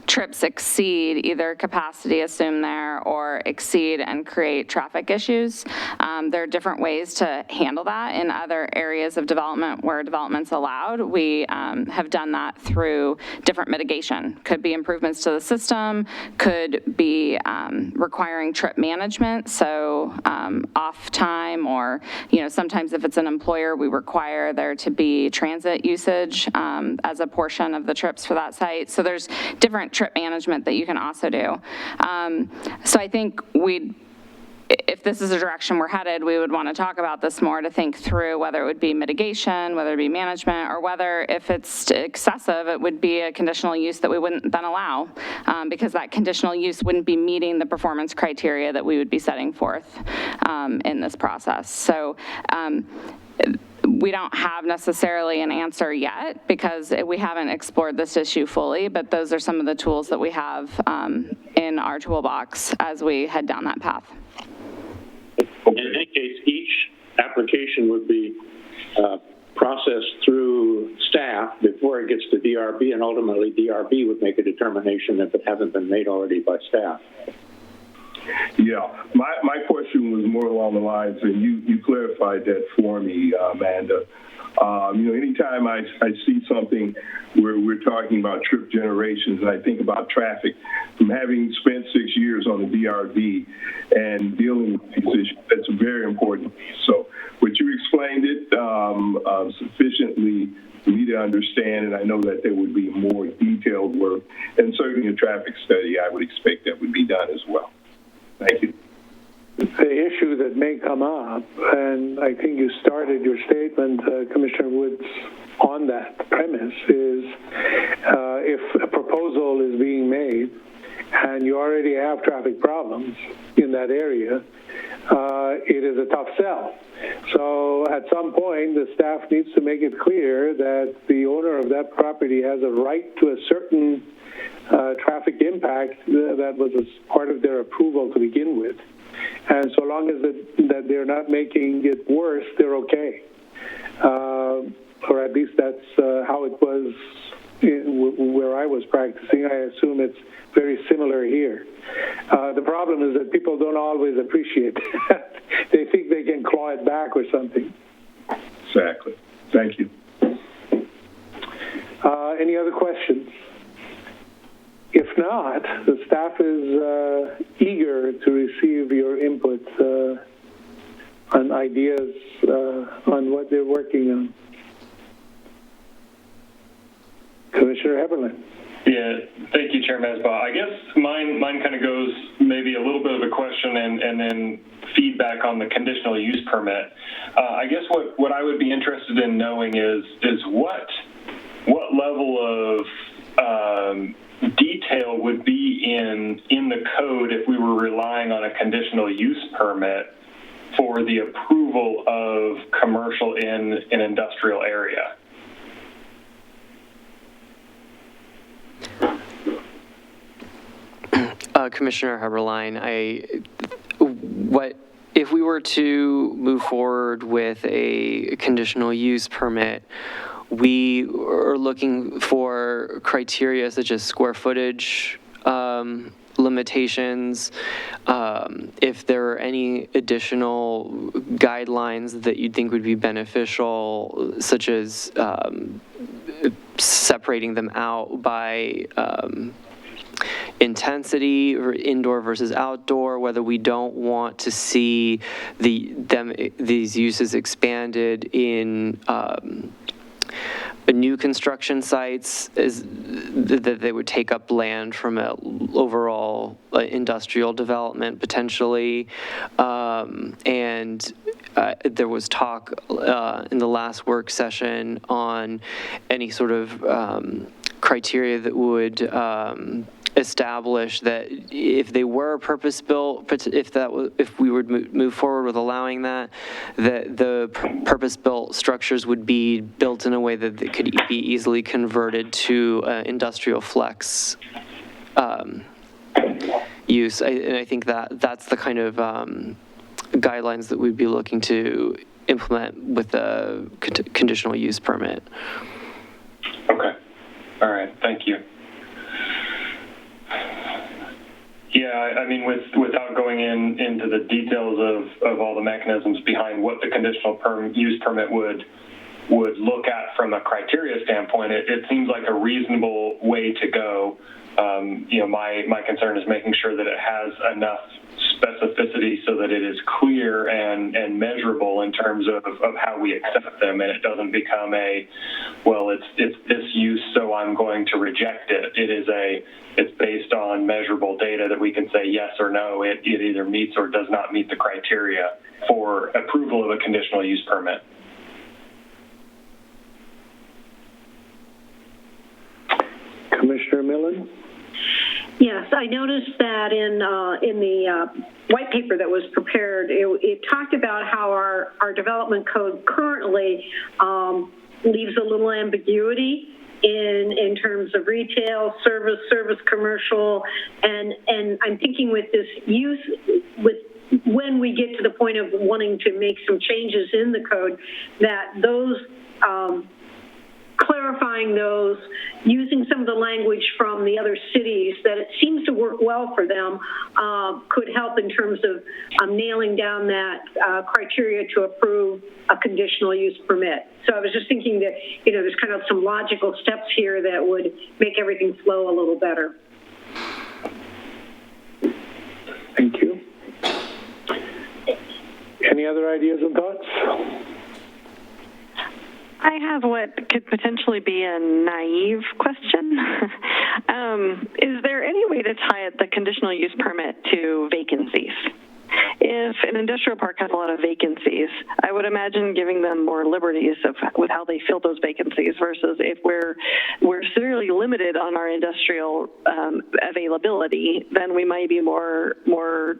trips exceed either capacity assumed there or exceed and create traffic issues. There are different ways to handle that in other areas of development where development's allowed. We have done that through different mitigation. Could be improvements to the system, could be requiring trip management, so off time, or sometimes if it's an employer, we require there to be transit usage as a portion of the trips for that site. So there's different trip management that you can also do. So I think if this is a direction we're headed, we would want to talk about this more, to think through whether it would be mitigation, whether it be management, or whether if it's excessive, it would be a conditional use that we wouldn't then allow, because that conditional use wouldn't be meeting the performance criteria that we would be setting forth in this process. So we don't have necessarily an answer yet because we haven't explored this issue fully, but those are some of the tools that we have in our toolbox as we head down that path. In any case, each application would be processed through staff before it gets to DRB, and ultimately DRB would make a determination if it hasn't been made already by staff. Yeah, my question was more along the lines, and you clarified that for me, Amanda. Anytime I see something where we're talking about trip generations, and I think about traffic, from having spent 6 years on the DRB and dealing with these issues, that's a very important piece. So what you explained it sufficiently for me to understand, and I know that there would be more detailed work, and certainly a traffic study, I would expect that would be done as well. Thank you. The issue that may come up, and I think you started your statement, Commissioner Woods, on that premise, is if a proposal is being made and you already have traffic problems in that area, it is a tough sell. So at some point, the staff needs to make it clear that the owner of that property has a right to a certain traffic impact that was part of their approval to begin with. And so long as that they're not making it worse, they're okay. Or at least that's how it was where I was practicing. I assume it's very similar here. The problem is that people don't always appreciate that. They think they can claw it back or something. Exactly. Thank you. Any other questions? If not, the staff is eager to receive your input on ideas on what they're working on. Commissioner Heberlein. Yeah, thank you, Chair Mesbah. I guess mine kind of goes maybe a little bit of a question and then feedback on the conditional use permit. I guess what I would be interested in knowing is what level of detail would be in the code if we were relying on a conditional use permit for the approval of commercial in an industrial area. Commissioner Heberlein, if we were to move forward with a conditional use permit, we are looking for criteria such as square footage limitations, if there are any additional guidelines that you'd think would be beneficial, such as separating them out by intensity or indoor versus outdoor, whether we don't want to see these uses expanded in new construction sites, is that they would take up land from an overall industrial development potentially, and there was talk in the last work session on any sort of criteria that would establish that if they were purpose-built, if we would move forward with allowing that the purpose-built structures would be built in a way that they could be easily converted to industrial flex use. And I think that's the kind of guidelines that we'd be looking to implement with the conditional use permit. Okay. All right. Thank you. Yeah, I mean, without going into the details of all the mechanisms behind what the conditional use permit would look at from a criteria standpoint, it seems like a reasonable way to go. My concern is making sure that it has enough specificity so that it is clear and measurable in terms of how we accept them, and it doesn't become it's this use, so I'm going to reject it. It's based on measurable data that we can say yes or no. It either meets or does not meet the criteria for approval of a conditional use permit. Commissioner Millen? Yes, I noticed that in the white paper that was prepared, it talked about how our development code currently leaves a little ambiguity in terms of retail, service commercial, and I'm thinking with this use, when we get to the point of wanting to make some changes in the code, that those clarifying those, using some of the language from the other cities that it seems to work well for them, could help in terms of nailing down that criteria to approve a conditional use permit. So I was just thinking that, there's kind of some logical steps here that would make everything flow a little better. Thank you. Any other ideas and thoughts? I have what could potentially be a naive question. Is there any way to tie the conditional use permit to vacancies? If an industrial park has a lot of vacancies, I would imagine giving them more liberties with how they fill those vacancies versus if we're severely limited on our industrial availability, then we might be more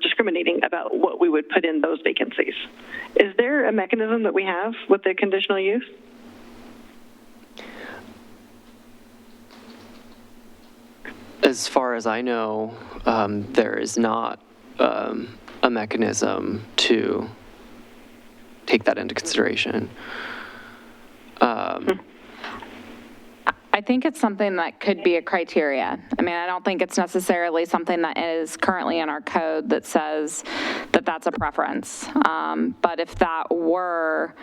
discriminating about what we would put in those vacancies. Is there a mechanism that we have with the conditional use? As far as I know, there is not a mechanism to take that into consideration. I think it's something that could be a criteria. I mean, I don't think it's necessarily something that is currently in our code that says that that's a preference. But if that were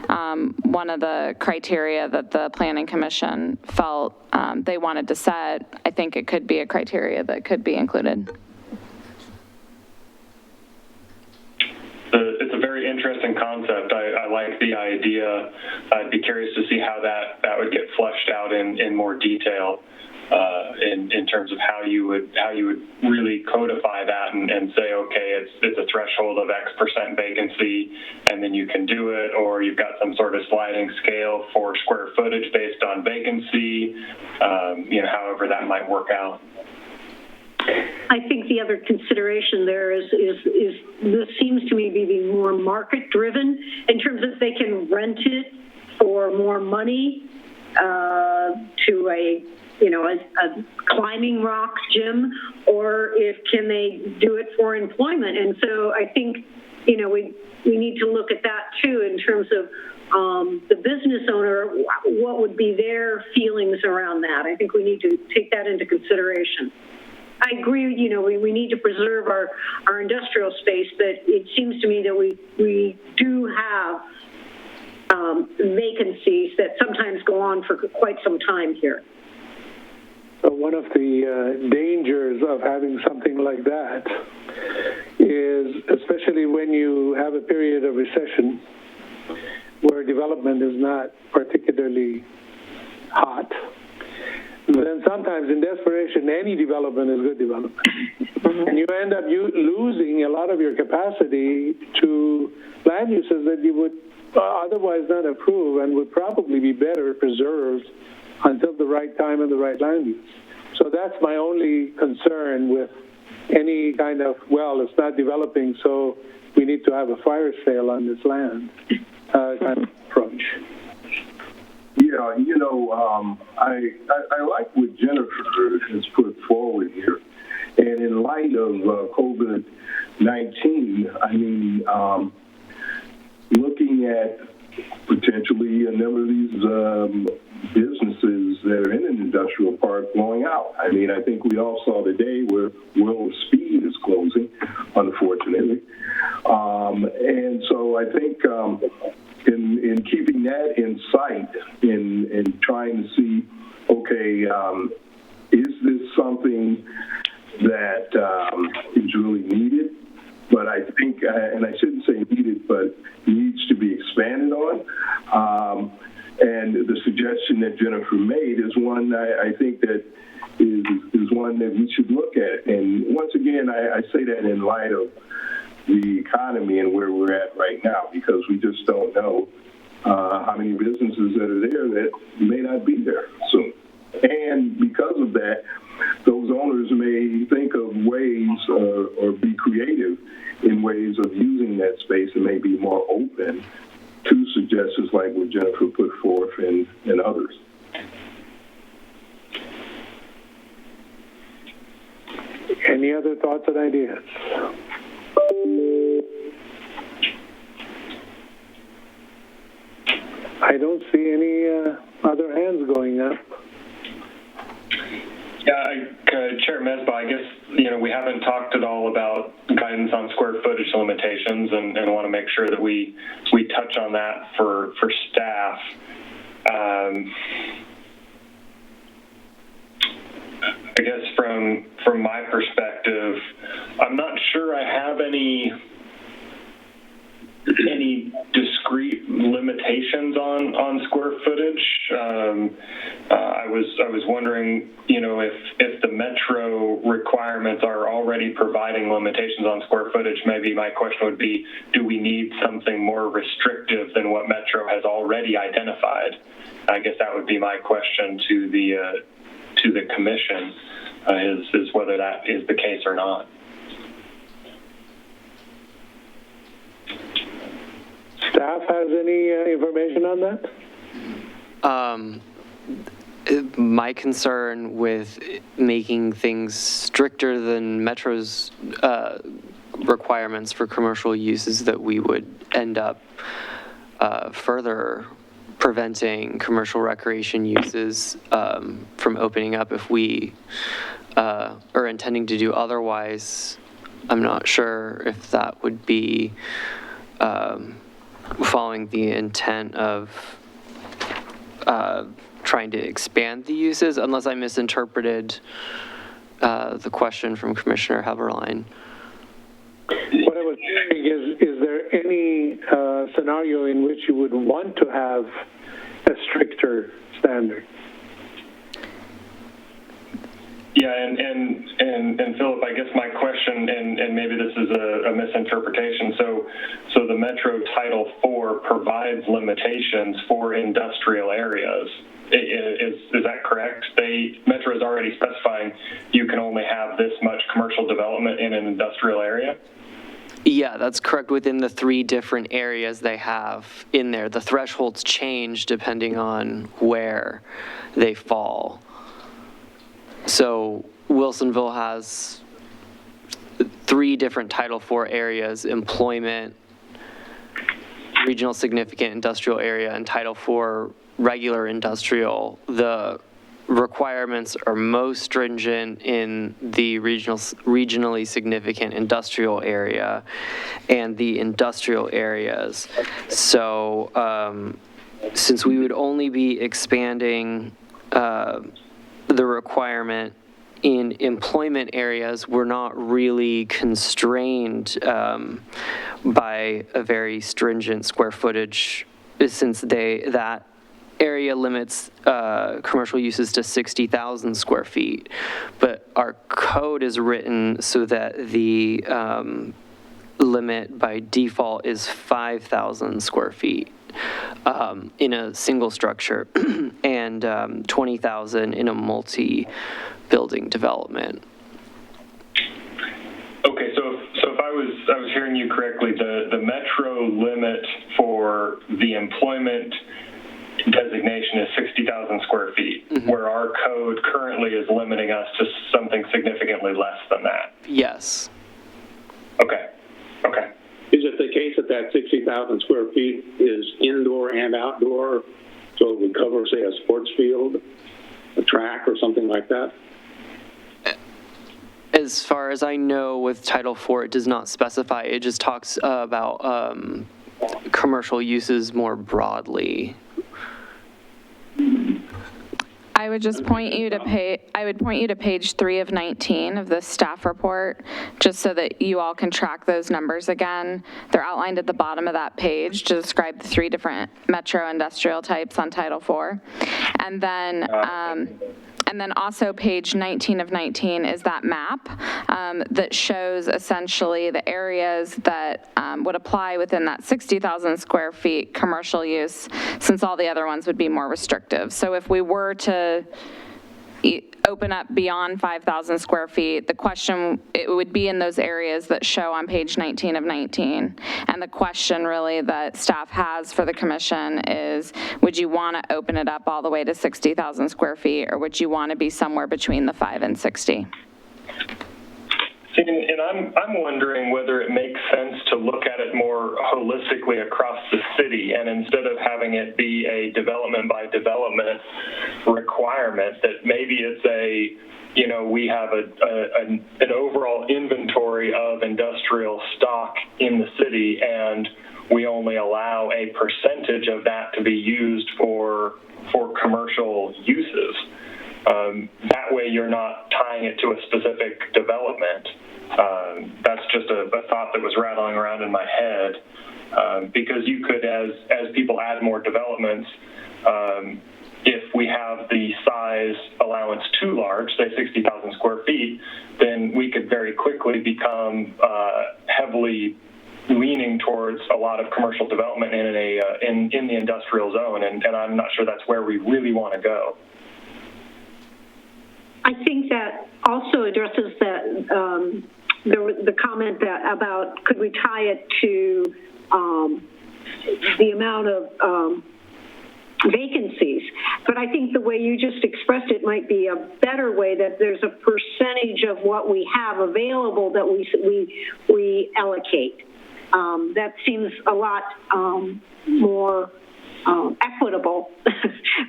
one of the criteria that the Planning Commission felt they wanted to set, I think it could be a criteria that could be included. It's a very interesting concept. I like the idea. I'd be curious to see how that would get fleshed out in more detail in terms of how you would really codify that and say, okay, it's a threshold of X% vacancy, and then you can do it, or you've got some sort of sliding scale for square footage based on vacancy. However that might work out. I think the other consideration there is this seems to me to be more market driven in terms of they can rent it for more money to a climbing rock gym, or can they do it for employment? And so I think we need to look at that too in terms of the business owner, what would be their feelings around that. I think we need to take that into consideration. I agree, we need to preserve our industrial space, but it seems to me that we do have vacancies that sometimes go on for quite some time here. So one of the dangers of having something like that is, especially when you have a period of recession where development is not particularly hot, then sometimes in desperation, any development is good development. Mm-hmm. And you end up losing a lot of your capacity to land uses that you would otherwise not approve and would probably be better preserved until the right time and the right land use. So that's my only concern with any kind of, it's not developing, so we need to have a fire sale on this land kind of approach. Yeah, I like what Jennifer has put forward here. And in light of COVID-19, I mean, looking at potentially a number of these businesses that are in an industrial park blowing out. I mean, I think we all saw today where World Speed is closing, unfortunately. And so I think in keeping that in sight, in trying to see, okay, is this something that is really needed? But I think, and I shouldn't say needed, but needs to be expanded on. And the suggestion that Jennifer made is one I think that is one that we should look at. And once again, I say that in light of the economy and where we're at right now, because we just don't know how many businesses that are there that may not be there soon. And because of that, those owners may think of ways or be creative in ways of using that space and may be more open to suggestions like what Jennifer put forth and others. Any other thoughts and ideas? I don't see any other hands going up. Yeah, Chair Mesbah, I guess, we haven't talked at all about guidance on square footage limitations and want to make sure that we touch on that for staff. I guess from my perspective, I'm not sure I have any discrete limitations on square footage. I was wondering, if the Metro requirements are already providing limitations on square footage, maybe my question would be, do we need something more restrictive than what Metro has already identified? I guess that would be my question to the commission, is whether that is the case or not. Staff has any information on that? My concern with making things stricter than Metro's requirements for commercial use is that we would end up further preventing commercial recreation uses from opening up if we are intending to do otherwise. I'm not sure if that would be following the intent of trying to expand the uses, unless I misinterpreted the question from Commissioner Heberlein. What I was hearing is there any scenario in which you would want to have a stricter standard? Yeah, and Philip, I guess my question, and maybe this is a misinterpretation. So the Metro Title IV provides limitations for industrial areas. Is that correct? Metro is already specifying you can only have this much commercial development in an industrial area? Yeah, that's correct. Within the 3 different areas they have in there, the thresholds change depending on where they fall. So Wilsonville has 3 different Title IV areas: employment, regional significant industrial area, and Title IV regular industrial. The requirements are most stringent in the regionally significant industrial area and the industrial areas. So since we would only be expanding the requirement in employment areas, we're not really constrained by a very stringent square footage, since that area limits commercial uses to 60,000 square feet. But our code is written so that the limit by default is 5,000 square feet in a single structure and 20,000 in a multi-building development. Okay, so if I was hearing you correctly, the Metro limit for the employment designation is 60,000 square feet, mm-hmm. where our code currently is limiting us to something significantly less than that. Yes. Okay. Is it the case that 60,000 square feet is indoor and outdoor, so it would cover, say, a sports field, a track, or something like that? As far as I know, with Title IV, it does not specify. It just talks about commercial uses more broadly. I would just point you to page 3 of 19 of the staff report, just so that you all can track those numbers again. They're outlined at the bottom of that page to describe the 3 different metro industrial types on Title IV. And then also page 19 of 19 is that map that shows essentially the areas that would apply within that 60,000 square feet commercial use, since all the other ones would be more restrictive. So if we were to open up beyond 5,000 square feet, the question, it would be in those areas that show on page 19 of 19. And the question really that staff has for the commission is, would you want to open it up all the way to 60,000 square feet, or would you want to be somewhere between the 5 and 60? See, and I'm wondering whether it makes sense to look at it more holistically across the city, and instead of having it be a development by development requirement, that maybe it's we have an overall inventory of industrial stock in the city, and we only allow a percentage of that to be used for commercial uses. That way you're not tying it to a specific development. That's just a thought that was rattling around in my head. because you could, as people add more developments, if we have the size allowance too large, say 60,000 square feet, then we could very quickly become heavily leaning towards a lot of commercial development in the industrial zone, and I'm not sure that's where we really want to go. I think that also addresses that the comment that about could we tie it to the amount of vacancies, but I think the way you just expressed it might be a better way, that there's a percentage of what we have available that we allocate. That seems a lot more equitable,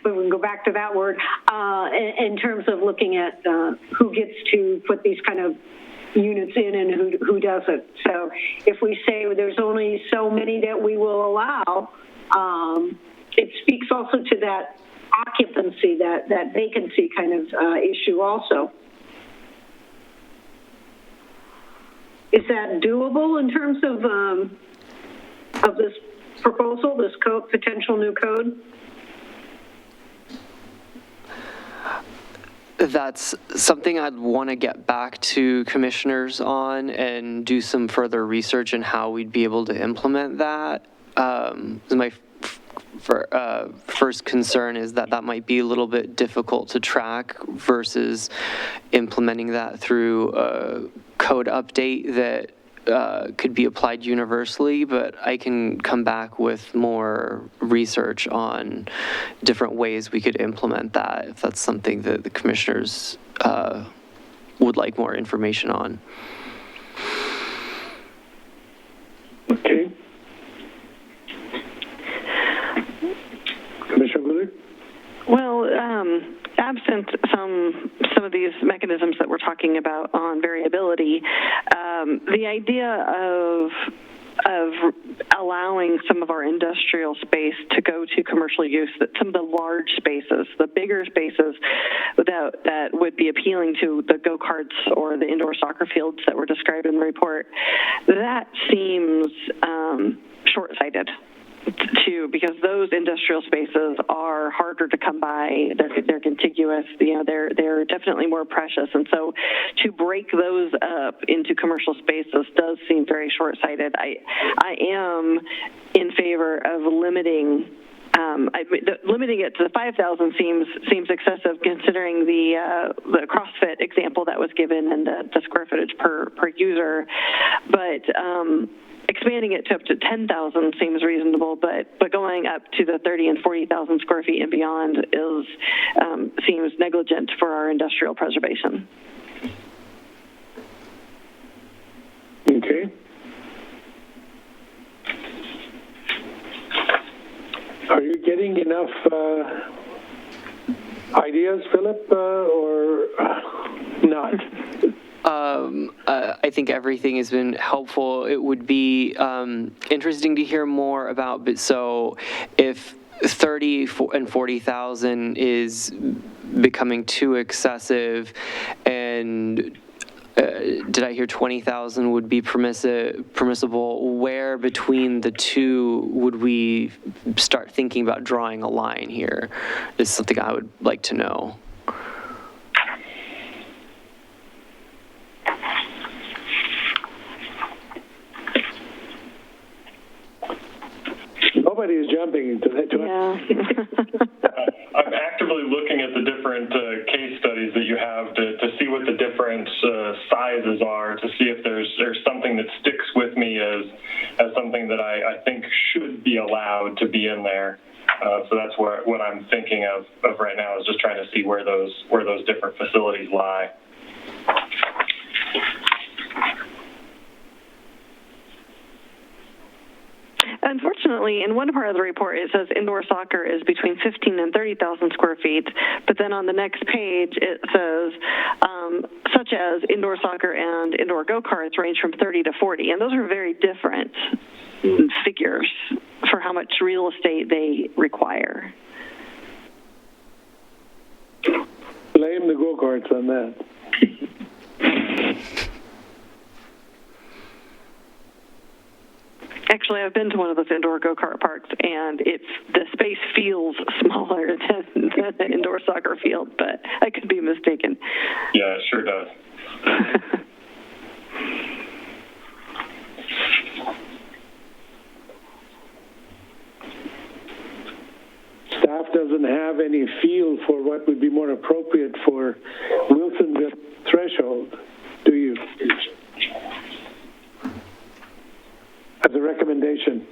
but we can go back to that word, in terms of looking at who gets to put these kind of units in and who doesn't. So if we say there's only so many that we will allow, it speaks also to that occupancy, that vacancy kind of issue also. Is that doable in terms of this proposal, this code, potential new code? That's something I'd want to get back to commissioners on and do some further research in how we'd be able to implement that. My first concern is that might be a little bit difficult to track versus implementing that through a code update that could be applied universally, but I can come back with more research on different ways we could implement that if that's something that the commissioners would like more information on. Okay. Commissioner Goodard? Well, absent some of these mechanisms that we're talking about on variability, the idea of allowing some of our industrial space to go to commercial use, that some of the large spaces, the bigger spaces that would be appealing to the go-karts or the indoor soccer fields that were described in the report, that seems short-sighted. Because those industrial spaces are harder to come by. They're contiguous. They're definitely more precious, and so to break those up into commercial spaces does seem very short-sighted. I am in favor of limiting. Limiting it to 5,000 seems excessive, considering the CrossFit example that was given and the square footage per user, but. Expanding it to up to 10,000 seems reasonable, but going up to the 30 and 40,000 square feet and beyond seems negligent for our industrial preservation. Okay. Are you getting enough ideas, Philip, or not? I think everything has been helpful. It would be interesting to hear more about, but so if 30 and 40,000 is becoming too excessive, and did I hear 20,000 would be permissible? Where between the two would we start thinking about drawing a line here? Is something I would like to know. Nobody's jumping into that. I'm actively looking at the different case studies that you have to see what the different sizes are, to see if there's something that sticks with me as something that I think should be allowed to be in there. So that's what I'm thinking of right now, is just trying to see where those different facilities lie. Unfortunately, in one part of the report, it says indoor soccer is between 15 and 30,000 square feet, but then on the next page, it says, such as indoor soccer and indoor go-karts range from 30 to 40, and those are very different figures for how much real estate they require. Blame the go-karts on that. actually, I've been to one of those indoor go-kart parks, and the space feels smaller than an indoor soccer field, but I could be mistaken. Yeah, it sure does. Staff doesn't have any feel for what would be more appropriate for Wilsonville threshold, do you? As a recommendation.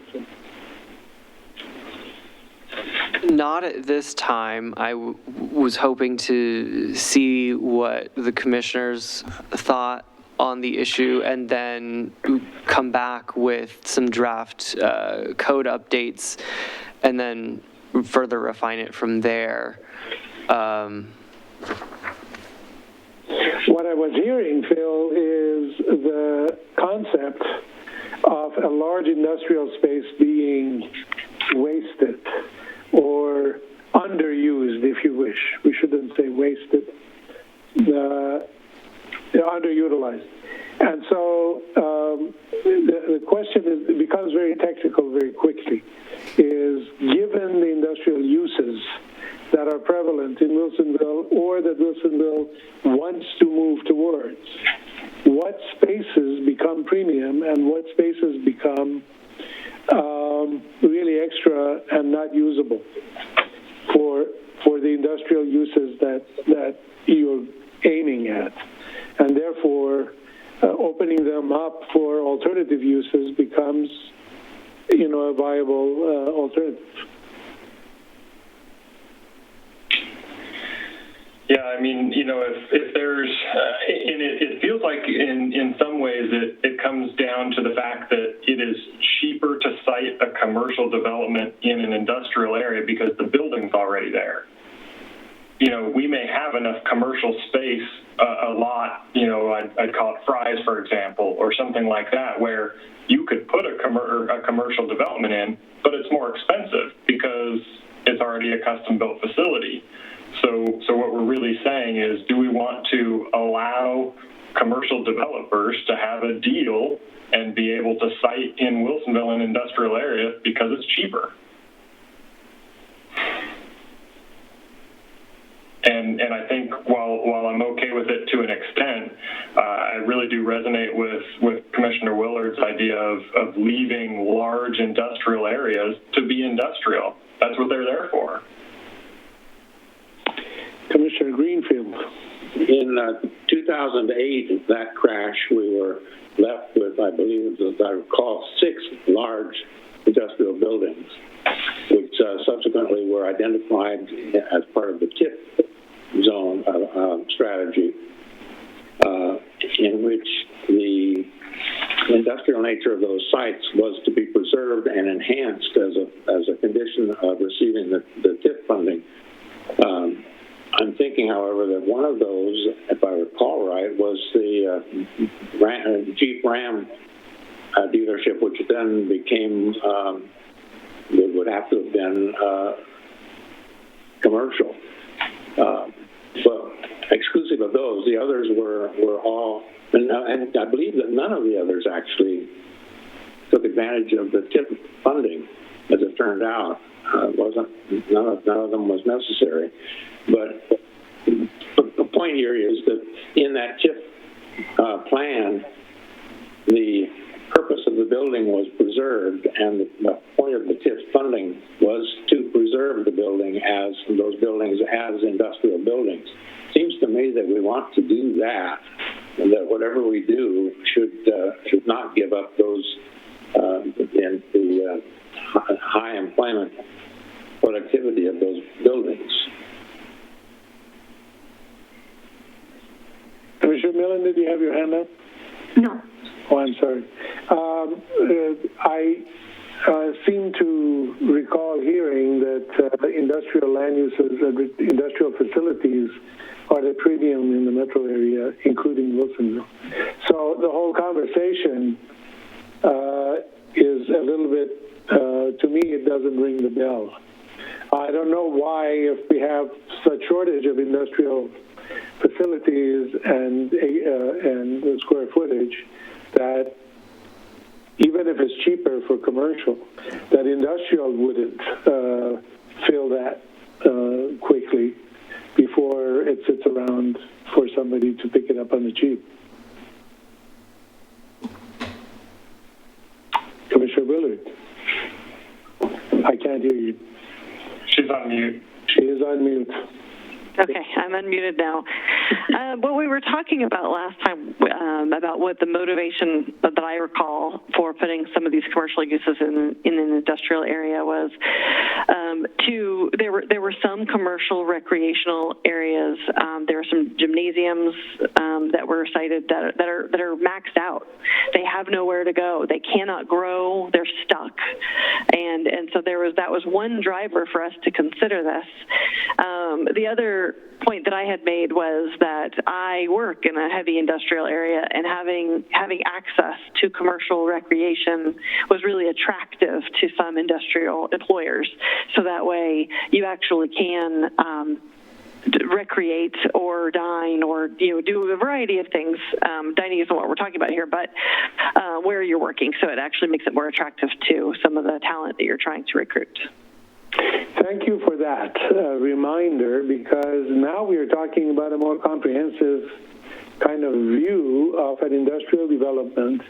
Not at this time. I was hoping to see what the commissioners thought on the issue and then come back with some draft code updates and then further refine it from there. What I was hearing, Phil, is the concept of a large industrial space being wasted or underused, if you wish. We shouldn't say wasted. Underutilized. And so the question is, it becomes very technical very quickly, is given the industrial uses that are prevalent in Wilsonville or that Wilsonville wants to move towards, what spaces become premium and what spaces become really extra and not usable for the industrial uses that you're aiming at. And therefore, opening them up for alternative uses becomes, a viable alternative. Yeah, I mean, if there's, and it feels like in some ways it comes down to the fact that it is cheaper to site a commercial development in an industrial area because the building's already there. We may have enough commercial space, a lot, I'd call it Fry's, for example, or something like that, where you could put a commercial development in, but it's more expensive because it's already a custom-built facility. So what we're really saying is, do we want to allow commercial developers to have a deal and be able to site in Wilsonville an industrial area because it's cheaper? And I think while I'm okay with it to an extent, I really do resonate with Commissioner Willard's idea of leaving large industrial areas to be industrial. That's what they're there for. Commissioner Greenfield. In 2008, that crash, we were left with, I believe, as I recall, 6 large industrial buildings, which subsequently were identified as part of the TIF zone strategy, in which the industrial nature of those sites was to be preserved and enhanced as a condition of receiving the TIF funding. I'm thinking, however, that one of those, if I recall right, was the Jeep Ram dealership, which then became, would have to have been commercial. But exclusive of those, the others were all, and I believe that none of the others actually took advantage of the TIF funding, as it turned out. None of them was necessary. But the point here is that in that TIF plan, the purpose of the building was preserved, and the point of the TIF funding was to preserve the building those buildings as industrial buildings. Seems to me that we want to do that, and that whatever we do should not give up those in the high employment productivity of those buildings. Commissioner Millen, did you have your hand up? No. Oh, I'm sorry. I seem to recall hearing that industrial land uses, industrial facilities are at a premium in the metro area, including Wilsonville. So the whole conversation is a little bit, to me, it doesn't ring the bell. I don't know why, if we have such shortage of industrial facilities and square footage, that even if it's cheaper for commercial, that industrial wouldn't fill that quickly before it sits around for somebody to pick it up on the cheap. Commissioner Willard, I can't hear you. She's on mute. She is on mute. Okay, I'm unmuted now. What we were talking about last time, about what the motivation that I recall for putting some of these commercial uses in an industrial area was there were some commercial recreational areas. There were some gymnasiums that were cited that are maxed out. They have nowhere to go. They cannot grow. They're stuck. And so that was one driver for us to consider this. The other point that I had made was that I work in a heavy industrial area, and having access to commercial recreation was really attractive to some industrial employers. So that way you actually can recreate or dine or do a variety of things. Dining isn't what we're talking about here, but where you're working. So it actually makes it more attractive to some of the talent that you're trying to recruit. Thank you for that reminder, because now we are talking about a more comprehensive kind of view of an industrial development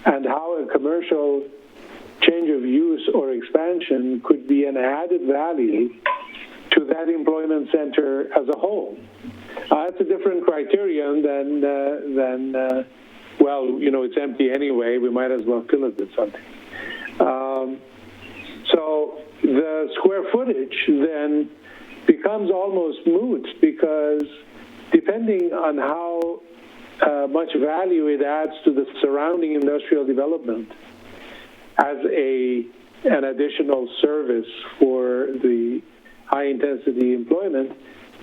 and how a commercial change of use or expansion could be an added value to that employment center as a whole. That's a different criterion than it's empty anyway, we might as well fill it with something. So the square footage then becomes almost moot, because depending on how much value it adds to the surrounding industrial development as an additional service for the high-intensity employment,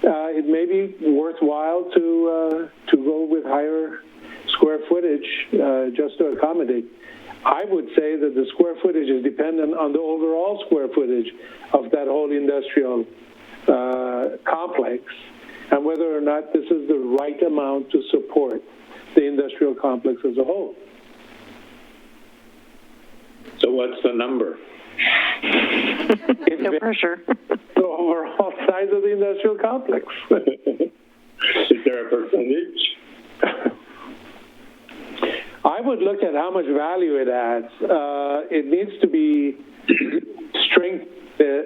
it may be worthwhile to go with higher square footage just to accommodate. I would say that the square footage is dependent on the overall square footage of that whole industrial complex, and whether or not this is the right amount to support the industrial complex as a whole. So what's the number? No pressure. The overall size of the industrial complex. Is there a percentage? I would look at how much value it adds. It needs to be strength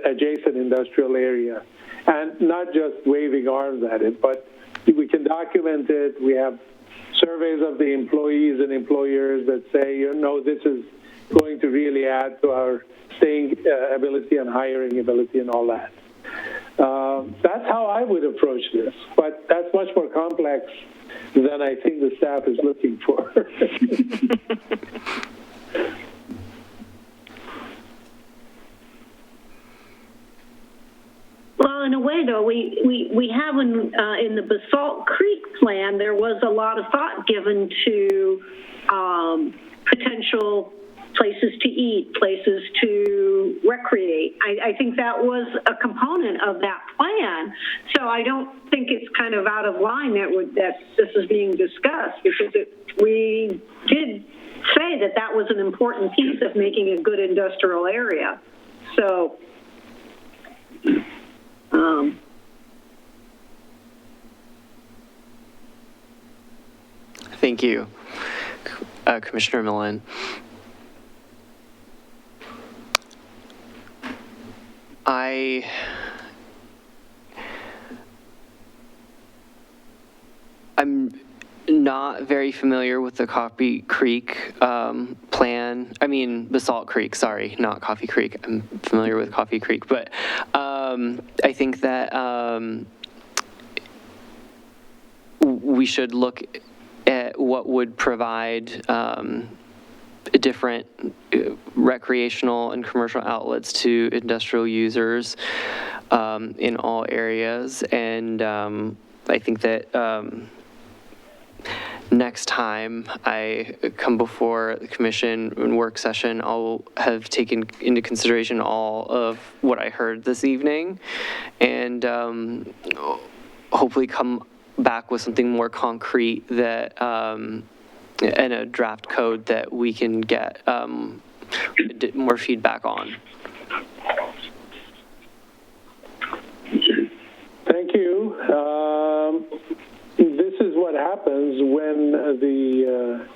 adjacent industrial area, and not just waving arms at it, but we can document it. We have surveys of the employees and employers that say, this is going to really add to our staying ability and hiring ability and all that. That's how I would approach this, but that's much more complex than I think the staff is looking for. Well, in a way, though, we have in the Basalt Creek plan, there was a lot of thought given to potential places to eat, places to recreate. I think that was a component of that plan. So I don't think it's kind of out of line that this is being discussed, because we did say that was an important piece of making a good industrial area. So, Thank you, Commissioner Millen. I'm not very familiar with the Coffee Creek plan. I mean, Basalt Creek, sorry, not Coffee Creek. I'm familiar with Coffee Creek, but I think that we should look at what would provide different recreational and commercial outlets to industrial users in all areas. And I think that next time I come before the commission in work session, I'll have taken into consideration all of what I heard this evening, and hopefully come back with something more concrete that and a draft code that we can get more feedback on. Thank you. This is what happens when the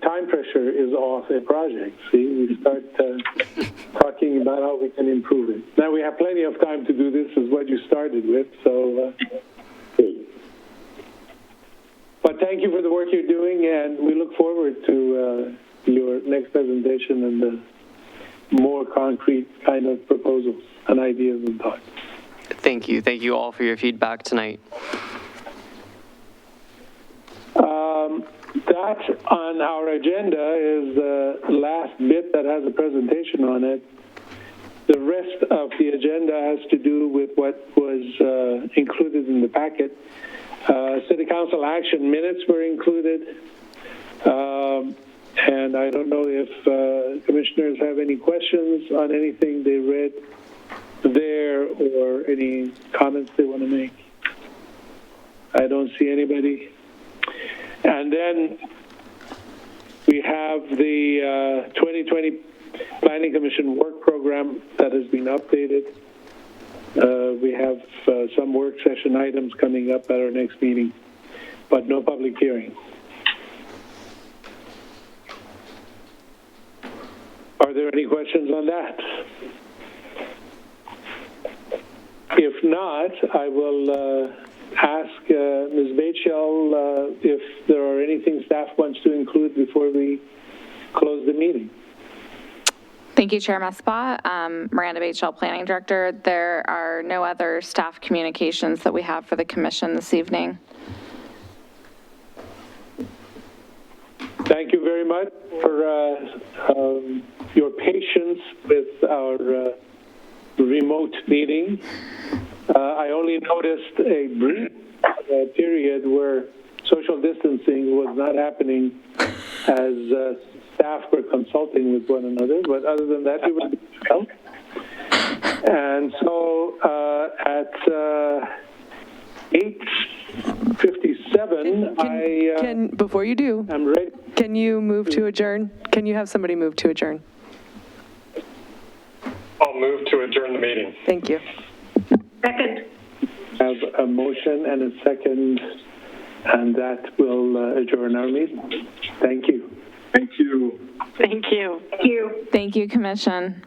time pressure is off a project. See, we start talking about how we can improve it. Now we have plenty of time to do this, is what you started with, so. But thank you for the work you're doing, and we look forward to your next presentation and the more concrete kind of proposals and ideas and thoughts. Thank you. Thank you all for your feedback tonight. That on our agenda is the last bit that has a presentation on it. The rest of the agenda has to do with what was included in the packet. City Council action minutes were included. And I don't know if commissioners have any questions on anything they read there or any comments they want to make. I don't see anybody. And then we have the 2020 Planning Commission work program that has been updated. We have some work session items coming up at our next meeting, but no public hearing. Are there any questions on that? If not, I will ask Ms. Bateshell if there are anything staff wants to include before we close the meeting. Thank you, Chair Messbah. Miranda Bateshell, Planning Director. There are no other staff communications that we have for the commission this evening. Thank you very much for your patience with our remote meeting. I only noticed a brief period where social distancing was not happening as staff were consulting with one another, but other than that, we were well. And so at 8:57, before you do, I'm ready. Can you move to adjourn? Can you have somebody move to adjourn? I'll move to adjourn the meeting. Thank you. Second. I have a motion and a second, and that will adjourn our meeting. Thank you. Thank you. Thank you. Thank you. Thank you, Commission.